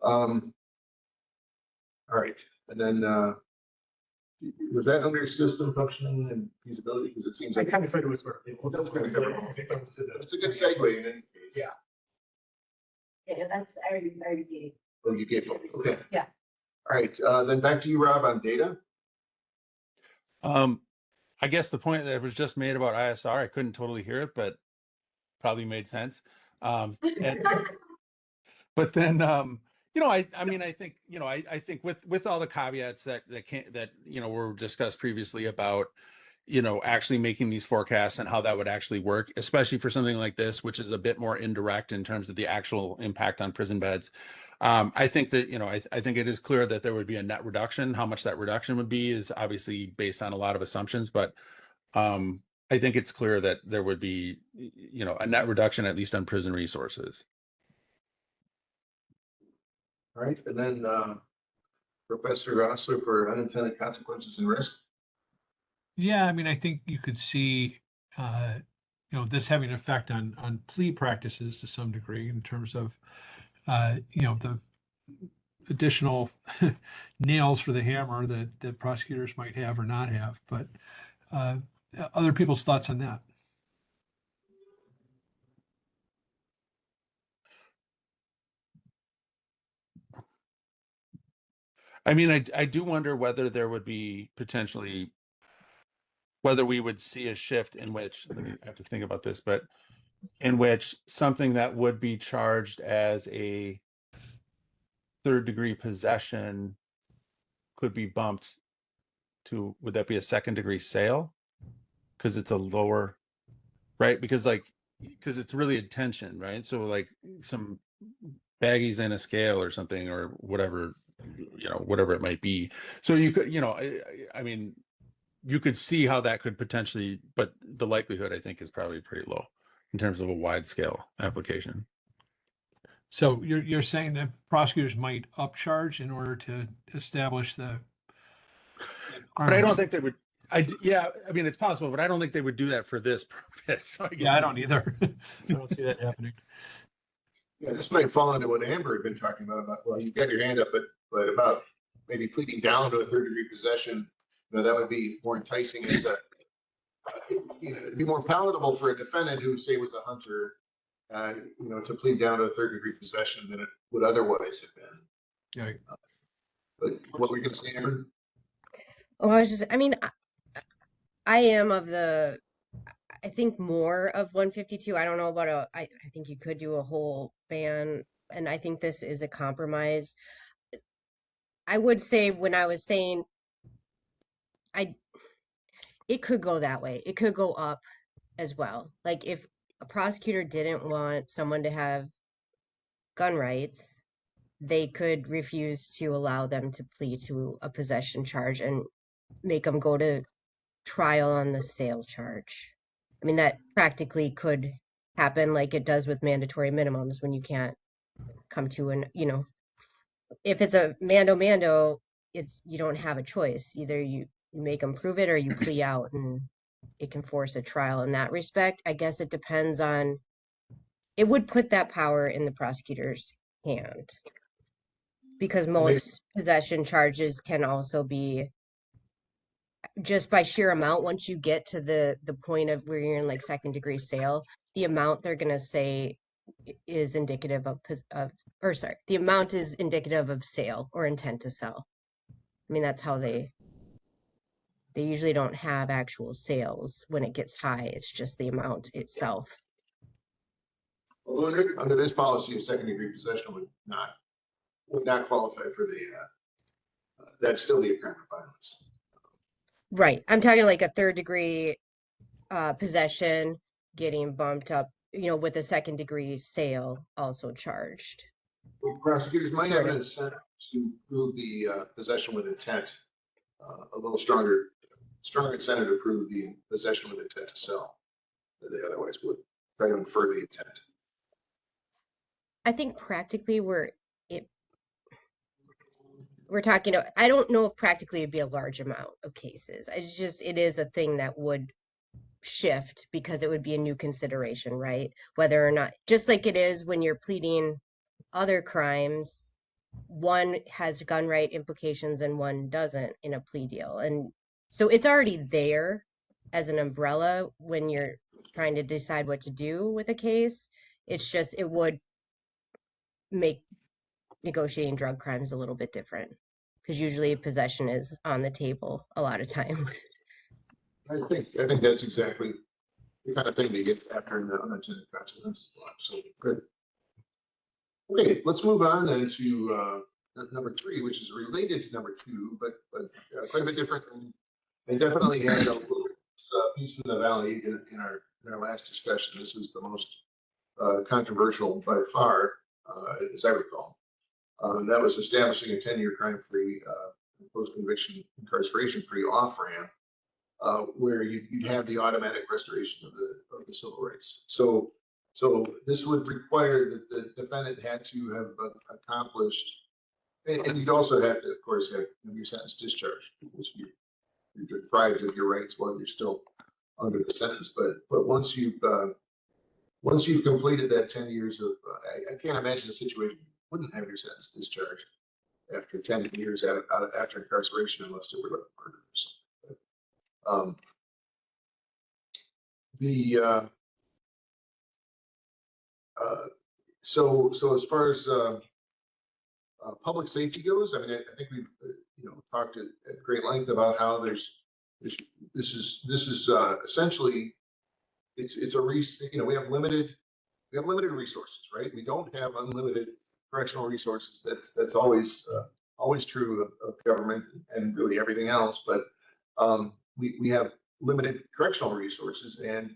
All right, and then was that under system functioning and feasibility? Because it seems I like kind of said it was sort of, that's it's a good segue. In any case. Yeah. Yeah, that's, I already gave. Oh, you gave both. Okay. Yeah. All right, then back to you, Rob, on data. I guess the point that was just made about ISR, I couldn't totally hear it, but probably made sense. But then, I mean, I think, I think with all the caveats that were discussed previously about, actually making these forecasts and how that would actually work, especially for something like this, which is a bit more indirect in terms of the actual impact on prison beds. I think that, I think it is clear that there would be a net reduction. How much that reduction would be is obviously based on a lot of assumptions, but I I think it's clear that there would be, you know, a net reduction, at least on prison resources. All right, and then Professor Osler for unintended consequences and risk. Yeah, I mean, I think you could see, you know, this having an effect on plea practices to some degree in terms of, you know, the additional nails for the hammer that prosecutors might have or not have. But other people's thoughts on that? I mean, I do wonder whether there would be potentially, whether we would see a shift in which, I have to think about this, but in which something that would be charged as a third degree possession could be bumped to, would that be a second degree sale? Because it's a lower, right? Because it's really attention, right? So like some baggies in a scale or something or whatever, you know, whatever it might be. So you could, you know, I mean, you could see how that could potentially, but the likelihood I think is probably pretty low in terms of a wide scale application. So you're saying that prosecutors might upcharge in order to establish the. But I don't think they would. Yeah, I mean it's possible, but I don't think they would do that for this purpose. So Yeah, I don't either. I don't see that happening. Yeah, this might fall into what Amber had been talking about, well, you've got your hand up, but about maybe pleading down to a third degree possession, you know, that would be more enticing as a, you know, it'd be more palatable for a defendant who say was a hunter, you know, to plead down to a third degree possession than it would otherwise have been. Yeah. But what were you going to say, Amber? Oh, I was just, I mean, I am of the, I think more of 152. I don't know about I think you could do a whole ban, and I think this is a compromise. I would say when I was saying, it could go that way. It could go up as well. Like if a prosecutor didn't want someone to have gun rights, they could refuse to allow them to plead to a possession charge and make them go to trial on the sale charge. I mean, that practically could happen like it does with mandatory minimums when you can't come to an, you know, if it's a mando, it's, you don't have a choice. Either you make them prove it or you plea out, and it can force a trial in that respect. I guess it depends on, it would put that power in the prosecutor's hand because most possession charges can also be just by sheer amount. Once you get to the point of where you're in like second degree sale, the amount they're going to say is indicative of the amount is indicative of sale or intent to sell. I mean, that's how they usually don't have actual sales when it gets high. It's just the amount itself. Well, under this policy, a second degree possession would not qualify for the, that's still the apparent violence. Right. I'm talking like a third degree possession getting bumped up, you know, with a second degree sale also charged. Well, prosecutors might have an incentive to prove the possession with intent, a little stronger incentive to prove the possession with intent to sell than they otherwise would. Try to infer the intent. I think practically we're talking, I don't know if practically it'd be a large amount of cases. It's just, it is a thing that would shift because it would be a new consideration, right? Whether or not, just like it is when you're pleading other crimes, one has gun right implications and one doesn't in a plea deal. And so it's already there as an umbrella when you're trying to decide what to do with a case. It's just, it would make negotiating drug crimes a little bit different because usually possession is on the table a lot of times. I think that's exactly the kind of thing to get after in the unintended consequences. So good. Okay, let's move on then to number 3, which is related to number 2, but quite a bit different and definitely had a little piece of the valley in our last discussion. This is the most controversial by far, as I recall. That was establishing a 10-year crime-free, post-conviction incarceration-free off-ramp where you'd have the automatic restoration of the civil rights. So this would require that the defendant had to have accomplished, and you'd also have to, of course, have your sentence discharged because you're deprived of your rights while you're still under the sentence. But once you've completed that 10 years of, I can't imagine a situation you wouldn't have your sentence discharged after 10 years after incarceration, unless it were like murder or something. So as far as public safety goes, I mean, I think we've talked at great length about how this is essentially it's a we have limited resources, right? We don't have unlimited correctional resources. That's always true of government and really everything else. But we have limited correctional resources, and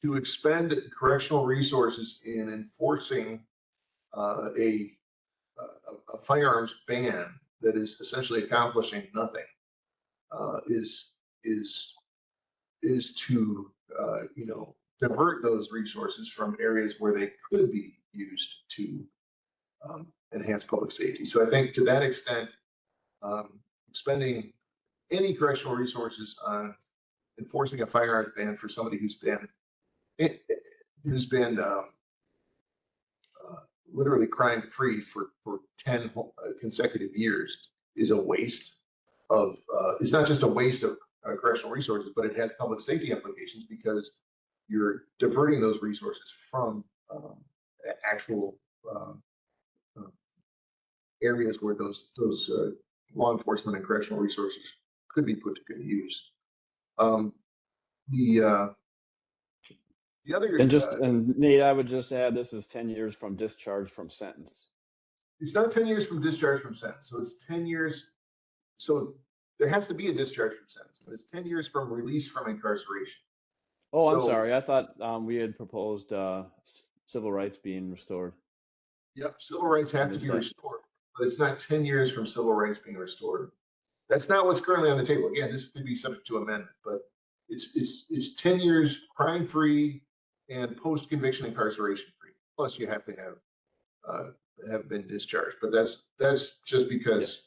to expend correctional resources in enforcing a firearms ban that is essentially accomplishing nothing is to divert those resources from areas where they could be used to enhance public safety. So I think to that extent, spending any correctional resources on enforcing a firearms ban for somebody who's been literally crime free for 10 consecutive years is a waste of, it's not just a waste of correctional resources, but it has public safety implications because you're diverting those resources from actual areas where those law enforcement and correctional resources could be put to good use. The other, and Nate, I would just add, this is 10 years from discharge from sentence. It's not 10 years from discharge from sentence. So it's 10 years. So there has to be a discharge from sentence, but it's 10 years from release from incarceration. Oh, I'm So- sorry. I thought we had proposed civil rights being restored. Yep, civil rights have to be restored, but it's not 10 years from civil rights being restored. That's not what's currently on the table. Again, this could be subject to amendment, but it's 10 years crime-free and post-conviction incarceration free. Plus, you have to have been discharged. But that's just because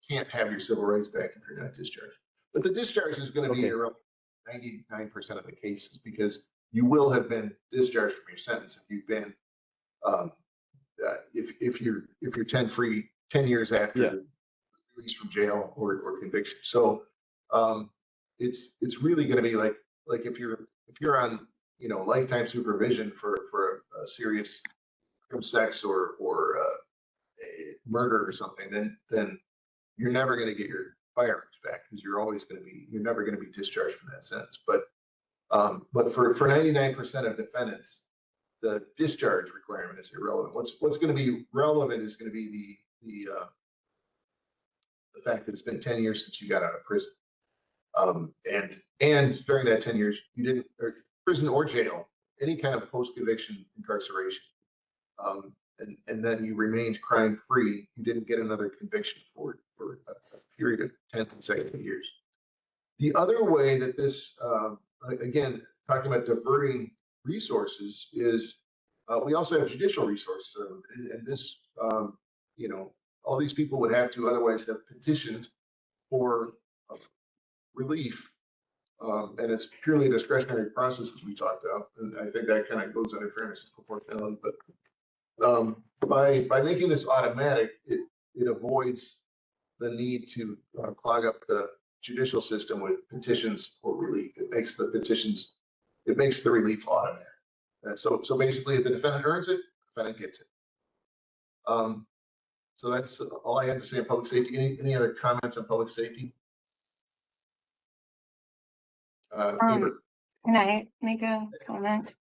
you can't have your civil rights back if you're not discharged. But the discharge is going to be around 99% of the cases because you will have been discharged from your sentence if you've been if you're 10 years after release from jail or conviction. So it's really going to be like if you're on lifetime supervision for a serious sex or a murder or something, then you're never going to get your firearms back because you're never going to be discharged from that sentence. But for 99% of defendants, the discharge requirement is irrelevant. What's going to be relevant is going to be the fact that it's been 10 years since you got out of prison. And during that 10 years, you didn't, or prison or jail, any kind of post-conviction incarceration, and then you remained crime-free. You didn't get another conviction for a period of 10 consecutive years. The other way that this, again, talking about diverting resources is we also have judicial resources, and this, all these people would have to otherwise have petitioned for relief, and it's purely a discretionary process, as we talked about, and I think that kind of goes under fairness and proportionality. But by making this automatic, it avoids the need to clog up the judicial system with petitions for relief. It makes the relief automatic. So basically, if the defendant earns it, the defendant gets it. So that's all I have to say on public safety. Any other comments on public safety? Can I make a comment?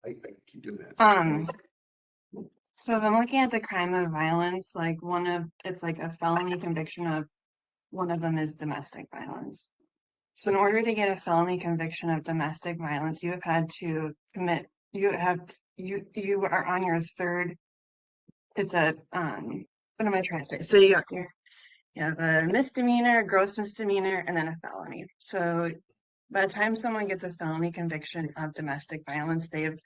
I keep doing that. So if I'm looking at the crime of violence, like it's like a felony conviction of one of them is domestic violence. So in order to get a felony conviction of domestic violence, you have had to commit, you are on your third, it's a, what am I trying to say? So You have a misdemeanor, gross misdemeanor, and then a felony. So by the time someone gets a felony conviction of domestic violence, they've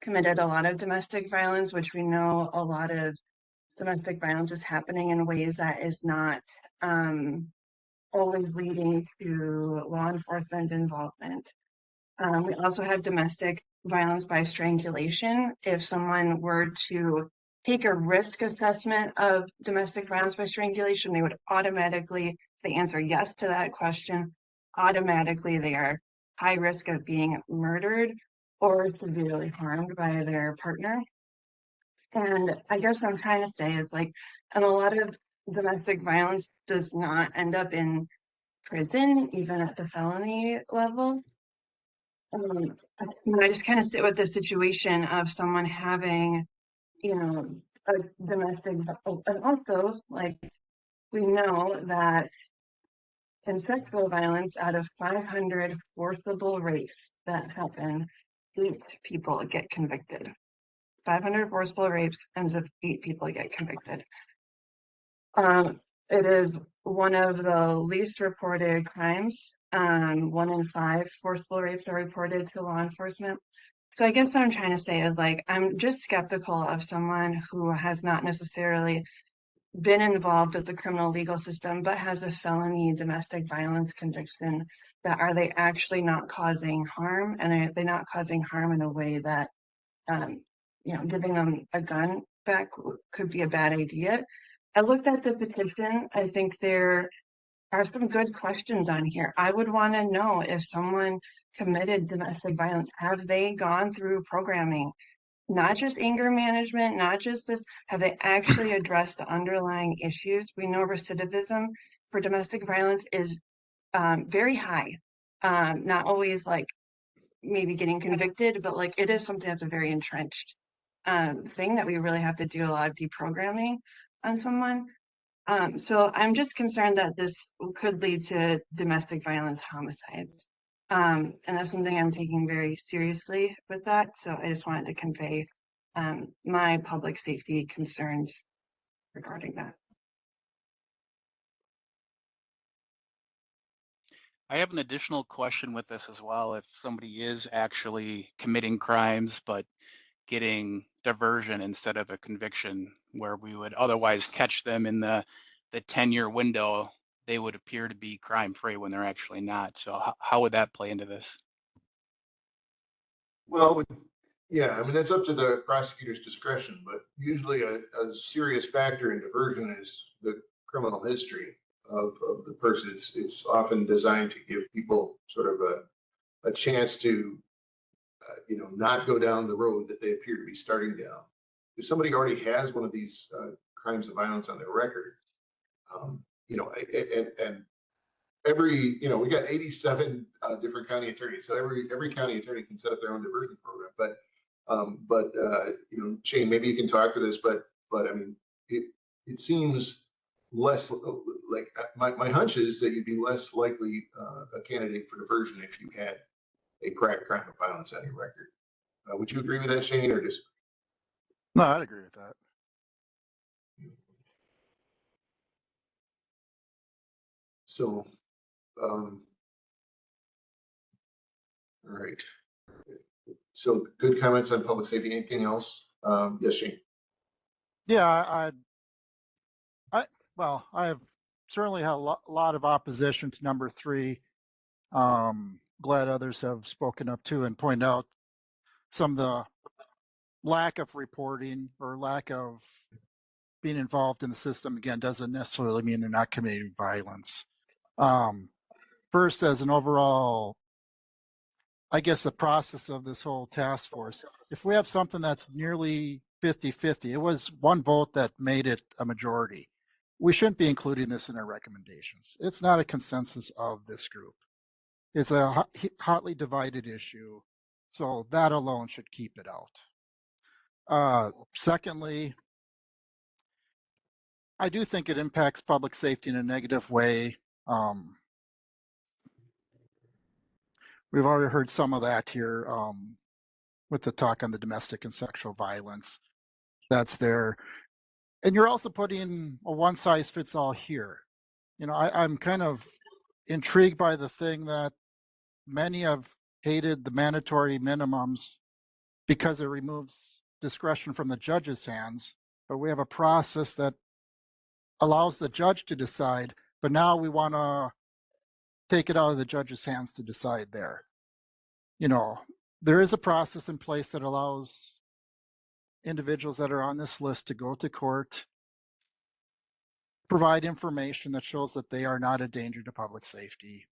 committed a lot of domestic violence, which we know a lot of domestic violence is happening in ways that is not always leading to law enforcement involvement. We also have domestic violence by strangulation. If someone were to take a risk assessment of domestic violence by strangulation, they would automatically, if they answer yes to that question, automatically they are high risk of being murdered or severely harmed by their partner. And I guess what I'm trying to say is like, and a lot of domestic violence does not end up in prison, even at the felony level. I just kind of sit with the situation of someone having, you know, a domestic, and also like we know that in sexual violence, out of 500 forcible rapes that happen, 8 people get convicted. 500 forcible rapes ends up 8 people get convicted. It is one of the least reported crimes. 1 in 5 forcible rapes are reported to law enforcement. So I guess what I'm trying to say is like, I'm just skeptical of someone who has not necessarily been involved with the criminal legal system, but has a felony domestic violence conviction, that are they actually not causing harm? And are they not causing harm in a way that, giving them a gun back could be a bad idea? I looked at the petition. I think there are some good questions on here. I would want to know if someone committed domestic violence, have they gone through programming, not just anger management, not just this, have they actually addressed the underlying issues? We know recidivism for domestic violence is very high. Not always like maybe getting convicted, but like it is something that's a very entrenched thing that we really have to do a lot of deprogramming on someone. So I'm just concerned that this could lead to domestic violence homicides. And that's something I'm taking very seriously with that. So I just wanted to convey my public safety concerns regarding that. I have an additional question with this as well. If somebody is actually committing crimes, but getting diversion instead of a conviction, where we would otherwise catch them in the 10-year window, they would appear to be crime-free when they're actually not. So how would that play into this? Well, yeah, I mean, that's up to the prosecutor's discretion, but usually a serious factor in diversion is the criminal history of the person. It's often designed to give people sort of a chance to, not go down the road that they appear to be starting down. If somebody already has one of these crimes of violence on their record, and every, we got 87 different county attorneys, so every county attorney can set up their own diversion program. But Shane, maybe you can talk to this, but I mean, it seems less like my hunch is that you'd be less likely a candidate for diversion if you had a prior crime of violence on your record. Would you agree with that, Shane, or just? No, I'd agree with that. So, all right. So good comments on public safety. Anything else? Yes, Shane. Yeah, I have certainly had a lot of opposition to number 3. Glad others have spoken up too and pointed out some of the lack of reporting or lack of being involved in the system. Again, doesn't necessarily mean they're not committing violence. First, as an overall, I guess, the process of this whole task force, if we have something that's nearly 50-50, it was 1 vote that made it a majority. We shouldn't be including this in our recommendations. It's not a consensus of this group. It's a hotly divided issue, so that alone should keep it out. Secondly, I do think it impacts public safety in a negative way. We've already heard some of that here with the talk on the domestic and sexual violence that's there. And you're also putting a one-size-fits-all here. I'm kind of intrigued by the thing that many have hated the mandatory minimums because it removes discretion from the judge's hands. But we have a process that allows the judge to decide, but now we want to take it out of the judge's hands to decide there. There is a process in place that allows individuals that are on this list to go to court, provide information that shows that they are not a danger to public safety,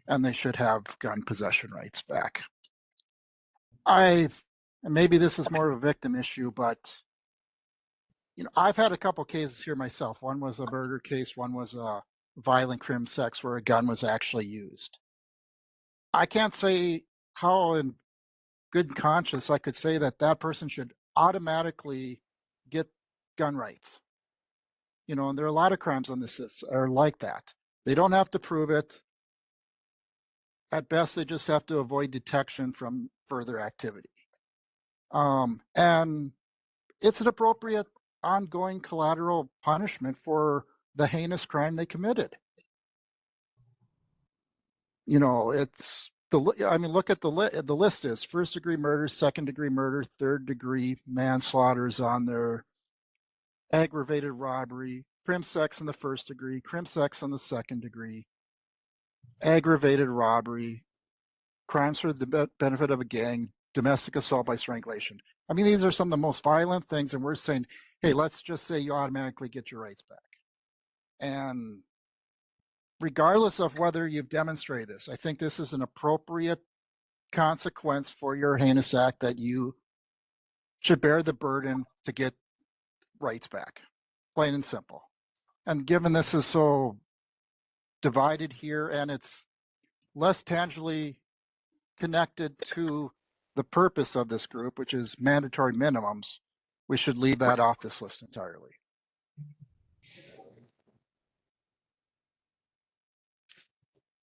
and they should have gun possession rights back. And maybe this is more of a victim issue, but I've had a couple cases here myself. One was a murder case, one was a violent crim sex where a gun was actually used. I can't say how in good conscience I could say that that person should automatically get gun rights. And there are a lot of crimes on this that are like that. They don't have to prove it. At best, they just have to avoid detection from further activity. And it's an appropriate ongoing collateral punishment for the heinous crime they committed. It's look at the list is first degree murder, second degree murder, third degree manslaughter is on there, aggravated robbery, crim sex in the first degree, crim sex in the second degree, aggravated robbery, crimes for the benefit of a gang, domestic assault by strangulation. These are some of the most violent things, and we're saying, hey, let's just say you automatically get your rights back. And regardless of whether you've demonstrated this, I think this is an appropriate consequence for your heinous act that you should bear the burden to get rights back, plain and simple. And given this is so divided here and it's less tangibly connected to the purpose of this group, which is mandatory minimums, we should leave that off this list entirely.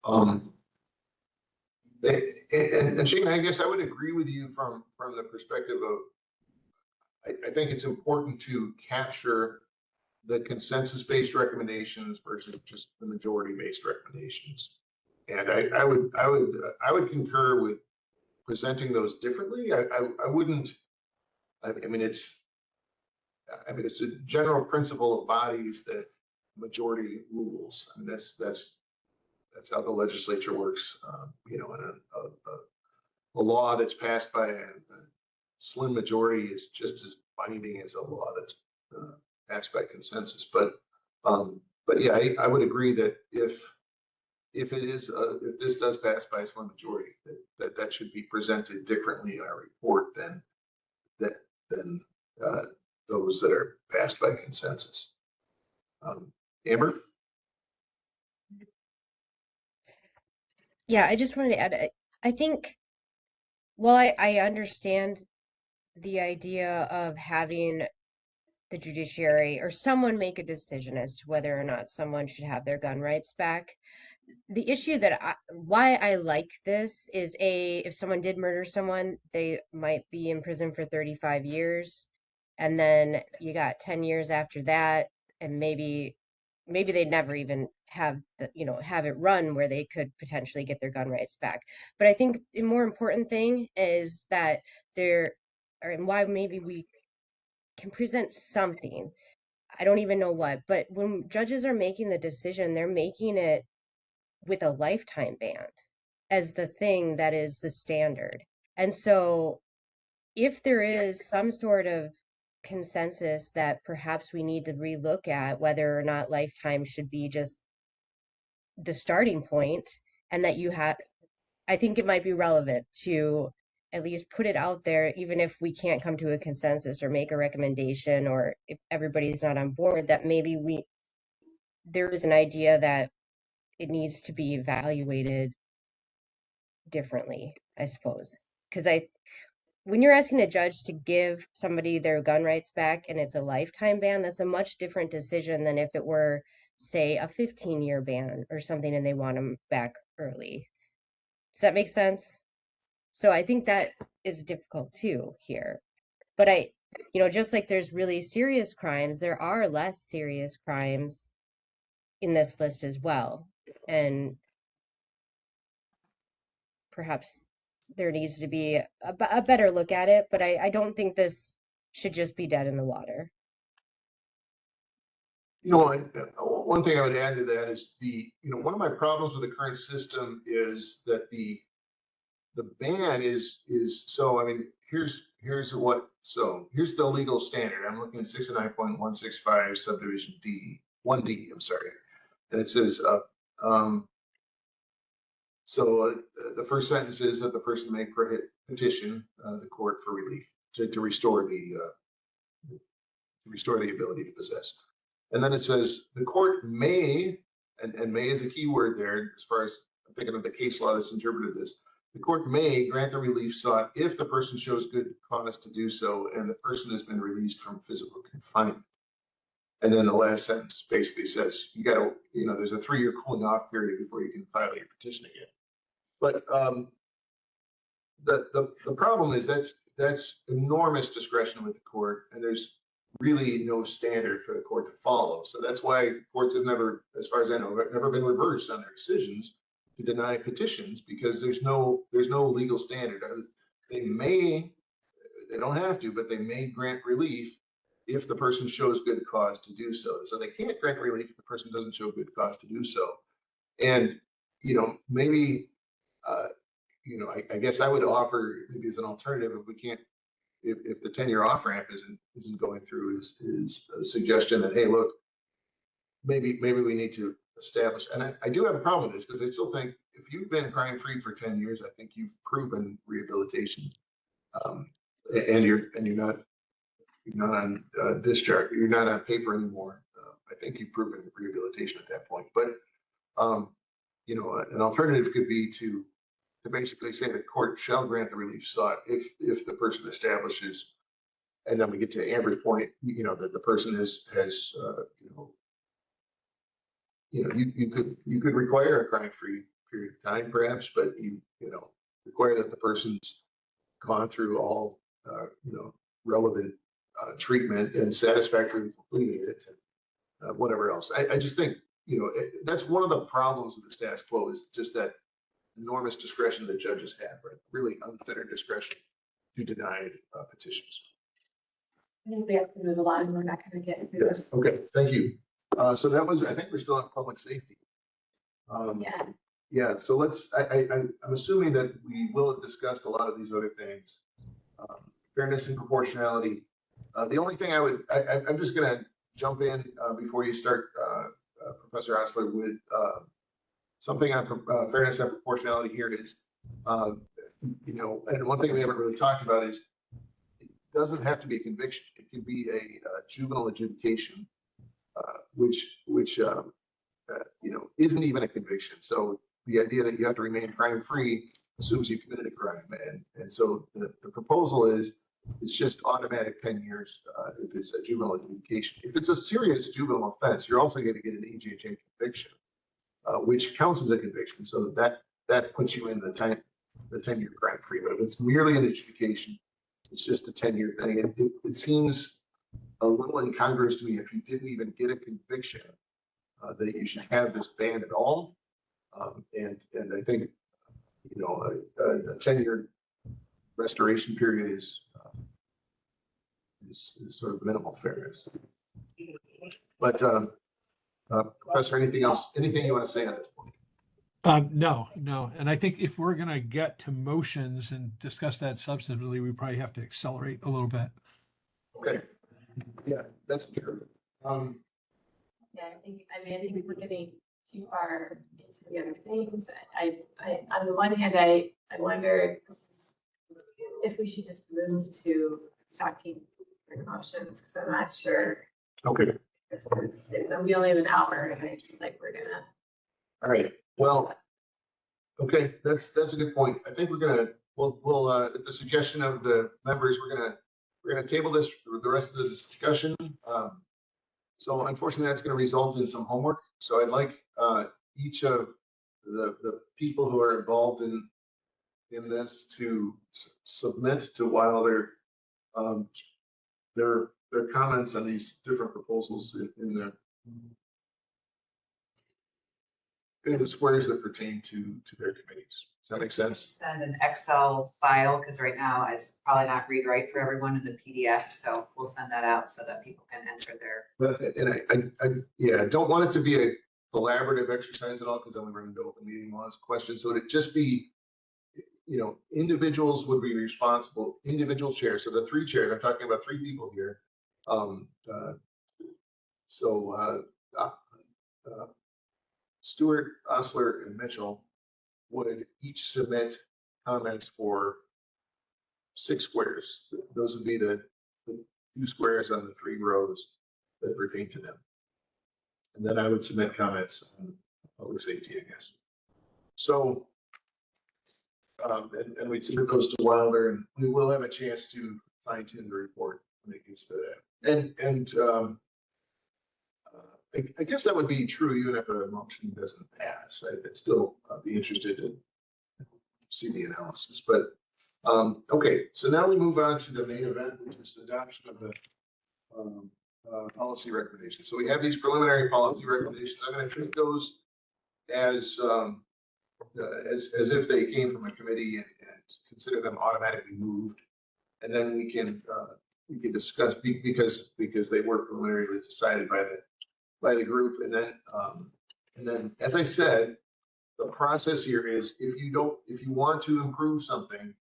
And Shane, I guess I would agree with you from the perspective of, I think it's important to capture the consensus-based recommendations versus just the majority-based recommendations. And I would concur with presenting those differently. I wouldn't. It's a general principle of bodies that majority rules. That's how the legislature works. In a law that's passed by a slim majority is just as binding as a law that's passed by consensus. But yeah, I would agree that if this does pass by a slim majority, that should be presented differently in our report than those that are passed by consensus. Amber? Yeah, I just wanted to add, I think, well, I understand the idea of having the judiciary or someone make a decision as to whether or not someone should have their gun rights back. The issue why I like this is if someone did murder someone, they might be in prison for 35 years. And then you got 10 years after that, and maybe they'd never even have have it run where they could potentially get their gun rights back. But I think the more important thing is that and why maybe we can present something. I don't even know what, but when judges are making the decision, they're making it with a lifetime ban as the thing that is the standard. And so if there is some sort of consensus that perhaps we need to relook at whether or not lifetime should be just the starting point, and that I think it might be relevant to at least put it out there, even if we can't come to a consensus or make a recommendation, or if everybody's not on board, that maybe there is an idea that it needs to be evaluated differently, I suppose. Because when you're asking a judge to give somebody their gun rights back and it's a lifetime ban, that's a much different decision than if it were, say, a 15-year ban or something and they want them back early. Does that make sense? So I think that is difficult too here. But just like there's really serious crimes, there are less serious crimes in this list as well. And perhaps there needs to be a better look at it, but I don't think this should just be dead in the water. You know, one thing I would add to that is one of my problems with the current system is that the ban is so, I mean, here's the legal standard. I'm looking at 69.165 subdivision D, 1D, I'm sorry. And it says, the first sentence is that the person may petition the court for relief to restore the ability to possess. And then it says the court may, and may is a key word there as far as I'm thinking of the case law that's interpreted this. The court may grant the relief sought if the person shows good cause to do so and the person has been released from physical confinement. And then the last sentence basically says you got to, there's a 3-year cooling off period before you can file your petition again. But the problem is that's enormous discretion with the court, and there's really no standard for the court to follow. So that's why courts have never, as far as I know, never been reversed on their decisions to deny petitions, because there's no legal standard. They don't have to, but they may grant relief if the person shows good cause to do so. So they can't grant relief if the person doesn't show good cause to do so. And, maybe, I guess I would offer maybe as an alternative, if we can't, if the 10-year off ramp isn't going through, is a suggestion that, hey, look, maybe we need to establish, and I do have a problem with this, because I still think if you've been crime free for 10 years, I think you've proven rehabilitation, and you're not on discharge, you're not on paper anymore. I think you've proven rehabilitation at that point. But an alternative could be to basically say the court shall grant the relief sought if the person establishes, and then we get to Amber's point, that the person has you could require a crime-free period of time, perhaps, but you require that the person's gone through all relevant treatment and satisfactorily completed it, and whatever else. I just think that's one of the problems of the status quo, is just that enormous discretion that judges have, right? Really unfettered discretion to deny petitions. I think we have to move along. We're not going to get through Yes. this. Okay. Thank you. So that was, I think we're still on public safety. Yeah. Yeah. So I'm assuming that we will have discussed a lot of these other things. Fairness and proportionality. The only thing I'm just going to jump in before you start, Professor Osler, with something on fairness and proportionality here is, and one thing we haven't really talked about is it doesn't have to be a conviction. It can be a juvenile adjudication, which isn't even a conviction. So the idea that you have to remain crime-free assumes you committed a crime, and so the proposal is it's just automatic 10 years if it's a juvenile adjudication. If it's a serious juvenile offense, you're also going to get an EJJ conviction, which counts as a conviction. So that puts you in the 10-year crime-free. But if it's merely an adjudication, it's just a 10-year thing. It seems a little incongruous to me if you didn't even get a conviction that you should have this ban at all. And I think a 10-year restoration period is sort of minimal fairness. But Professor, anything you want to say on this point? No. And I think if we're going to get to motions and discuss that substantively, we probably have to accelerate a little bit. Okay. Yeah, that's true. Yeah, I think we're getting too far into the other things. I on the one hand, I wonder if we should just move to talking promotions, because I'm not sure. Okay. We only have an hour, and I feel like we're gonna. All right. Well, okay, that's a good point. I think we'll at the suggestion of the members, we're gonna table this for the rest of the discussion. So unfortunately, that's going to result in some homework. So I'd like each of the people who are involved in this to submit to while their comments on these different proposals in the squares that pertain to their committees. Does that make sense? Send an Excel file, because right now it's probably not read right for everyone in the PDF, so we'll send that out so that people can enter their. But, and I don't want it to be a collaborative exercise at all, because then we run into open meeting laws questions. So it'd just be, individuals would be responsible, individual chairs. So the 3 chairs, I'm talking about 3 people here. Stewart, Osler, and Mitchell would each submit comments for 6 squares. Those would be the 2 squares on the 3 rows that pertain to them. And then I would submit comments on public safety, I guess. So, and we'd submit those to Wilder, and we will have a chance to fine tune the report when it gets to that. I guess that would be true even if a motion doesn't pass. I'd still be interested to see the analysis. But okay, so now we move on to the main event, which is the adoption of the policy recommendations. So we have these preliminary policy recommendations. I'm going to treat those as if they came from a committee and consider them automatically moved, and then we can discuss because they were preliminarily decided by the group, and then as I said, the process here is if you want to improve something,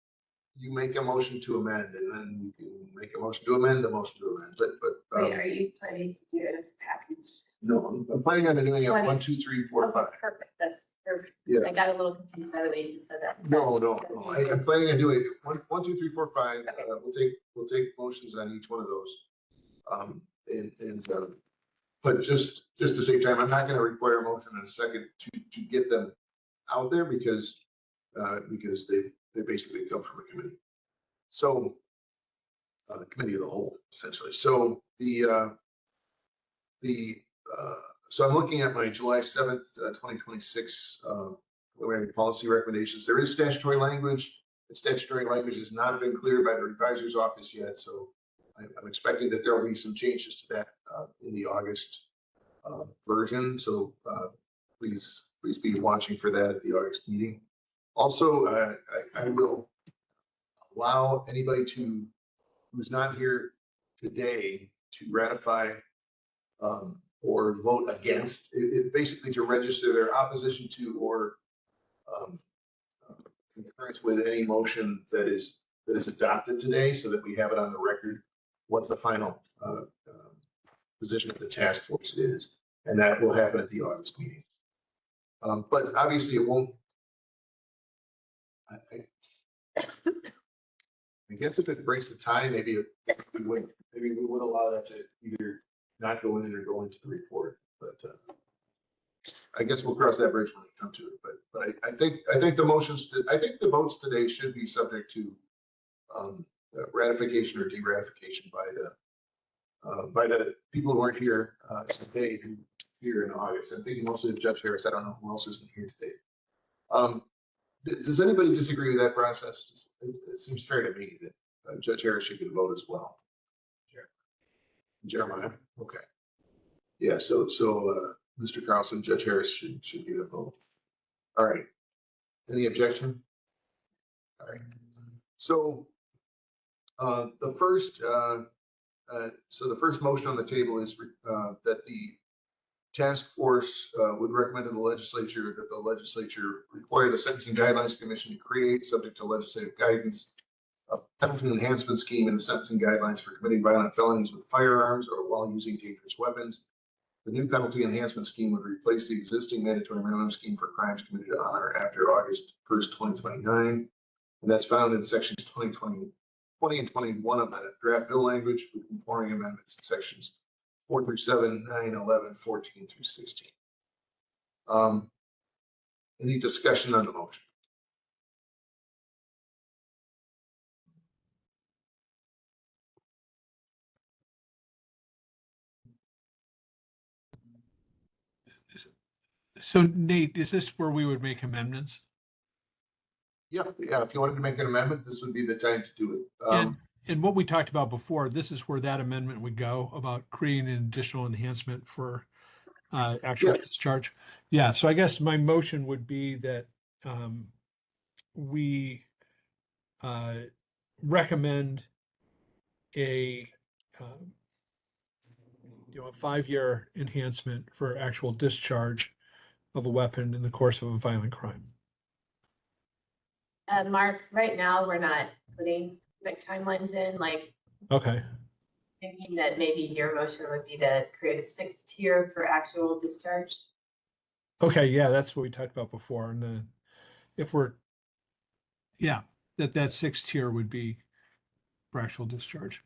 you make a motion to amend, and then you can make a motion to amend the motion to amend. But Wait, are you planning to do it as a package? no, I'm planning on doing it 1, 2, 3, 4, Okay, 5. perfect, that's perfect. Yeah. I got a little confused by the way you just said that. No. I'm planning on doing 1, 2, 3, 4, 5. Okay. We'll take motions on each one of those. But just to save time, I'm not going to require a motion in a second to get them out there because they basically come from a committee. So the committee of the whole, essentially. So so I'm looking at my July 7th, 2026 preliminary policy recommendations. There is statutory language. The statutory language has not been cleared by the revisor's office yet, so I'm expecting that there will be some changes to that in the August version. So please be watching for that at the August meeting. Also, I will allow anybody who's not here today to ratify or vote against, basically to register their opposition to or concurrence with any motion that is adopted today, so that we have it on the record what the final position of the task force is, and that will happen at the August meeting. But obviously it won't. I guess if it breaks the tie, maybe we would allow that to either not go in or go into the report. But I guess we'll cross that bridge when we come to it. But I think the votes today should be subject to ratification or de-ratification by the people who aren't here today, who here in August. I'm thinking mostly of Judge Harris. I don't know who else isn't here today. Does anybody disagree with that process? It seems fair to me that Judge Harris should get a vote as well. Jeremiah, okay. Yeah, so Mr. Carlson, Judge Harris should get a vote. All right. Any objection? All right. So the first motion on the table is that the task force would recommend to the legislature that the legislature require the Sentencing Guidelines Commission to create, subject to legislative guidance, a penalty enhancement scheme in the sentencing guidelines for committing violent felonies with firearms or while using dangerous weapons. The new penalty enhancement scheme would replace the existing mandatory minimum scheme for crimes committed on or after August 1st, 2029. And that's found in sections 20 and 21 of the draft bill language with conforming amendments in sections 4 through 7, 9, 11, 14 through 16. Any discussion on the motion? So Nate, is this where we would make amendments? Yeah. If you wanted to make an amendment, this would be the time to do it. And what we talked about before, this is where that amendment would go about creating an additional enhancement for actual Yeah. discharge. Yeah, so I guess my motion would be that we recommend a a 5-year enhancement for actual discharge of a weapon in the course of a violent crime. Mark, right now, we're not putting specific timelines in, like Okay. thinking that maybe your motion would be to create a 6th tier for actual discharge. Okay, yeah, that's what we talked about before. And then if we're, yeah, that 6th tier would be for actual discharge.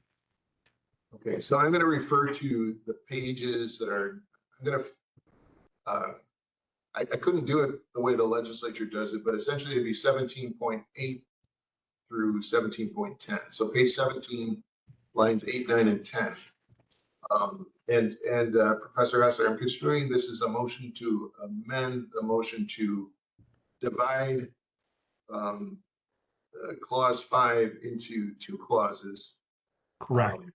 Okay, so I'm gonna refer to the pages that are, I'm gonna, I couldn't do it the way the legislature does it, but essentially it'd be 17.8 through 17.10. So page 17, lines 8, 9, and 10. Professor Hessler, I'm construing this as a motion to amend the motion to divide clause 5 into 2 clauses. Correct.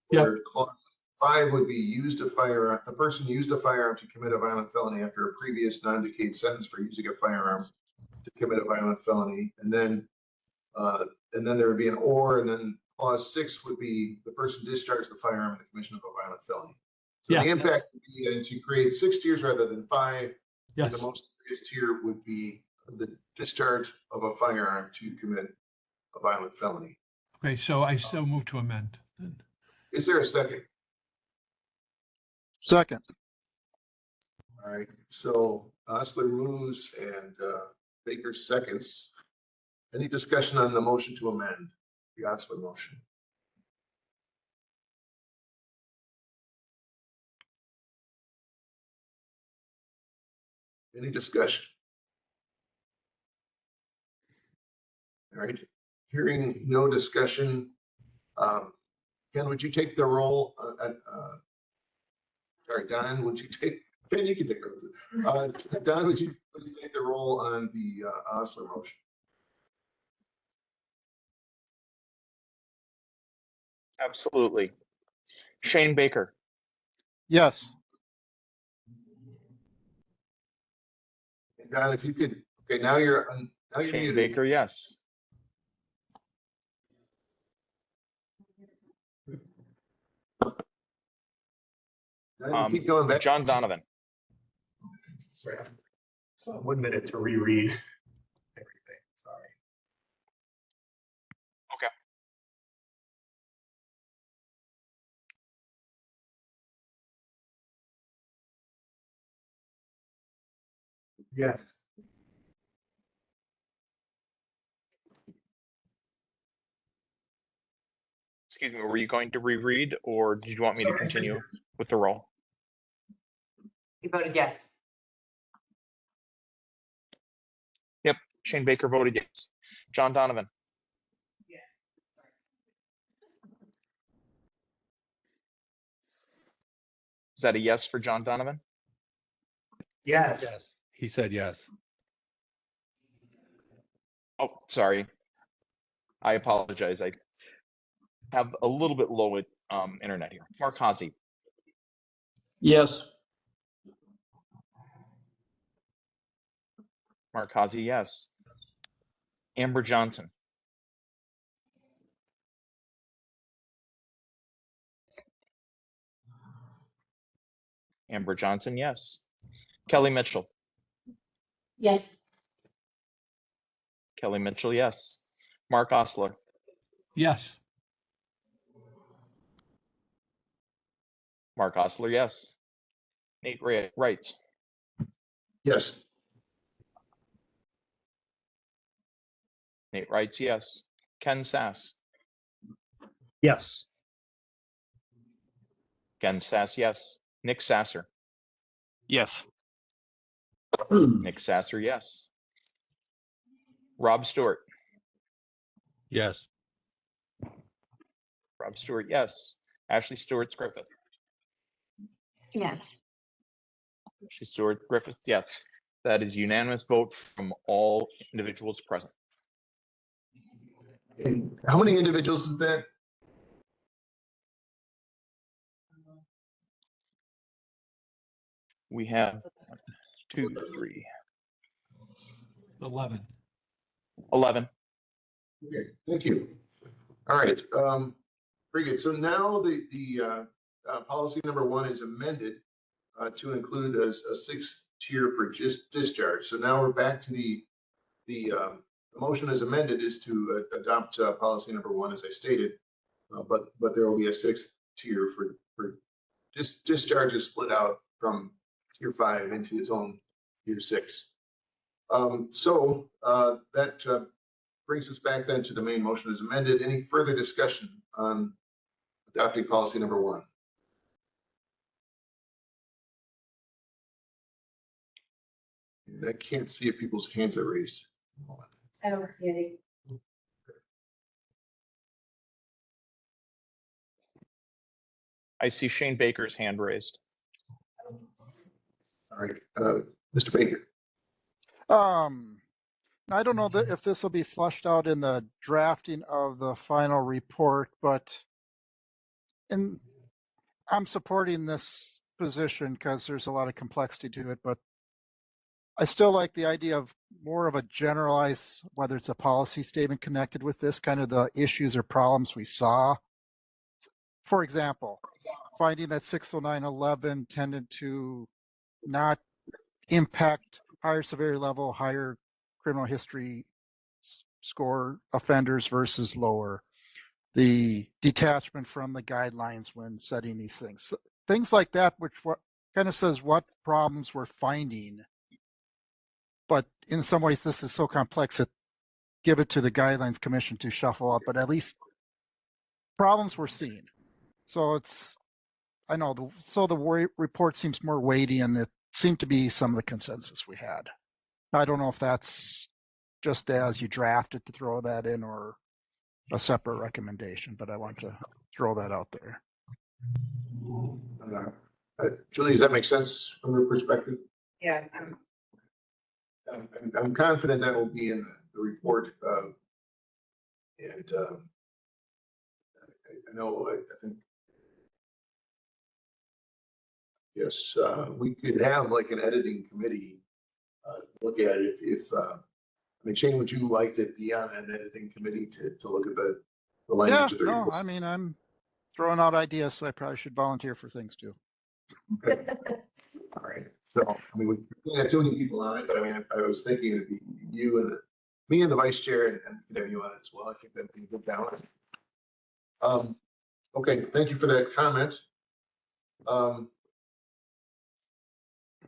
Where clause 5 would be used a firearm, the person used a firearm to commit a violent felony after a previous non-decayed sentence for using a firearm to commit a violent felony. And then there would be an or, and then clause 6 would be the person discharged the firearm in the commission of a violent felony. So Yeah. the impact would be that to create 6 tiers rather than 5. Yes. And the most serious tier would be the discharge of a firearm to commit a violent felony. Okay, so I so move to amend. Is there a second? Second. All right, so Osler moves and Baker seconds. Any discussion on the motion to amend the Osler motion? Any discussion? All right, hearing no discussion. Ken, would you take the roll? Sorry, Don, would you take? Ken, you can take it. Don, would you please take the roll on the Osler motion? Absolutely. Shane Baker, Yes. Don, if you could, okay, now you're Shane muted. Baker, yes. Don, keep going back. John Donovan, Sorry. So 1 minute to reread everything, sorry. okay. Yes. Excuse me, were you going to reread or did you want me to Sorry, I said continue yes. with the roll? You voted yes. Yep, Shane Baker voted yes. John Donovan, Yes. is that a yes for John Donovan? Yes. Yes. He said yes. Oh, sorry. I apologize. I have a little bit low internet here. Mark Hazy, Yes. Mark Hazy, yes. Amber Johnson, Amber Johnson, yes. Kelly Mitchell, Yes. Kelly Mitchell, yes. Mark Osler, Yes. Mark Osler, yes. Nate Wright, Yes. Nate Wrights, yes. Ken Sass, Yes. Ken Sass, yes. Nick Sasser, Yes. Nick Sasser, yes. Rob Stewart, Yes. Rob Stewart, yes. Ashley Stewart Griffith, Yes. Ashley Stewart Griffith, yes. That is unanimous vote from all individuals present. And how many individuals is that? We have 2, 3, 11. 11. Okay, thank you. All right, very good. So now the policy number 1 is amended to include a 6th tier for just discharge. So now we're back to the motion as amended is to adopt policy number 1, as I stated, but there will be a 6th tier for discharges split out from tier 5 into its own tier 6. So that brings us back then to the main motion as amended. Any further discussion on adopting policy number 1? I can't see if people's hands are raised. I don't see any. I see Shane Baker's hand raised. All right, Mr. Baker. I don't know if this will be flushed out in the drafting of the final report, but I'm supporting this position because there's a lot of complexity to it, but I still like the idea of more of a generalized, whether it's a policy statement connected with this, kind of the issues or problems we saw. For example, finding that 60911 tended to not impact higher severity level, higher criminal history score offenders versus lower. The detachment from the guidelines when setting these things. Things like that, which kind of says what problems we're finding. But in some ways, this is so complex that give it to the Guidelines Commission to shuffle up, but at least problems we're seeing. So I know, the report seems more weighty, and it seemed to be some of the consensus we had. I don't know if that's just as you draft it to throw that in or a separate recommendation, but I want to throw that out there. Julie, does that make sense from your perspective? Yeah. I'm confident that will be in the report. And I know, I think, yes, we could have like an editing committee look at it if I mean, Shane, would you like to be on an editing committee to look at the language of the report? I mean, I'm throwing out ideas, so I probably should volunteer for things too. Okay. All right. So, I mean, we have too many people on it, but I mean, I was thinking it'd be you and me and the vice chair, and could have you on it as well. I think that'd be a good balance. Okay, thank you for that comment. All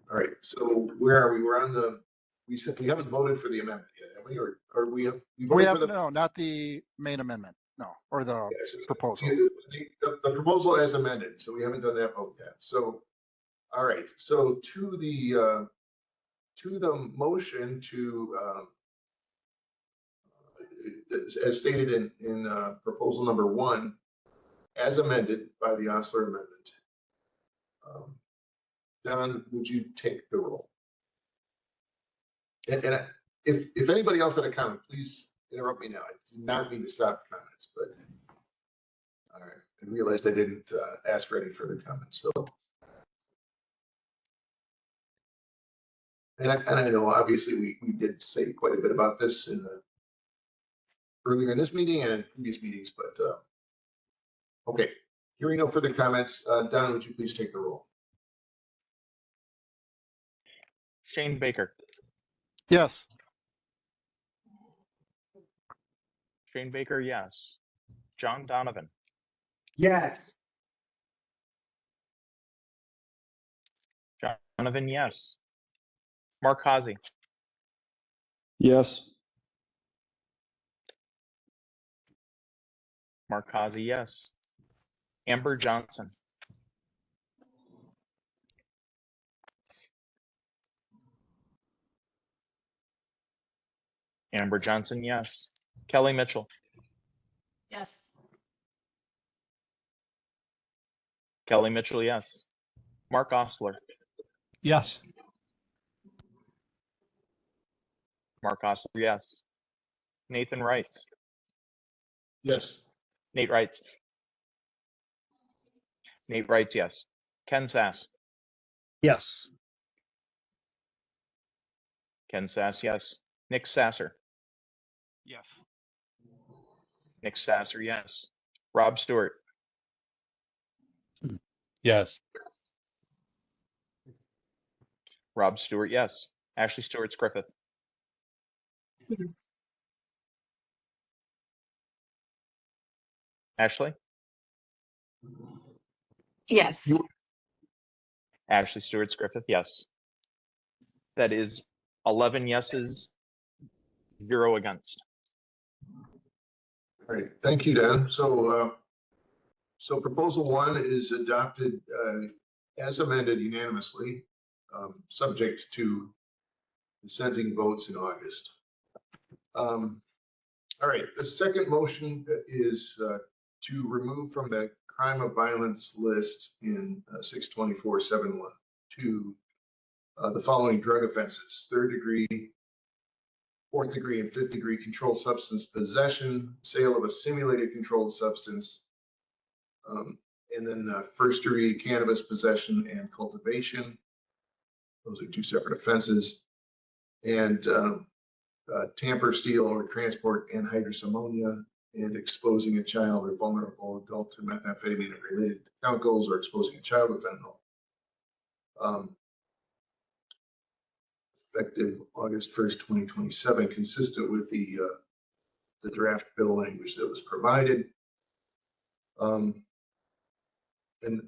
right, so where are we? We're on the, we haven't voted for the amendment yet, have we? Or we have? We have, no, not the main amendment, no, or the proposal. The proposal as amended, so we haven't done that vote yet. So, all right, so to the motion to, as stated in proposal number 1, as amended by the Osler amendment. Don, would you take the roll? And if anybody else had a comment, please interrupt me now. I did not mean to stop comments, but all right, I realized I didn't ask for any further comments. So, and I know obviously we did say quite a bit about this in earlier in this meeting and in previous meetings, but okay. Hearing no further comments, Don, would you please take the roll? Shane Baker. Yes. Shane Baker, yes. John Donovan. Yes. John Donovan, yes. Mark Hazy. Yes. Mark Hazy, yes. Amber Johnson. Amber Johnson, yes. Kelly Mitchell. Yes. Kelly Mitchell, yes. Mark Osler. Yes. Mark Osler, yes. Nathan Wright. Yes. Nate Wright. Nate Wright, yes. Ken Sass. Yes. Ken Sass, yes. Nick Sasser. Yes. Nick Sasser, yes. Rob Stewart. Yes. Rob Stewart, yes. Ashley Stewart Griffith. Yes. Ashley? Yes. Ashley Stewart Griffith, yes. That is 11 yeses, 0 against. All right, thank you, Dan. So proposal 1 is adopted as amended unanimously, subject to dissenting votes in August. All right, the second motion is to remove from the crime of violence list in 624.712 the following drug offenses: 3rd degree, 4th degree, and 5th degree controlled substance possession, sale of a simulated controlled substance, and then 1st degree cannabis possession and cultivation. Those are 2 separate offenses. And tamper, steal, or transport anhydrous ammonia, and exposing a child or vulnerable adult to methamphetamine and related chemicals, or exposing a child to fentanyl. Effective August 1st, 2027, consistent with the draft bill language that was provided. And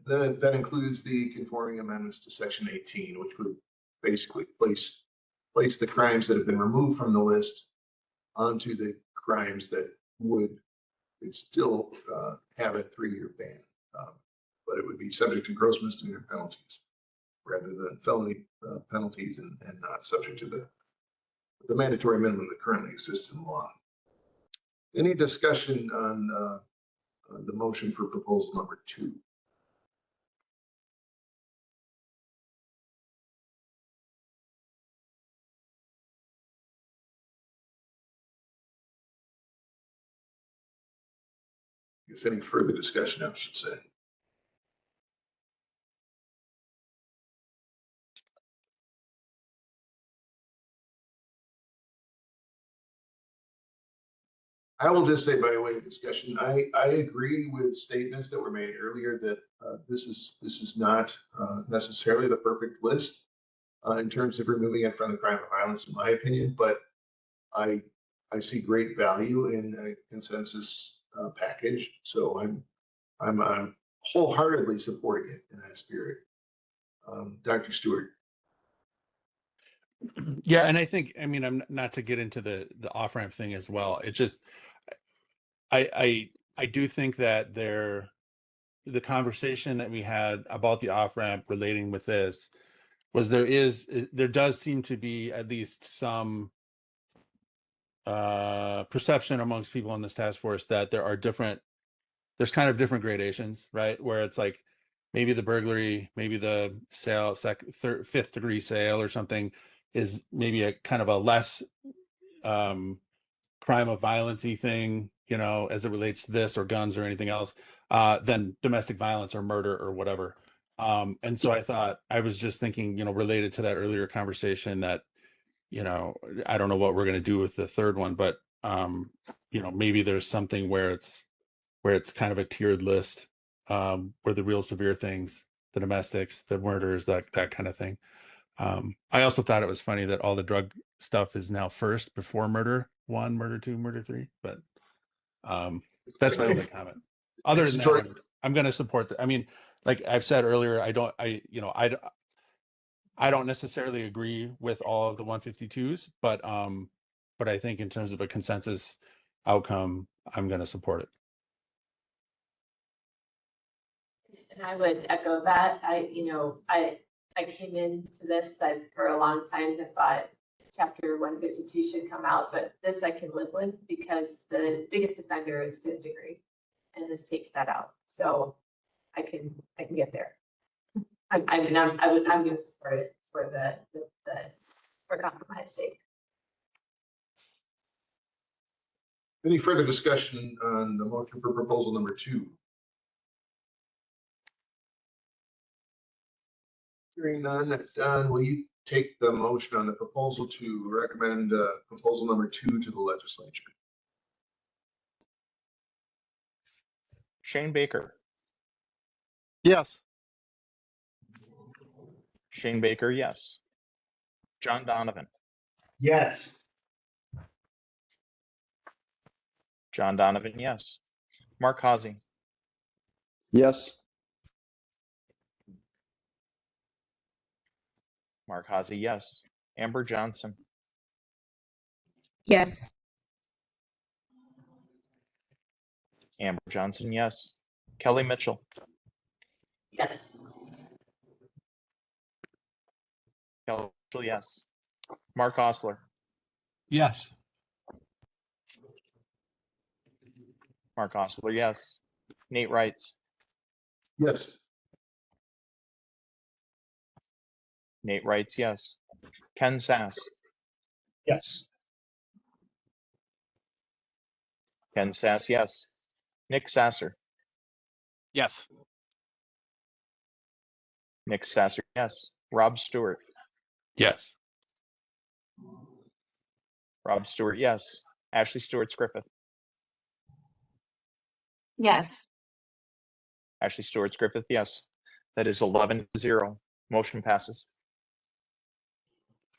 that includes the conforming amendments to section 18, which would basically place the crimes that have been removed from the list onto the crimes that would still have a 3-year ban, but it would be subject to gross misdemeanor penalties rather than felony penalties, and not subject to the mandatory minimum that currently exists in the law. Any discussion on the motion for proposal number 2? Is any further discussion, I should say? I will just say, by way of discussion, I agree with statements that were made earlier that this is not necessarily the perfect list in terms of removing it from the crime of violence, in my opinion, but I see great value in a consensus package, so I'm wholeheartedly supporting it in that spirit. Dr. Stewart. Yeah, and I think, I mean, I'm not to get into the off-ramp thing as well. It just, I do think that the conversation that we had about the off-ramp relating with this was there does seem to be at least some perception amongst people in this task force that there's kind of different gradations, right? Where it's like maybe the burglary, maybe the sale, 5th degree sale or something is maybe a kind of a less crime of violence-y thing, you know, as it relates to this or guns or anything else, than domestic violence or murder or whatever. And so I was just thinking, you know, related to that earlier conversation that, you know, I don't know what we're going to do with the third one, but, you know, maybe there's something where it's kind of a tiered list, where the real severe things, the domestics, the murders, that kind of thing. I also thought it was funny that all the drug stuff is now first before murder 1, murder 2, murder 3, but that's my only comment. Other than that, I'm going to support that. I mean, like I've said earlier, I don't necessarily agree with all of the 152s, but I think in terms of a consensus outcome, I'm going to support it. And I would echo that. I came into this, for a long time have thought chapter 152 should come out, but this I can live with because the biggest offender is 5th degree, and this takes that out. So I can get there. I'm going to support it for compromise sake. Any further discussion on the motion for proposal number 2? Hearing none, Don, will you take the motion on the proposal to recommend proposal number 2 to the legislature. Shane Baker. Yes. Shane Baker, yes. John Donovan. Yes. John Donovan, yes. Mark Hazy. Yes. Mark Hazy, yes. Amber Johnson. Yes. Amber Johnson, yes. Kelly Mitchell. Yes. Kelly Mitchell, yes. Mark Osler. Yes. Mark Osler, yes. Nate Wrights. Yes. Nate Wrights, yes. Ken Sass. Yes. Ken Sass, yes. Nick Sasser. Yes. Nick Sasser, yes. Rob Stewart. Yes. Rob Stewart, yes. Ashley Stewart Griffith. Yes. Ashley Stewart Griffith, yes. That is 11-0. Motion passes.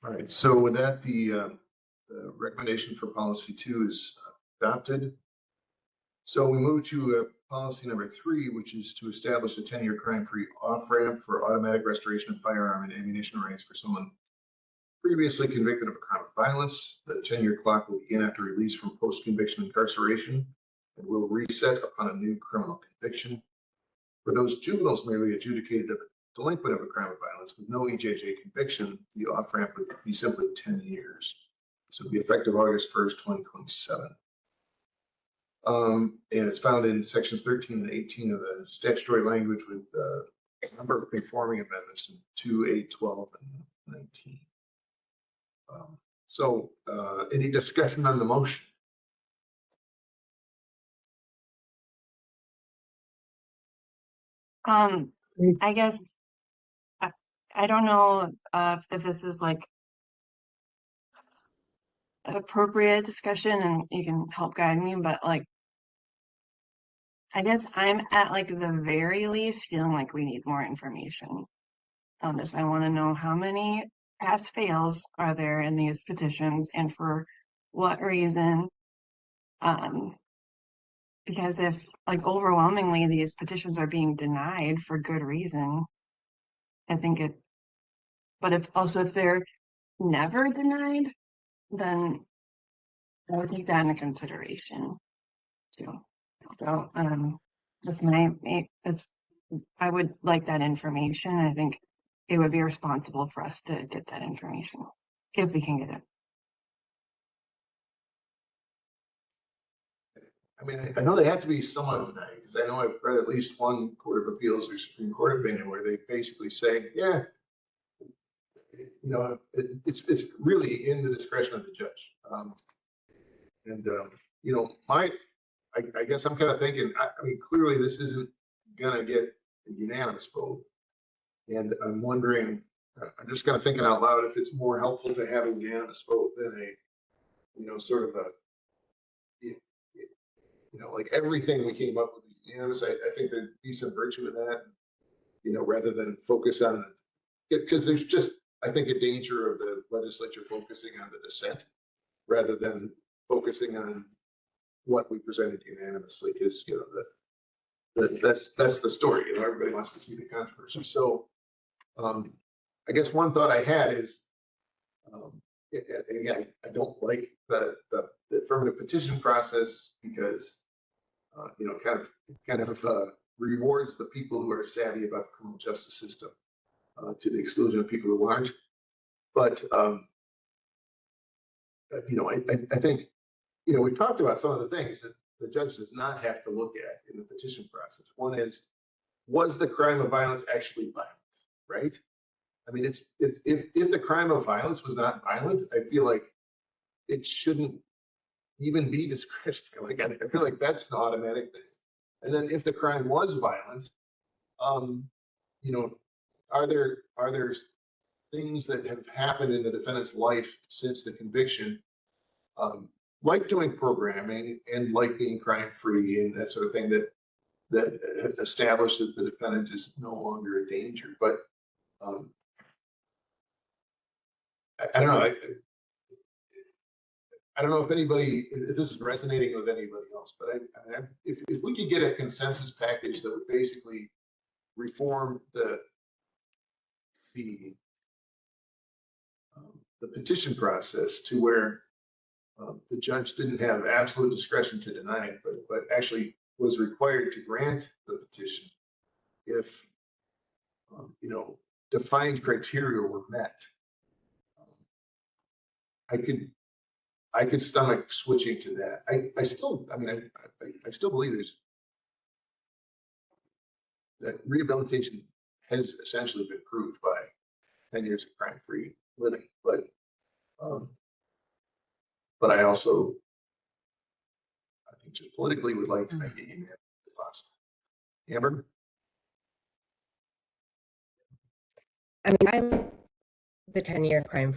All right, so with that, the recommendation for policy 2 is adopted. So we move to policy number 3, which is to establish a 10-year crime-free off-ramp for automatic restoration of firearm and ammunition rights for someone previously convicted of a crime of violence. The 10-year clock will begin after release from post-conviction incarceration and will reset upon a new criminal conviction. For those juveniles merely adjudicated delinquent of a crime of violence with no EJJ conviction, the off-ramp would be simply 10 years. So it would be effective August 1st, 2027. And it's found in sections 13 and 18 of the statutory language with a number of conforming amendments in 2, 8, 12, and 19. So any discussion on the motion? I guess I don't know if this is like appropriate discussion and you can help guide me, but like I guess I'm at like the very least feeling like we need more information on this. I want to know how many pass fails are there in these petitions and for what reason. Because if like overwhelmingly these petitions are being denied for good reason, I think it, but if they're never denied, then I would take that into consideration too. So, I would like that information. I think it would be responsible for us to get that information if we can get it. I mean, I know they have to be somewhat denied because I know I've read at least one Court of Appeals or Supreme Court opinion where they basically say, yeah, you know, it's really in the discretion of the judge. You know, I guess I'm kind of thinking, I mean, clearly this isn't gonna get a unanimous vote. And I'm wondering, I'm just kind of thinking out loud, if it's more helpful to have a unanimous vote than a, you know, sort of a, you know, like everything we came up with unanimous. I think there'd be some virtue in that, you know, rather than focus on it, because there's just, I think, a danger of the legislature focusing on the dissent rather than focusing on what we presented unanimously, because, you know, that's the story. You know, everybody wants to see the controversy. So I guess one thought I had is, again, I don't like the affirmative petition process because, you know, kind of rewards the people who are savvy about the criminal justice system to the exclusion of people who aren't. But, you know, I think, you know, we talked about some of the things that the judge does not have to look at in the petition process. One is, was the crime of violence actually violent, right? I mean, if the crime of violence was not violent, I feel like it shouldn't even be discretionary. Like, I feel like that's an automatic thing. And then if the crime was violent, you know, are there things that have happened in the defendant's life since the conviction, like doing programming and like being crime-free and that sort of thing that established that the defendant is no longer a danger. But I don't know. I don't know if this is resonating with anybody else, but if we could get a consensus package that would basically reform the petition process to where the judge didn't have absolute discretion to deny it, but actually was required to grant the petition if defined criteria were met. I could stomach switching to that. I still believe that rehabilitation has essentially been proved by 10 years of crime-free living, but I also, I think just politically would like to make it unanimous as possible. Amber? I mean, I like the 10-year crime.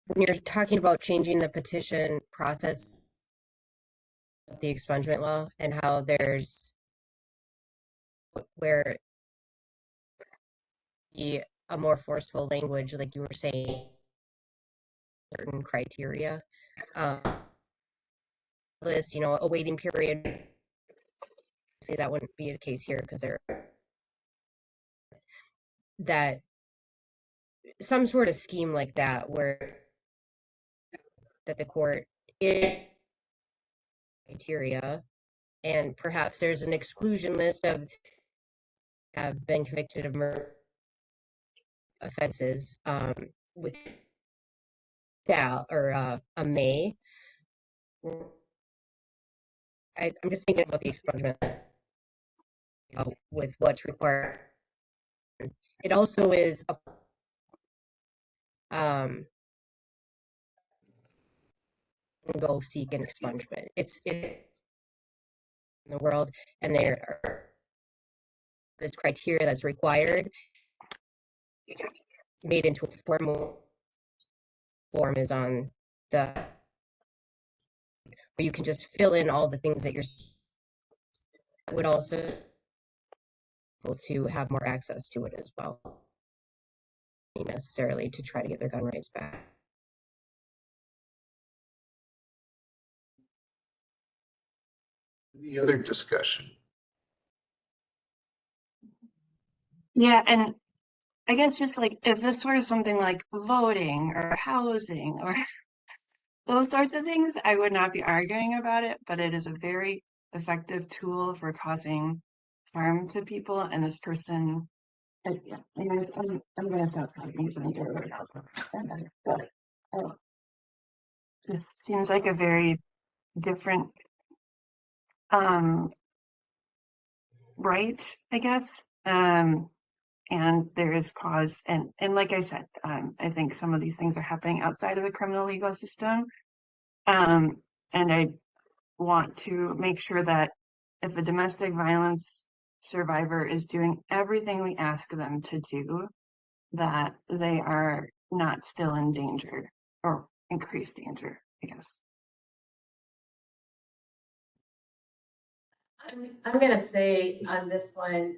When you're talking about changing the petition process, the expungement law, and how there's where a more forceful language, like you were saying, certain criteria, list, a waiting period. See, that wouldn't be the case here because that some sort of scheme like that where that the court criteria, and perhaps there's an exclusion list of have been convicted of murder offenses with a may. I'm just thinking about the expungement with what's required. It also is go seek an expungement. It's in the world, and there are this criteria that's required made into a formal form is on the where you can just fill in all the things that would also be able to have more access to it as well, necessarily to try to get their gun rights back. Any other discussion? Yeah, and I guess just like if this were something like voting or housing or those sorts of things, I would not be arguing about it, but it is a very effective tool for causing harm to people. And this person, yeah, I'm going to stop talking. It seems like a very different right, I guess. And there is cause, and like I said, I think some of these things are happening outside of the criminal legal system. And I want to make sure that if a domestic violence survivor is doing everything we ask them to do, that they are not still in danger or increased danger, I guess. I'm going to say on this one,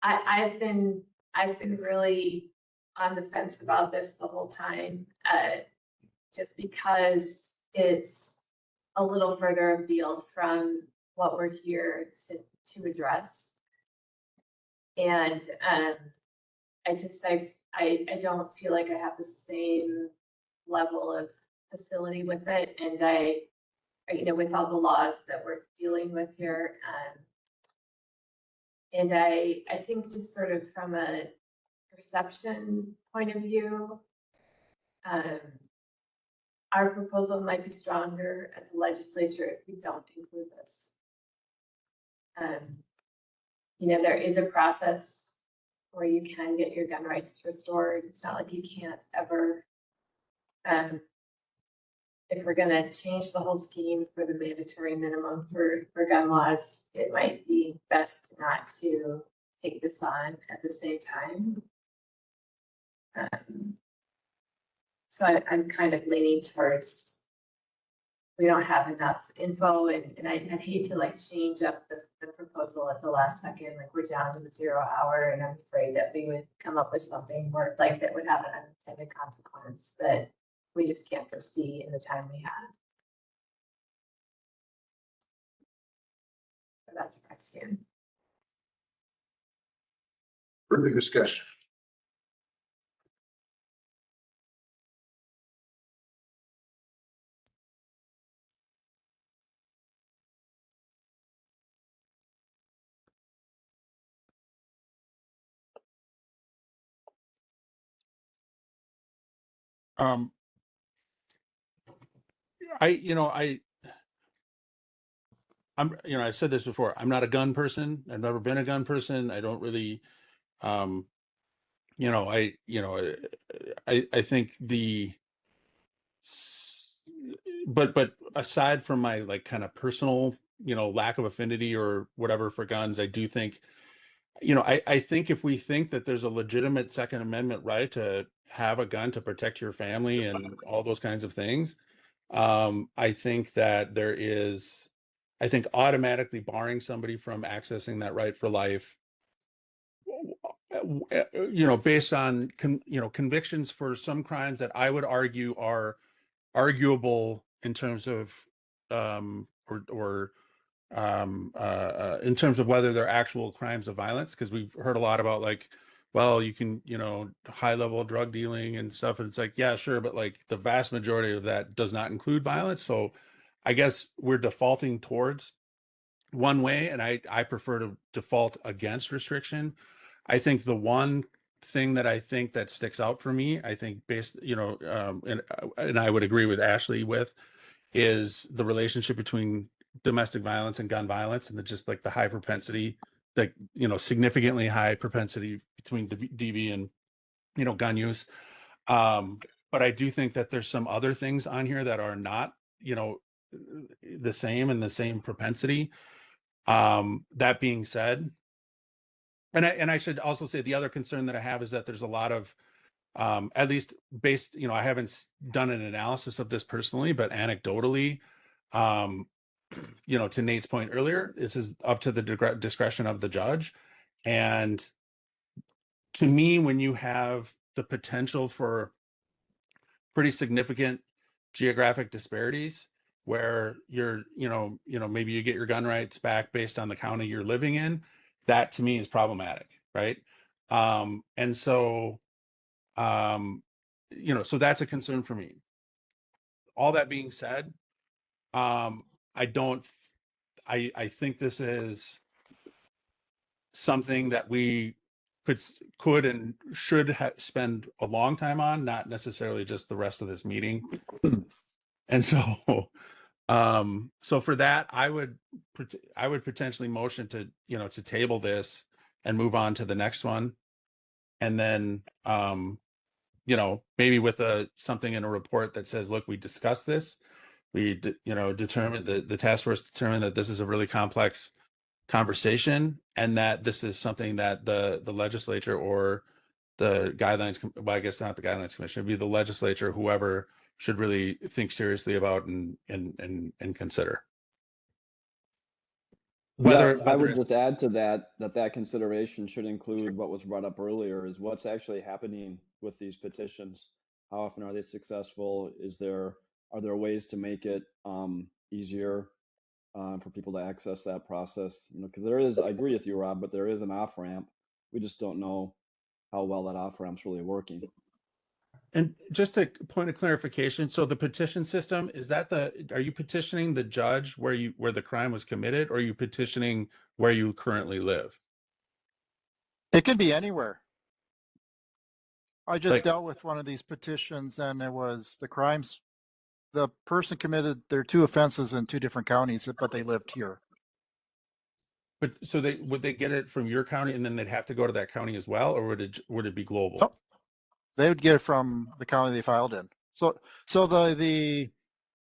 I've been really on the fence about this the whole time, just because it's a little further afield from what we're here to address. And I don't feel like I have the same level of facility with it. And with all the laws that we're dealing with here, and I think just sort of from a perception point of view, our proposal might be stronger at the legislature if we don't include this. There is a process where you can get your gun rights restored. It's not like you can't ever. If we're going to change the whole scheme for the mandatory minimum for gun laws, it might be best not to take this on at the same time. So I'm kind of leaning towards, we don't have enough info, and I'd hate to like change up the proposal at the last second, like we're down to the 0 hour, and I'm afraid that we would come up with something more like that would have an unintended consequence that we just can't foresee in the time we have. But that's where I stand. Further discussion? Um, I said this before. I'm not a gun person. I've never been a gun person. I don't really, I think but aside from my like kind of personal, lack of affinity or whatever for guns, I do think, I think if we think that there's a legitimate Second Amendment right to have a gun to protect your family and all those kinds of things, I think that I think automatically barring somebody from accessing that right for life, based on convictions for some crimes that I would argue are arguable in terms of in terms of whether they're actual crimes of violence, because we've heard a lot about like, well, you can, high level drug dealing and stuff, and it's like, yeah, sure, but like the vast majority of that does not include violence. So I guess we're defaulting towards one way, and I prefer to default against restriction. I think the one thing that I think that sticks out for me, I think based, and I would agree with Ashley with, is the relationship between domestic violence and gun violence, and just like the high propensity, like, significantly high propensity between DV and, gun use. But I do think that there's some other things on here that are not, the same and the same propensity. That being said, and I should also say the other concern that I have is that there's a lot of, at least based, I haven't done an analysis of this personally, but anecdotally, to Nate's point earlier, this is up to the discretion of the judge. And to me, when you have the potential for pretty significant geographic disparities, where you're, maybe you get your gun rights back based on the county you're living in, that to me is problematic, right? And so, so that's a concern for me. All that being said, I think this is something that we could and should spend a long time on, not necessarily just the rest of this meeting. And so, so for that, I would potentially motion to, to table this and move on to the next one. And then, maybe with something in a report that says, look, we discussed this. We, determined that the task force determined that this is a really complex conversation, and that this is something that the legislature or the guidelines, well, I guess not the guidelines commission, it'd be the legislature, whoever, should really think seriously about and consider. I would just add to that consideration should include what was brought up earlier, is what's actually happening with these petitions. How often are they successful? Are there ways to make it easier for people to access that process? Because I agree with you, Rob, but there is an off ramp. We just don't know how well that off ramp's really working. And just a point of clarification, so the petition system, are you petitioning the judge where the crime was committed, or are you petitioning where you currently live? It could be anywhere. I just dealt with one of these petitions, and it was the person committed their 2 offenses in 2 different counties, but they lived here. But so would they get it from your county and then they'd have to go to that county as well, or would it be global? Nope. They would get it from the county they filed in. So the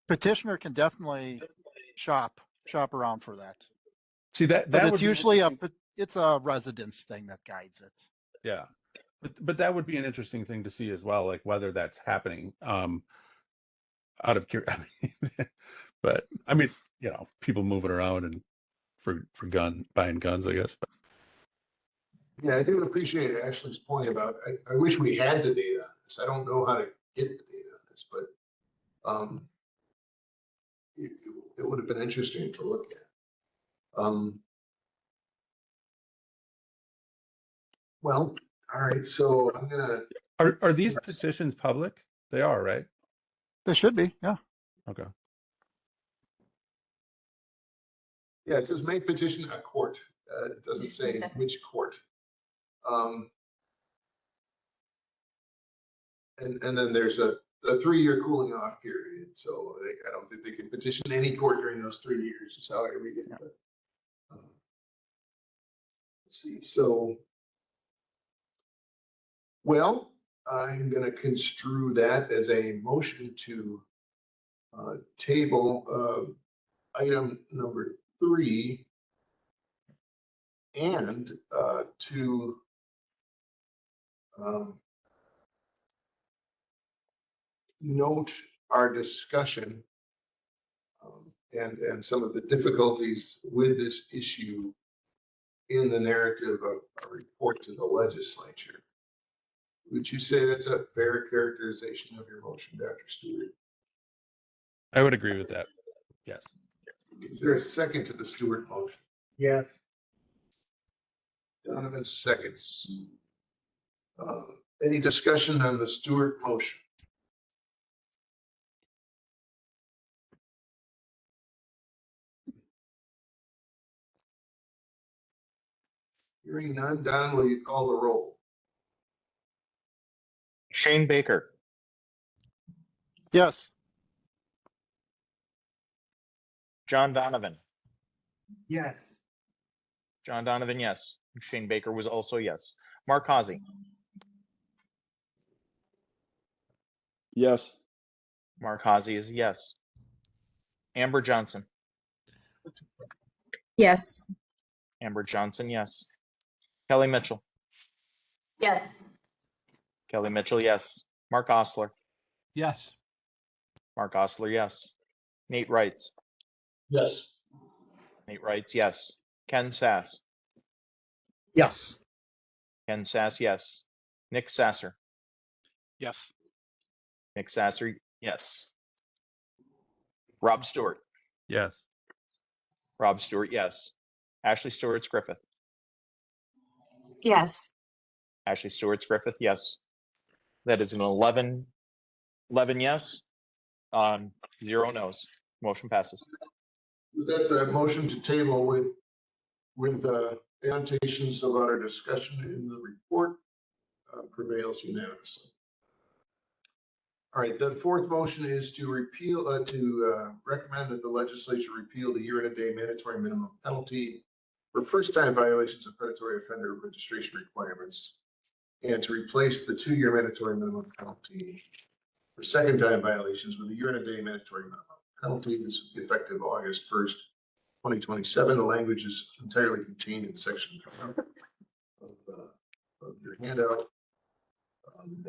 petitioner can definitely shop around for that. See, that but it's usually it's a residence thing that guides it. Yeah. But that would be an interesting thing to see as well, like whether that's happening. Out of curiosity, but I mean, you know, people moving around and for buying guns, I guess. But Yeah, I do appreciate Ashley's point about, I wish we had the data on this. I don't know how to get the data on this, but it would have been interesting to look at. Well, all right, so I'm gonna, are these petitions public? They are, right? They should be, yeah. Okay. yeah, it says make petition a court. It doesn't say which court. And then there's a 3-year cooling off period. So I don't think they can petition any court during those 3 years. Is how I read it. But, let's see. So, well, I'm going to construe that as a motion to table item number 3 and to note our discussion and some of the difficulties with this issue in the narrative of a report to the legislature. Would you say that's a fair characterization of your motion, Dr. Stewart? I would agree with that. Yes. Is there a second to the Stewart motion? Yes. Donovan seconds. Any discussion on the Stewart motion? Hearing none, Don, will you call the roll? Shane Baker, Yes. John Donovan, Yes. John Donovan, yes. Shane Baker was also yes. Mark Hazy, Yes. Mark Hazy is yes. Amber Johnson, Yes. Amber Johnson, yes. Kelly Mitchell, Yes. Kelly Mitchell, yes. Mark Osler, Yes. Mark Osler, yes. Nate Wrights, Yes. Nate Wrights, yes. Ken Sass, Yes. Ken Sass, yes. Nick Sasser, Yes. Nick Sasser, yes. Rob Stewart, Yes. Rob Stewart, yes. Ashley Stewart's Griffith, Yes. Ashley Stewart's Griffith, yes. That is an 11 yes, 0 no's. Motion passes. With that motion to table with annotations about our discussion in the report prevails unanimously. All right, the fourth motion is to repeal, recommend that the legislature repeal the year-and-a-day mandatory minimum penalty for first-time violations of predatory offender registration requirements, and to replace the 2-year mandatory minimum penalty for second-time violations with a year-and-a-day mandatory minimum penalty. This will be effective August 1st, 2027. The language is entirely contained in section 3 of your handout.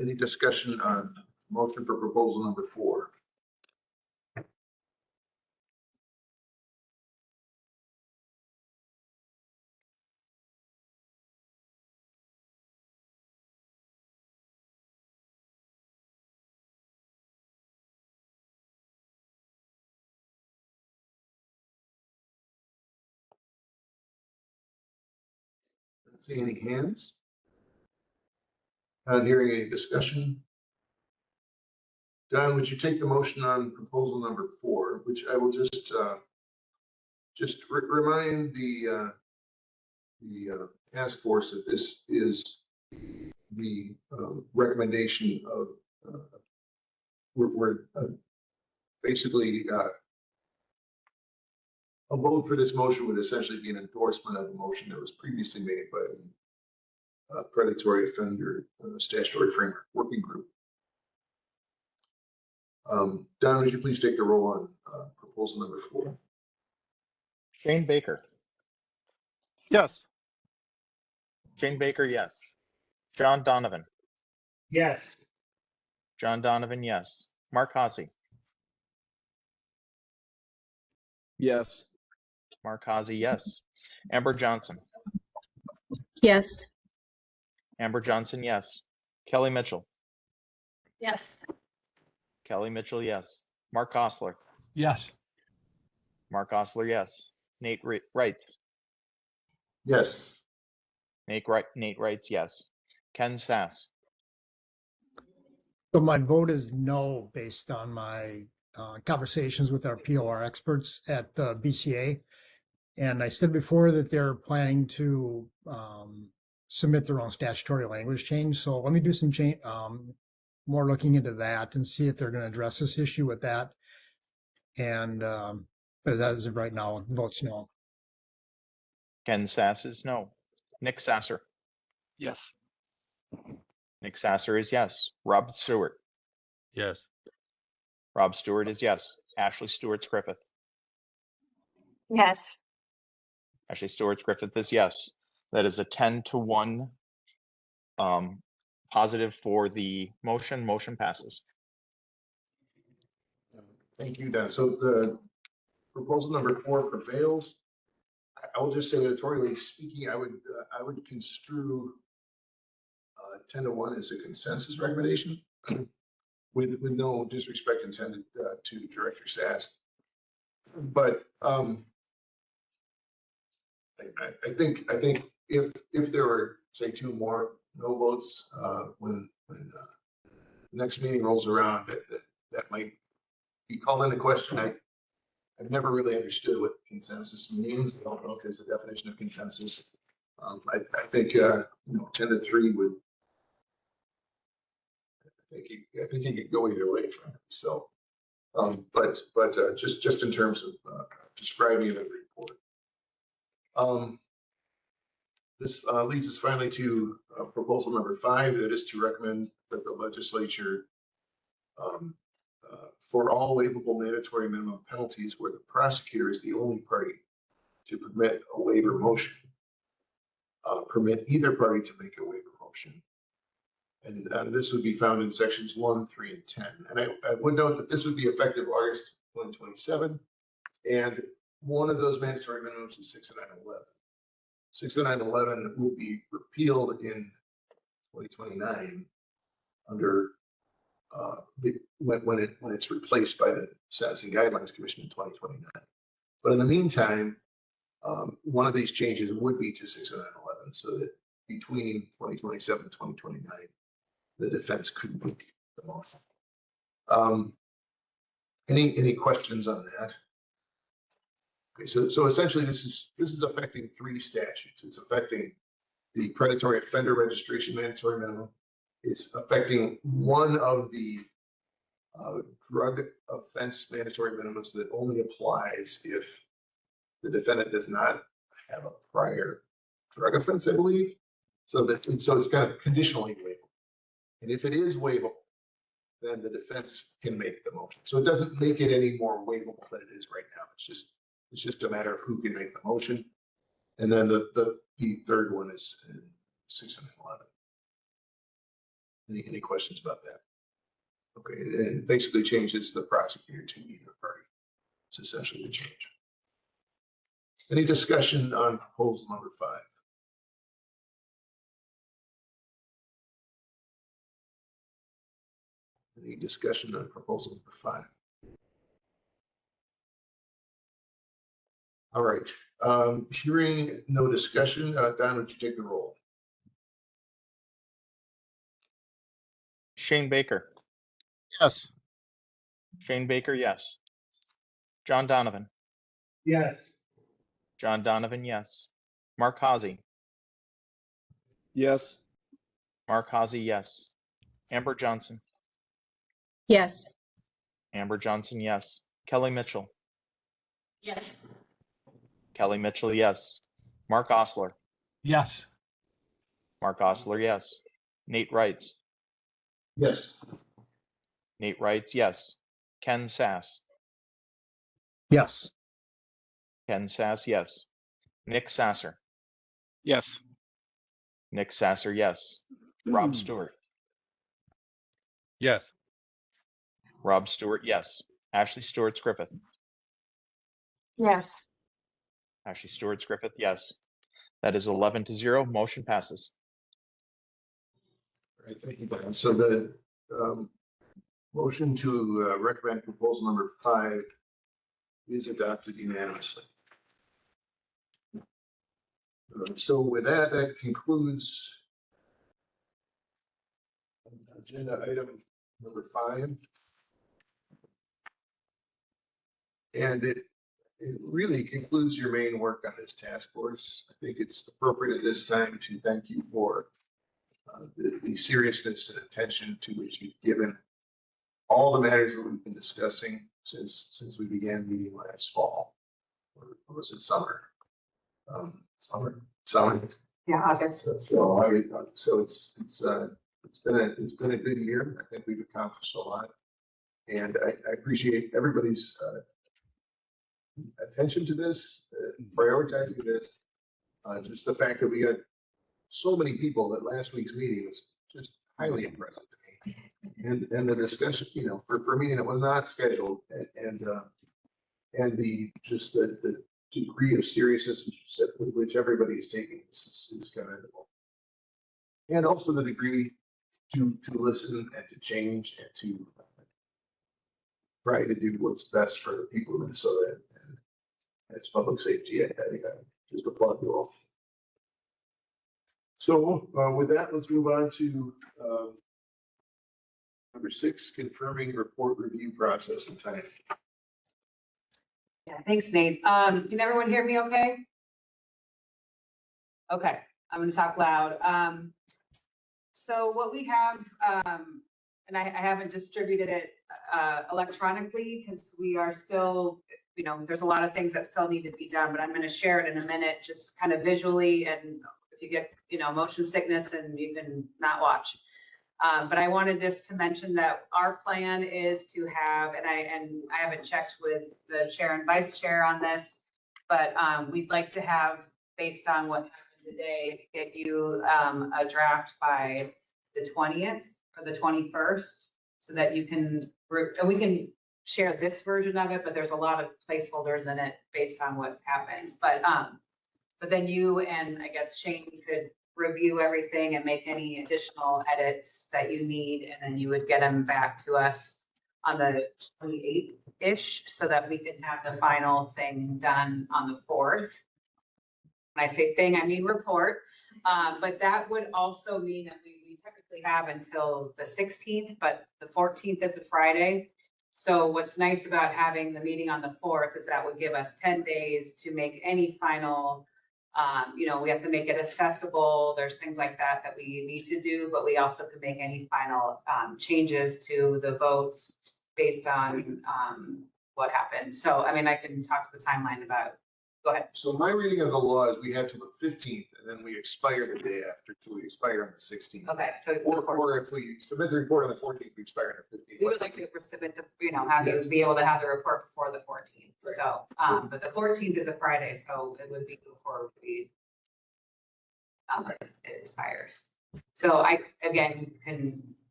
Any discussion on motion for proposal number 4? Not seeing any hands. Not hearing any discussion. Don, would you take the motion on proposal number 4, which I will just remind the task force that this is the recommendation of we're basically a vote for this motion would essentially be an endorsement of a motion that was previously made by the predatory offender statutory framework working group. Don, would you please take the roll on proposal number 4? Shane Baker, Yes. Shane Baker, yes. John Donovan. Yes. John Donovan, yes. Mark Hazy. Yes. Mark Hazy, yes. Amber Johnson. Yes. Amber Johnson, yes. Kelly Mitchell. Yes. Kelly Mitchell, yes. Mark Osler. Yes. Mark Osler, yes. Nate Wright. Yes. Nate Wrights, yes. Ken Sass. So my vote is no, based on my conversations with our POR experts at the BCA. And I said before that they're planning to submit their own statutory language change. So let me do some more looking into that and see if they're going to address this issue with that. And but as of right now, votes no. Ken Sass is no. Nick Sasser. Yes. Nick Sasser is yes. Rob Stewart. Yes. Rob Stewart is yes. Ashley Stewart Griffith. Yes. Ashley Stewart Griffith is yes. That is a 10-1 positive for the motion. Motion passes. Thank you, Don. So the proposal number 4 prevails. I will just say editorially speaking, I would construe 10-1 as a consensus recommendation with no disrespect intended to Director Sass. But I think if there were, say, 2 more no votes when the next meeting rolls around, that might be called into question. I've never really understood what consensus means. I don't know if there's a definition of consensus. I think 10-3 would. I think you could go either way from it. So, but just in terms of describing the report. This leads us finally to proposal number 5, that is to recommend that the legislature for all waivable mandatory minimum penalties where the prosecutor is the only party to permit a waiver motion, permit either party to make a waiver motion. And this would be found in sections 1, 3, and 10. And I would note that this would be effective August 2027. And one of those mandatory minimums is 60911. 60911 will be repealed in 2029 under when it's replaced by the Sentencing Guidelines Commission in 2029. But in the meantime, one of these changes would be to 60911, so that between 2027 and 2029, the defense could make the motion. Any questions on that? Okay, so essentially this is affecting 3 statutes. It's affecting the predatory offender registration mandatory minimum. It's affecting one of the drug offense mandatory minimums that only applies if the defendant does not have a prior drug offense, I believe. So it's kind of conditionally waivable. And if it is waivable, then the defense can make the motion. So it doesn't make it any more waivable than it is right now. It's just a matter of who can make the motion. And then the third one is 611. Any questions about that? Okay, and it basically changes the prosecutor to either party. It's essentially the change. Any discussion on proposal number 5? Any discussion on proposal number 5? All right, hearing no discussion, Don, would you take the roll? Shane Baker. Yes. Shane Baker, yes. John Donovan. Yes. John Donovan, yes. Mark Hazy. Yes. Mark Hazy, yes. Amber Johnson. Yes. Amber Johnson, yes. Kelly Mitchell. Yes. Kelly Mitchell, yes. Mark Osler. Yes. Mark Osler, yes. Nate Wrights. Yes. Nate Wrights, yes. Ken Sass. Yes. Ken Sass, yes. Nick Sasser. Yes. Nick Sasser, yes. Rob Stewart. Yes. Rob Stewart, yes. Ashley Stewart Griffith. Yes. Ashley Stewart Griffith, yes. That is 11-0. Motion passes. All right, thank you, Brian. So the motion to recommend proposal number 5 is adopted unanimously. So with that, that concludes agenda item number 5. And it really concludes your main work on this task force. I think it's appropriate at this time to thank you for the seriousness and attention to which you've given all the matters that we've been discussing since we began meeting last fall. Or was it summer? Summer. Yeah, August. So it's been a good year. I think we've accomplished a lot, and I appreciate everybody's attention to this, prioritizing this. Just the fact that we got so many people at last week's meeting was just highly impressive to me. And the discussion, for a meeting that was not scheduled, and the degree of seriousness with which everybody is taking this is commendable. And also the degree to listen and to change and to try to do what's best for the people of Minnesota and its public safety. I just applaud you all. So with that, let's move on to number 6, confirming report review process and time. Yeah, thanks, Nate. Can everyone hear me okay? Okay, I'm gonna talk loud. So what we have, and I haven't distributed it electronically because we are still, there's a lot of things that still need to be done, but I'm gonna share it in a minute, just kind of visually, and if you get, motion sickness, and you can not watch. But I wanted just to mention that our plan is to have, and I haven't checked with the chair and vice chair on this, but we'd like to have, based on what happened today, get you a draft by the 20th or the 21st, so that you can, and we can share this version of it, but there's a lot of placeholders in it based on what happens. But then you and I guess Shane could review everything and make any additional edits that you need, and then you would get them back to us on the 28th-ish, so that we can have the final thing done on the 4th. When I say thing, I mean report. But that would also mean that we technically have until the 16th, but the 14th is a Friday. So what's nice about having the meeting on the 4th is that would give us 10 days to make any final, we have to make it accessible. There's things like that we need to do, but we also can make any final changes to the votes based on what happens. So, I mean, I can talk to the timeline about, go ahead. So my reading of the law is we have till the 15th, and then we expire the day after, so we expire on the 16th. Okay, so. Or if we submit the report on the 14th, we expire on the 15th. We would like to submit have you be able to have the report before the 14th. Right. So, but the 14th is a Friday, so it would be before it expires. So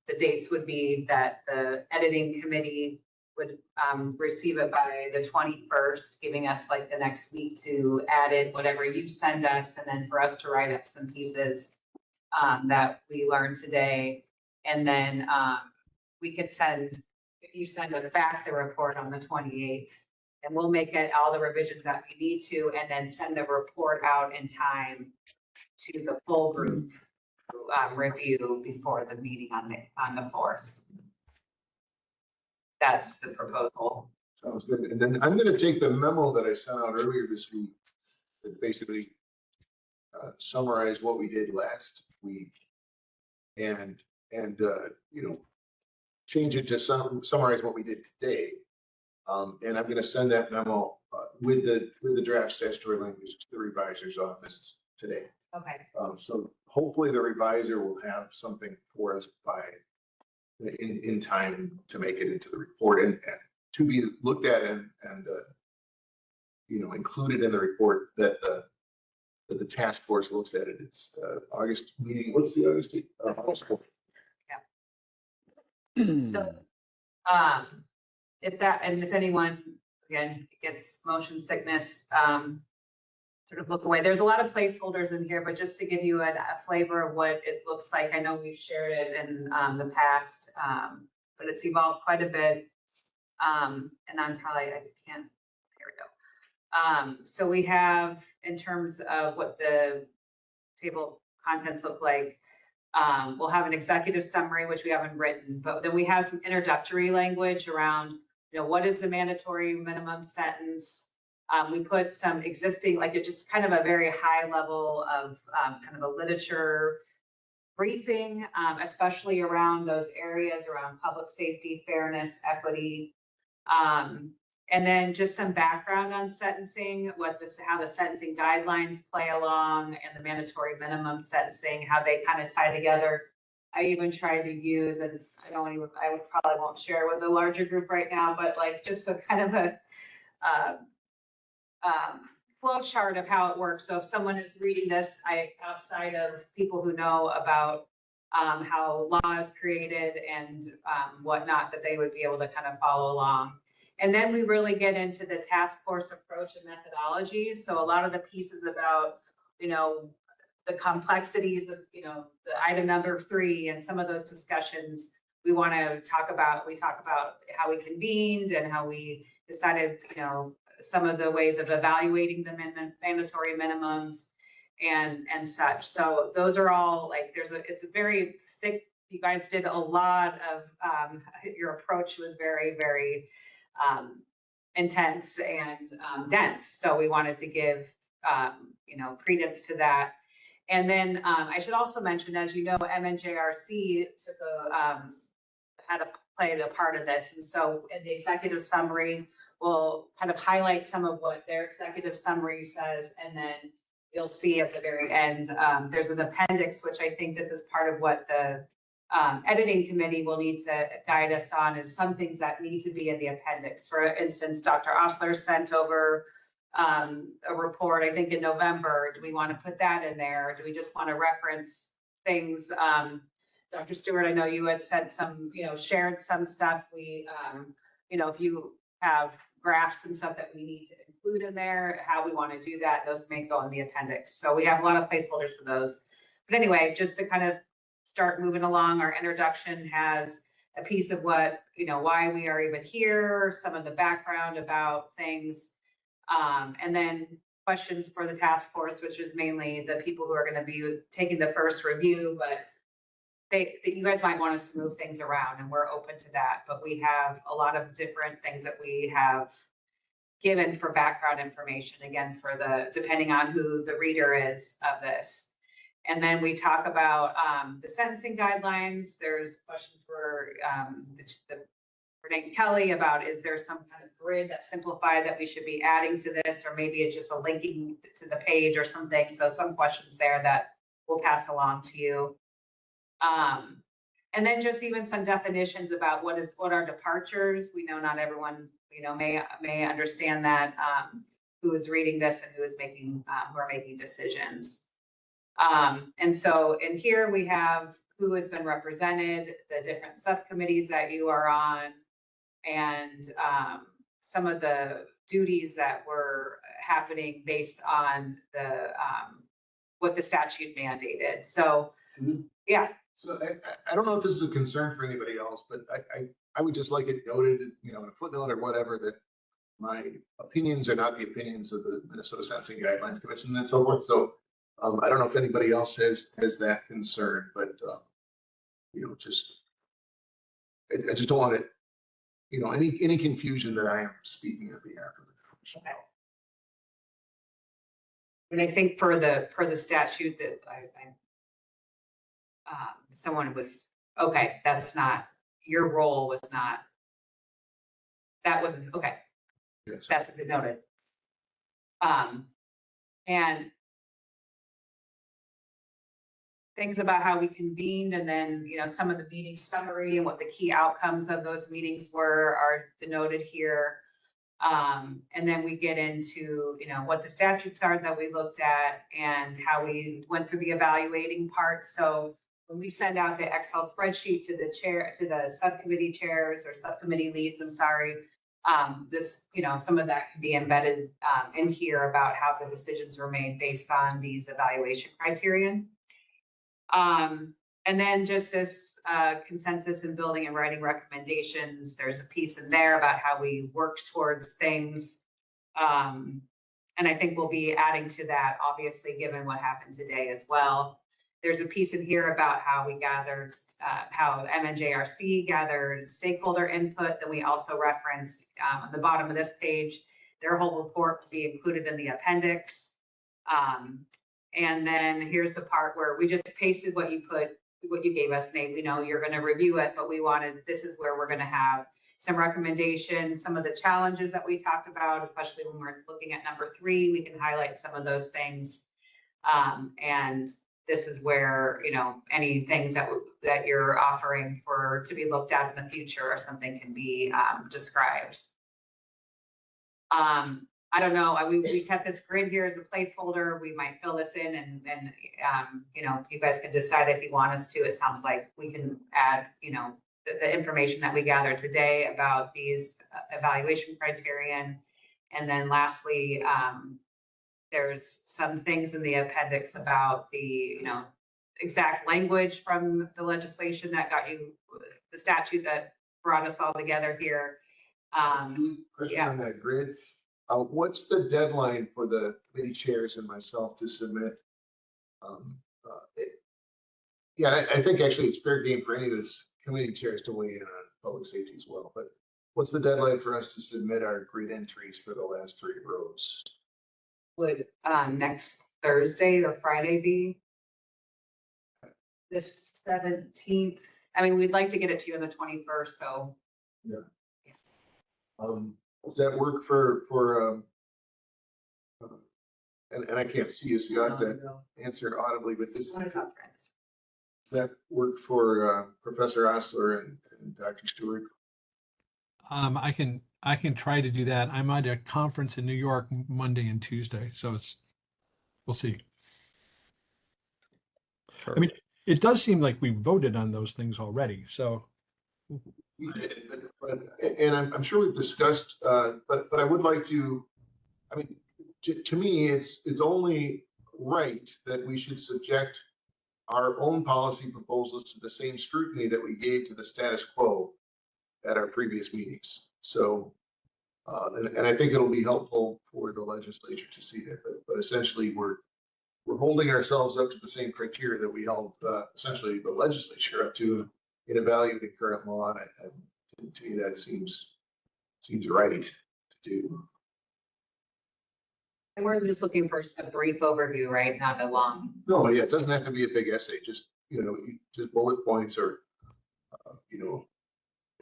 the dates would be that the editing committee would receive it by the 21st, giving us like the next week to add in whatever you send us, and then for us to write up some pieces that we learned today. And then we could if you send us back the report on the 28th, and we'll make it all the revisions that we need to, and then send the report out in time to the full group review before the meeting on the 4th. That's the proposal. Sounds good. And then I'm going to take the memo that I sent out earlier this week that basically summarize what we did last week and change it to summarize what we did today. And I'm going to send that memo with the draft statutory language to the revisor's office today. Okay. So hopefully the reviser will have something for us in time to make it into the report and to be looked at and included in the report that that the task force looks at it. It's August meeting. What's the August date? August 4th. So, if anyone, again, gets motion sickness, sort of look away. There's a lot of placeholders in here, but just to give you a flavor of what it looks like, I know we've shared it in the past, but it's evolved quite a bit. And I can't, there we go. So we have, in terms of what the table contents look like, we'll have an executive summary, which we haven't written, but then we have some introductory language around, what is the mandatory minimum sentence? We put some existing, like it just kind of a very high level of kind of a literature briefing, especially around those areas around public safety, fairness, equity. And then just some background on sentencing, how the sentencing guidelines play along and the mandatory minimum sentencing, how they kind of tie together. I even tried to use, and I probably won't share with a larger group right now, but like just a kind of a flow chart of how it works. So if someone is reading this, outside of people who know about how law is created and whatnot, that they would be able to kind of follow along. And then we really get into the task force approach and methodologies. So a lot of the pieces about, the complexities of, the item number 3 and some of those discussions we want to talk about. We talk about how we convened and how we decided, some of the ways of evaluating the mandatory minimums and such. So those are all like, it's a very thick, you guys did a lot of, your approach was very, very intense and dense. So we wanted to give, credence to that. And then I should also mention, as you know, MNJRC had played a part of this. And so in the executive summary, we'll kind of highlight some of what their executive summary says, and then you'll see at the very end, there's an appendix, which I think this is part of what the editing committee will need to guide us on, is some things that need to be in the appendix. For instance, Dr. Osler sent over a report, I think in November. Do we want to put that in there? Or do we just want to reference things? Dr. Stewart, I know you had said some, shared some stuff. We, if you have graphs and stuff that we need to include in there, how we want to do that, those may go in the appendix. So we have a lot of placeholders for those. But anyway, just to kind of start moving along, our introduction has a piece of what, why we are even here, some of the background about things, and then questions for the task force, which is mainly the people who are going to be taking the first review, but you guys might want us to move things around, and we're open to that. But we have a lot of different things that we have given for background information, again, depending on who the reader is of this. And then we talk about the sentencing guidelines. There's a question for Renee Kelly about, is there some kind of grid that's simplified that we should be adding to this, or maybe it's just a linking to the page or something. So some questions there that we'll pass along to you. And then just even some definitions about what are departures. We know not everyone, may understand that, who is reading this and who are making decisions. And so in here we have who has been represented, the different subcommittees that you are on, and some of the duties that were happening based on what the statute mandated. So, yeah. So I don't know if this is a concern for anybody else, but I would just like it noted, in a footnote or whatever, that my opinions are not the opinions of the Minnesota Sentencing Guidelines Commission and so forth. So I don't know if anybody else has that concern, but I just don't want it, any confusion that I am speaking on behalf of the commission. And I think per the statute that someone was, okay, that's not, your role was not, that wasn't, okay. Yes. That's been noted. And things about how we convened, and then, some of the meeting summary and what the key outcomes of those meetings were are denoted here. And then we get into, what the statutes are that we looked at and how we went through the evaluating part. So when we send out the Excel spreadsheet to the subcommittee chairs or subcommittee leads, I'm sorry, this, some of that can be embedded in here about how the decisions were made based on these evaluation criterion. And then just as consensus in building and writing recommendations, there's a piece in there about how we worked towards things. And I think we'll be adding to that, obviously, given what happened today as well. There's a piece in here about how we gathered, how MNJRC gathered stakeholder input. Then we also reference on the bottom of this page, their whole report will be included in the appendix. And then here's the part where we just pasted what you gave us, Nate. We know you're going to review it, but this is where we're going to have some recommendations, some of the challenges that we talked about, especially when we're looking at number 3, we can highlight some of those things. And this is where, any things that you're offering to be looked at in the future or something can be described. I don't know, we kept this grid here as a placeholder. We might fill this in and you guys can decide if you want us to. It sounds like we can add, the information that we gathered today about these evaluation criterion. And then lastly, there's some things in the appendix about the, exact language from the legislation that got you, the statute that brought us all together here. Question on that grid. What's the deadline for the committee chairs and myself to submit? I think actually it's fair game for any of those committee chairs to weigh in on public safety as well. But what's the deadline for us to submit our grid entries for the last 3 rows? Would next Thursday or Friday be? The 17th. I mean, we'd like to get it to you on the 21st, so. Yeah. Does that work for and I can't see you, so you have to answer audibly, but does that work for Professor Osler and Dr. Stewart? I can try to do that. I'm at a conference in New York Monday and Tuesday, so we'll see. I mean, it does seem like we voted on those things already, so. We did, and I'm sure we've discussed, but I would like to, I mean, to me, it's only right that we should subject our own policy proposals to the same scrutiny that we gave to the status quo at our previous meetings. So, and I think it'll be helpful for the legislature to see that, but essentially we're holding ourselves up to the same criteria that we held essentially the legislature up to in evaluating current law, and to me that seems right to do. And we're just looking for a brief overview, right? Not a long. No, yeah, it doesn't have to be a big essay. Just just bullet points or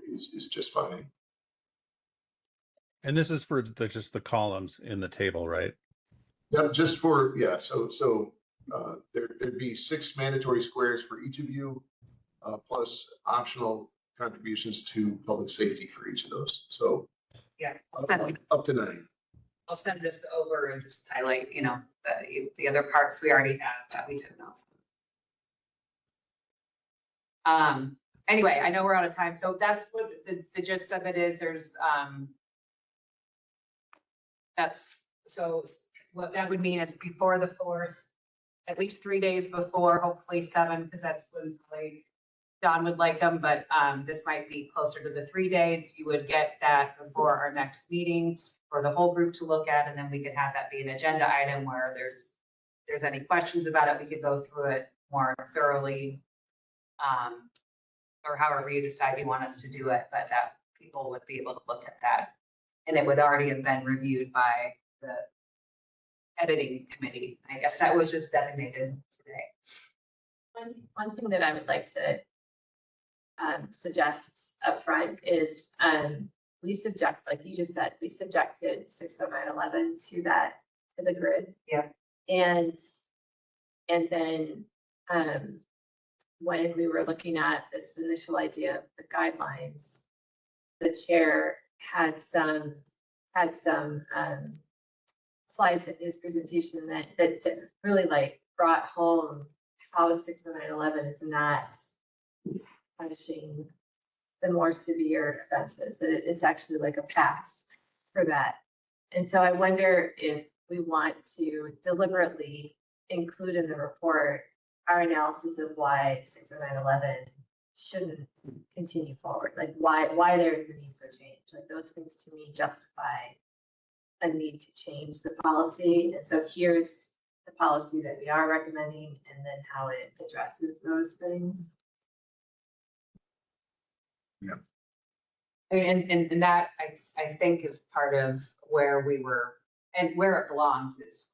is just fine. And this is for just the columns in the table, right? Yep, just for So there'd be 6 mandatory squares for each of you. Plus optional contributions to public safety for each of those. So yeah, up to 9. I'll send this over and just highlight, the other parts we already have that we took notes on. Anyway, I know we're out of time, so that's what the gist of it is. There's so what that would mean is before the 4th, at least 3 days before, hopefully 7, because that's when probably Don would like them, but this might be closer to the 3 days. You would get that before our next meeting for the whole group to look at, and then we could have that be an agenda item where there's any questions about it, we could go through it more thoroughly, or however you decide you want us to do it, but that people would be able to look at that. And it would already have been reviewed by the editing committee. I guess that was just designated today. One thing that I would like to suggest up front is we subject, like you just said, we subjected 60911 to the grid. Yeah. And then when we were looking at this initial idea of the guidelines, the chair had some had some slides in his presentation that really like brought home how 60911 is not punishing the more severe offenses. It's actually like a pass for that. And so I wonder if we want to deliberately include in the report our analysis of why 60911 shouldn't continue forward, like why there is a need for change. Like those things to me justify a need to change the policy. And so here's the policy that we are recommending and then how it addresses those things. Yeah. I mean, and that I think is part of where we were and where it belongs is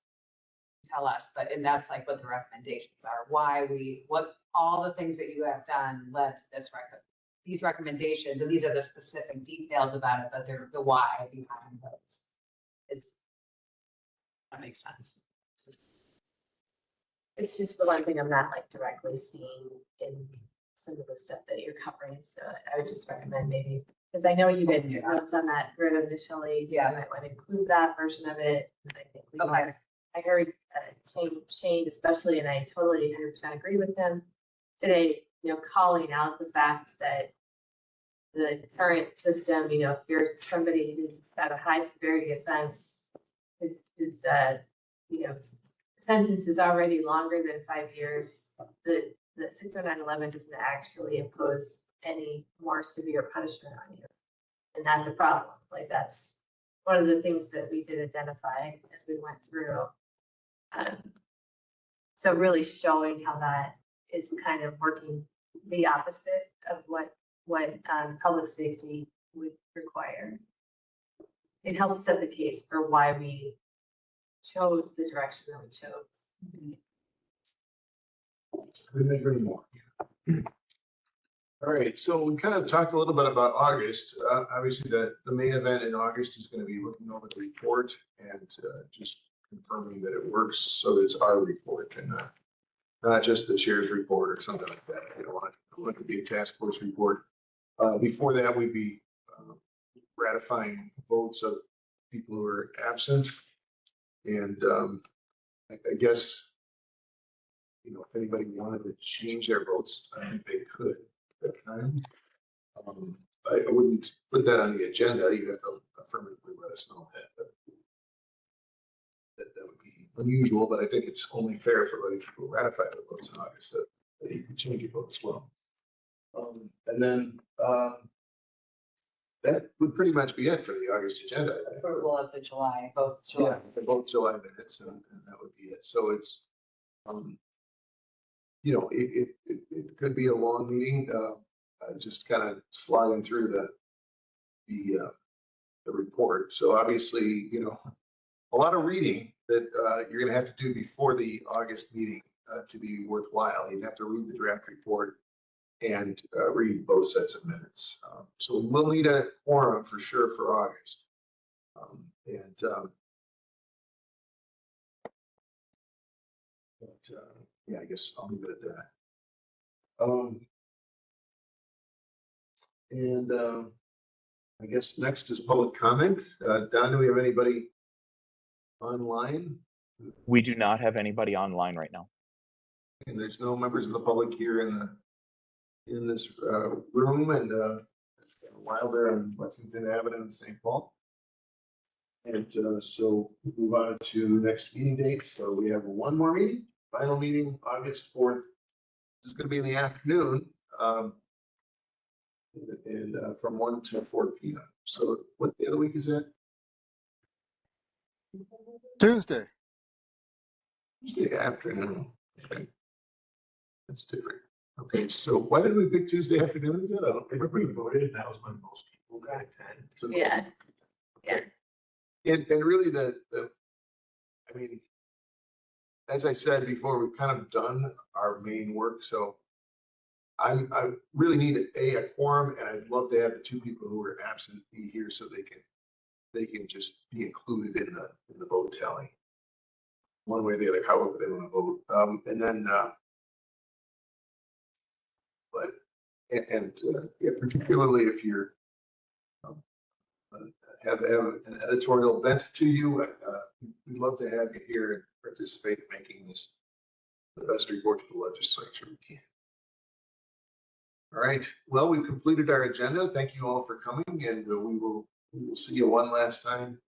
tell us, and that's like what the recommendations are, what all the things that you have done led to these recommendations, and these are the specific details about it, but they're the why behind those that makes sense. It's just the one thing I'm not like directly seeing in some of the stuff that you're covering. So I would just recommend maybe, because I know you guys took notes on that grid initially, so I might want to include that version of it. And I think we might, I heard Shane especially, and I totally 100% agree with him today, calling out the fact that the current system, if you're somebody who's got a high severity offense, his sentence is already longer than 5 years. The 60911 doesn't actually impose any more severe punishment on you. And that's a problem. Like that's one of the things that we did identify as we went through. So really showing how that is kind of working the opposite of what public safety would require. It helps set the case for why we chose the direction that we chose. Couldn't agree more. All right, so we kind of talked a little bit about August. Obviously, the main event in August is going to be looking over the report and just confirming that it works, so it's our report and not just the chair's report or something like that. I don't want it to be a task force report. Before that, we'd be ratifying votes of people who are absent. And I guess, if anybody wanted to change their votes, I think they could at that time. I wouldn't put that on the agenda. You have to affirmatively let us know that. But that would be unusual, but I think it's only fair for letting people ratify their votes in August that you can change your vote as well. And then that would pretty much be it for the August agenda. Approval of the both July. Yeah, both July minutes, and that would be it. So it's, it could be a long meeting, just kind of sliding through the report. So obviously, a lot of reading that you're going to have to do before the August meeting to be worthwhile. You'd have to read the draft report and read both sets of minutes. So we'll need a quorum for sure for August. Yeah, I guess I'll leave it at that. I guess next is public comment. Don, do we have anybody online? We do not have anybody online right now. And there's no members of the public here in this room, and it's been a while there on Lexington Avenue in St. Paul. And so we move on to next meeting dates. So we have one more meeting, final meeting, August 4th. This is going to be in the afternoon, and from 1 to 4 p.m. So what day of the week is that? Tuesday. Tuesday afternoon. Okay. That's different. Okay, so why did we pick Tuesday afternoon? I don't Everybody voted, and that was when most people got attend. So Yeah. And really I mean, as I said before, we've kind of done our main work. So I really need a quorum, and I'd love to have the two people who are absent be here so they can just be included in the vote tally, one way or the other, however they want to vote. And then, yeah, particularly if you're have an editorial bent to you. We'd love to have you here and participate in making this the best report to the legislature we can. All right. Well, we've completed our agenda. Thank you all for coming, and we will see you one last time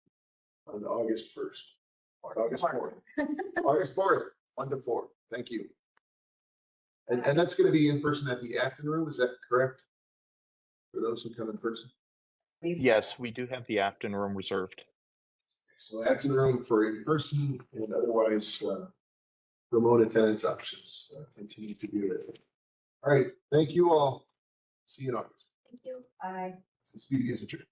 on August 1st. August 4th. August 4th, 1 to 4. Thank you. And that's going to be in person at the Afton Room. Is that correct? For those who come in person? Yes, we do have the Afton Room reserved. So Afton Room for in person and otherwise remote attendance options continue to be available. All right. Thank you all. See you in August. Thank you. Bye. This meeting is adjourned.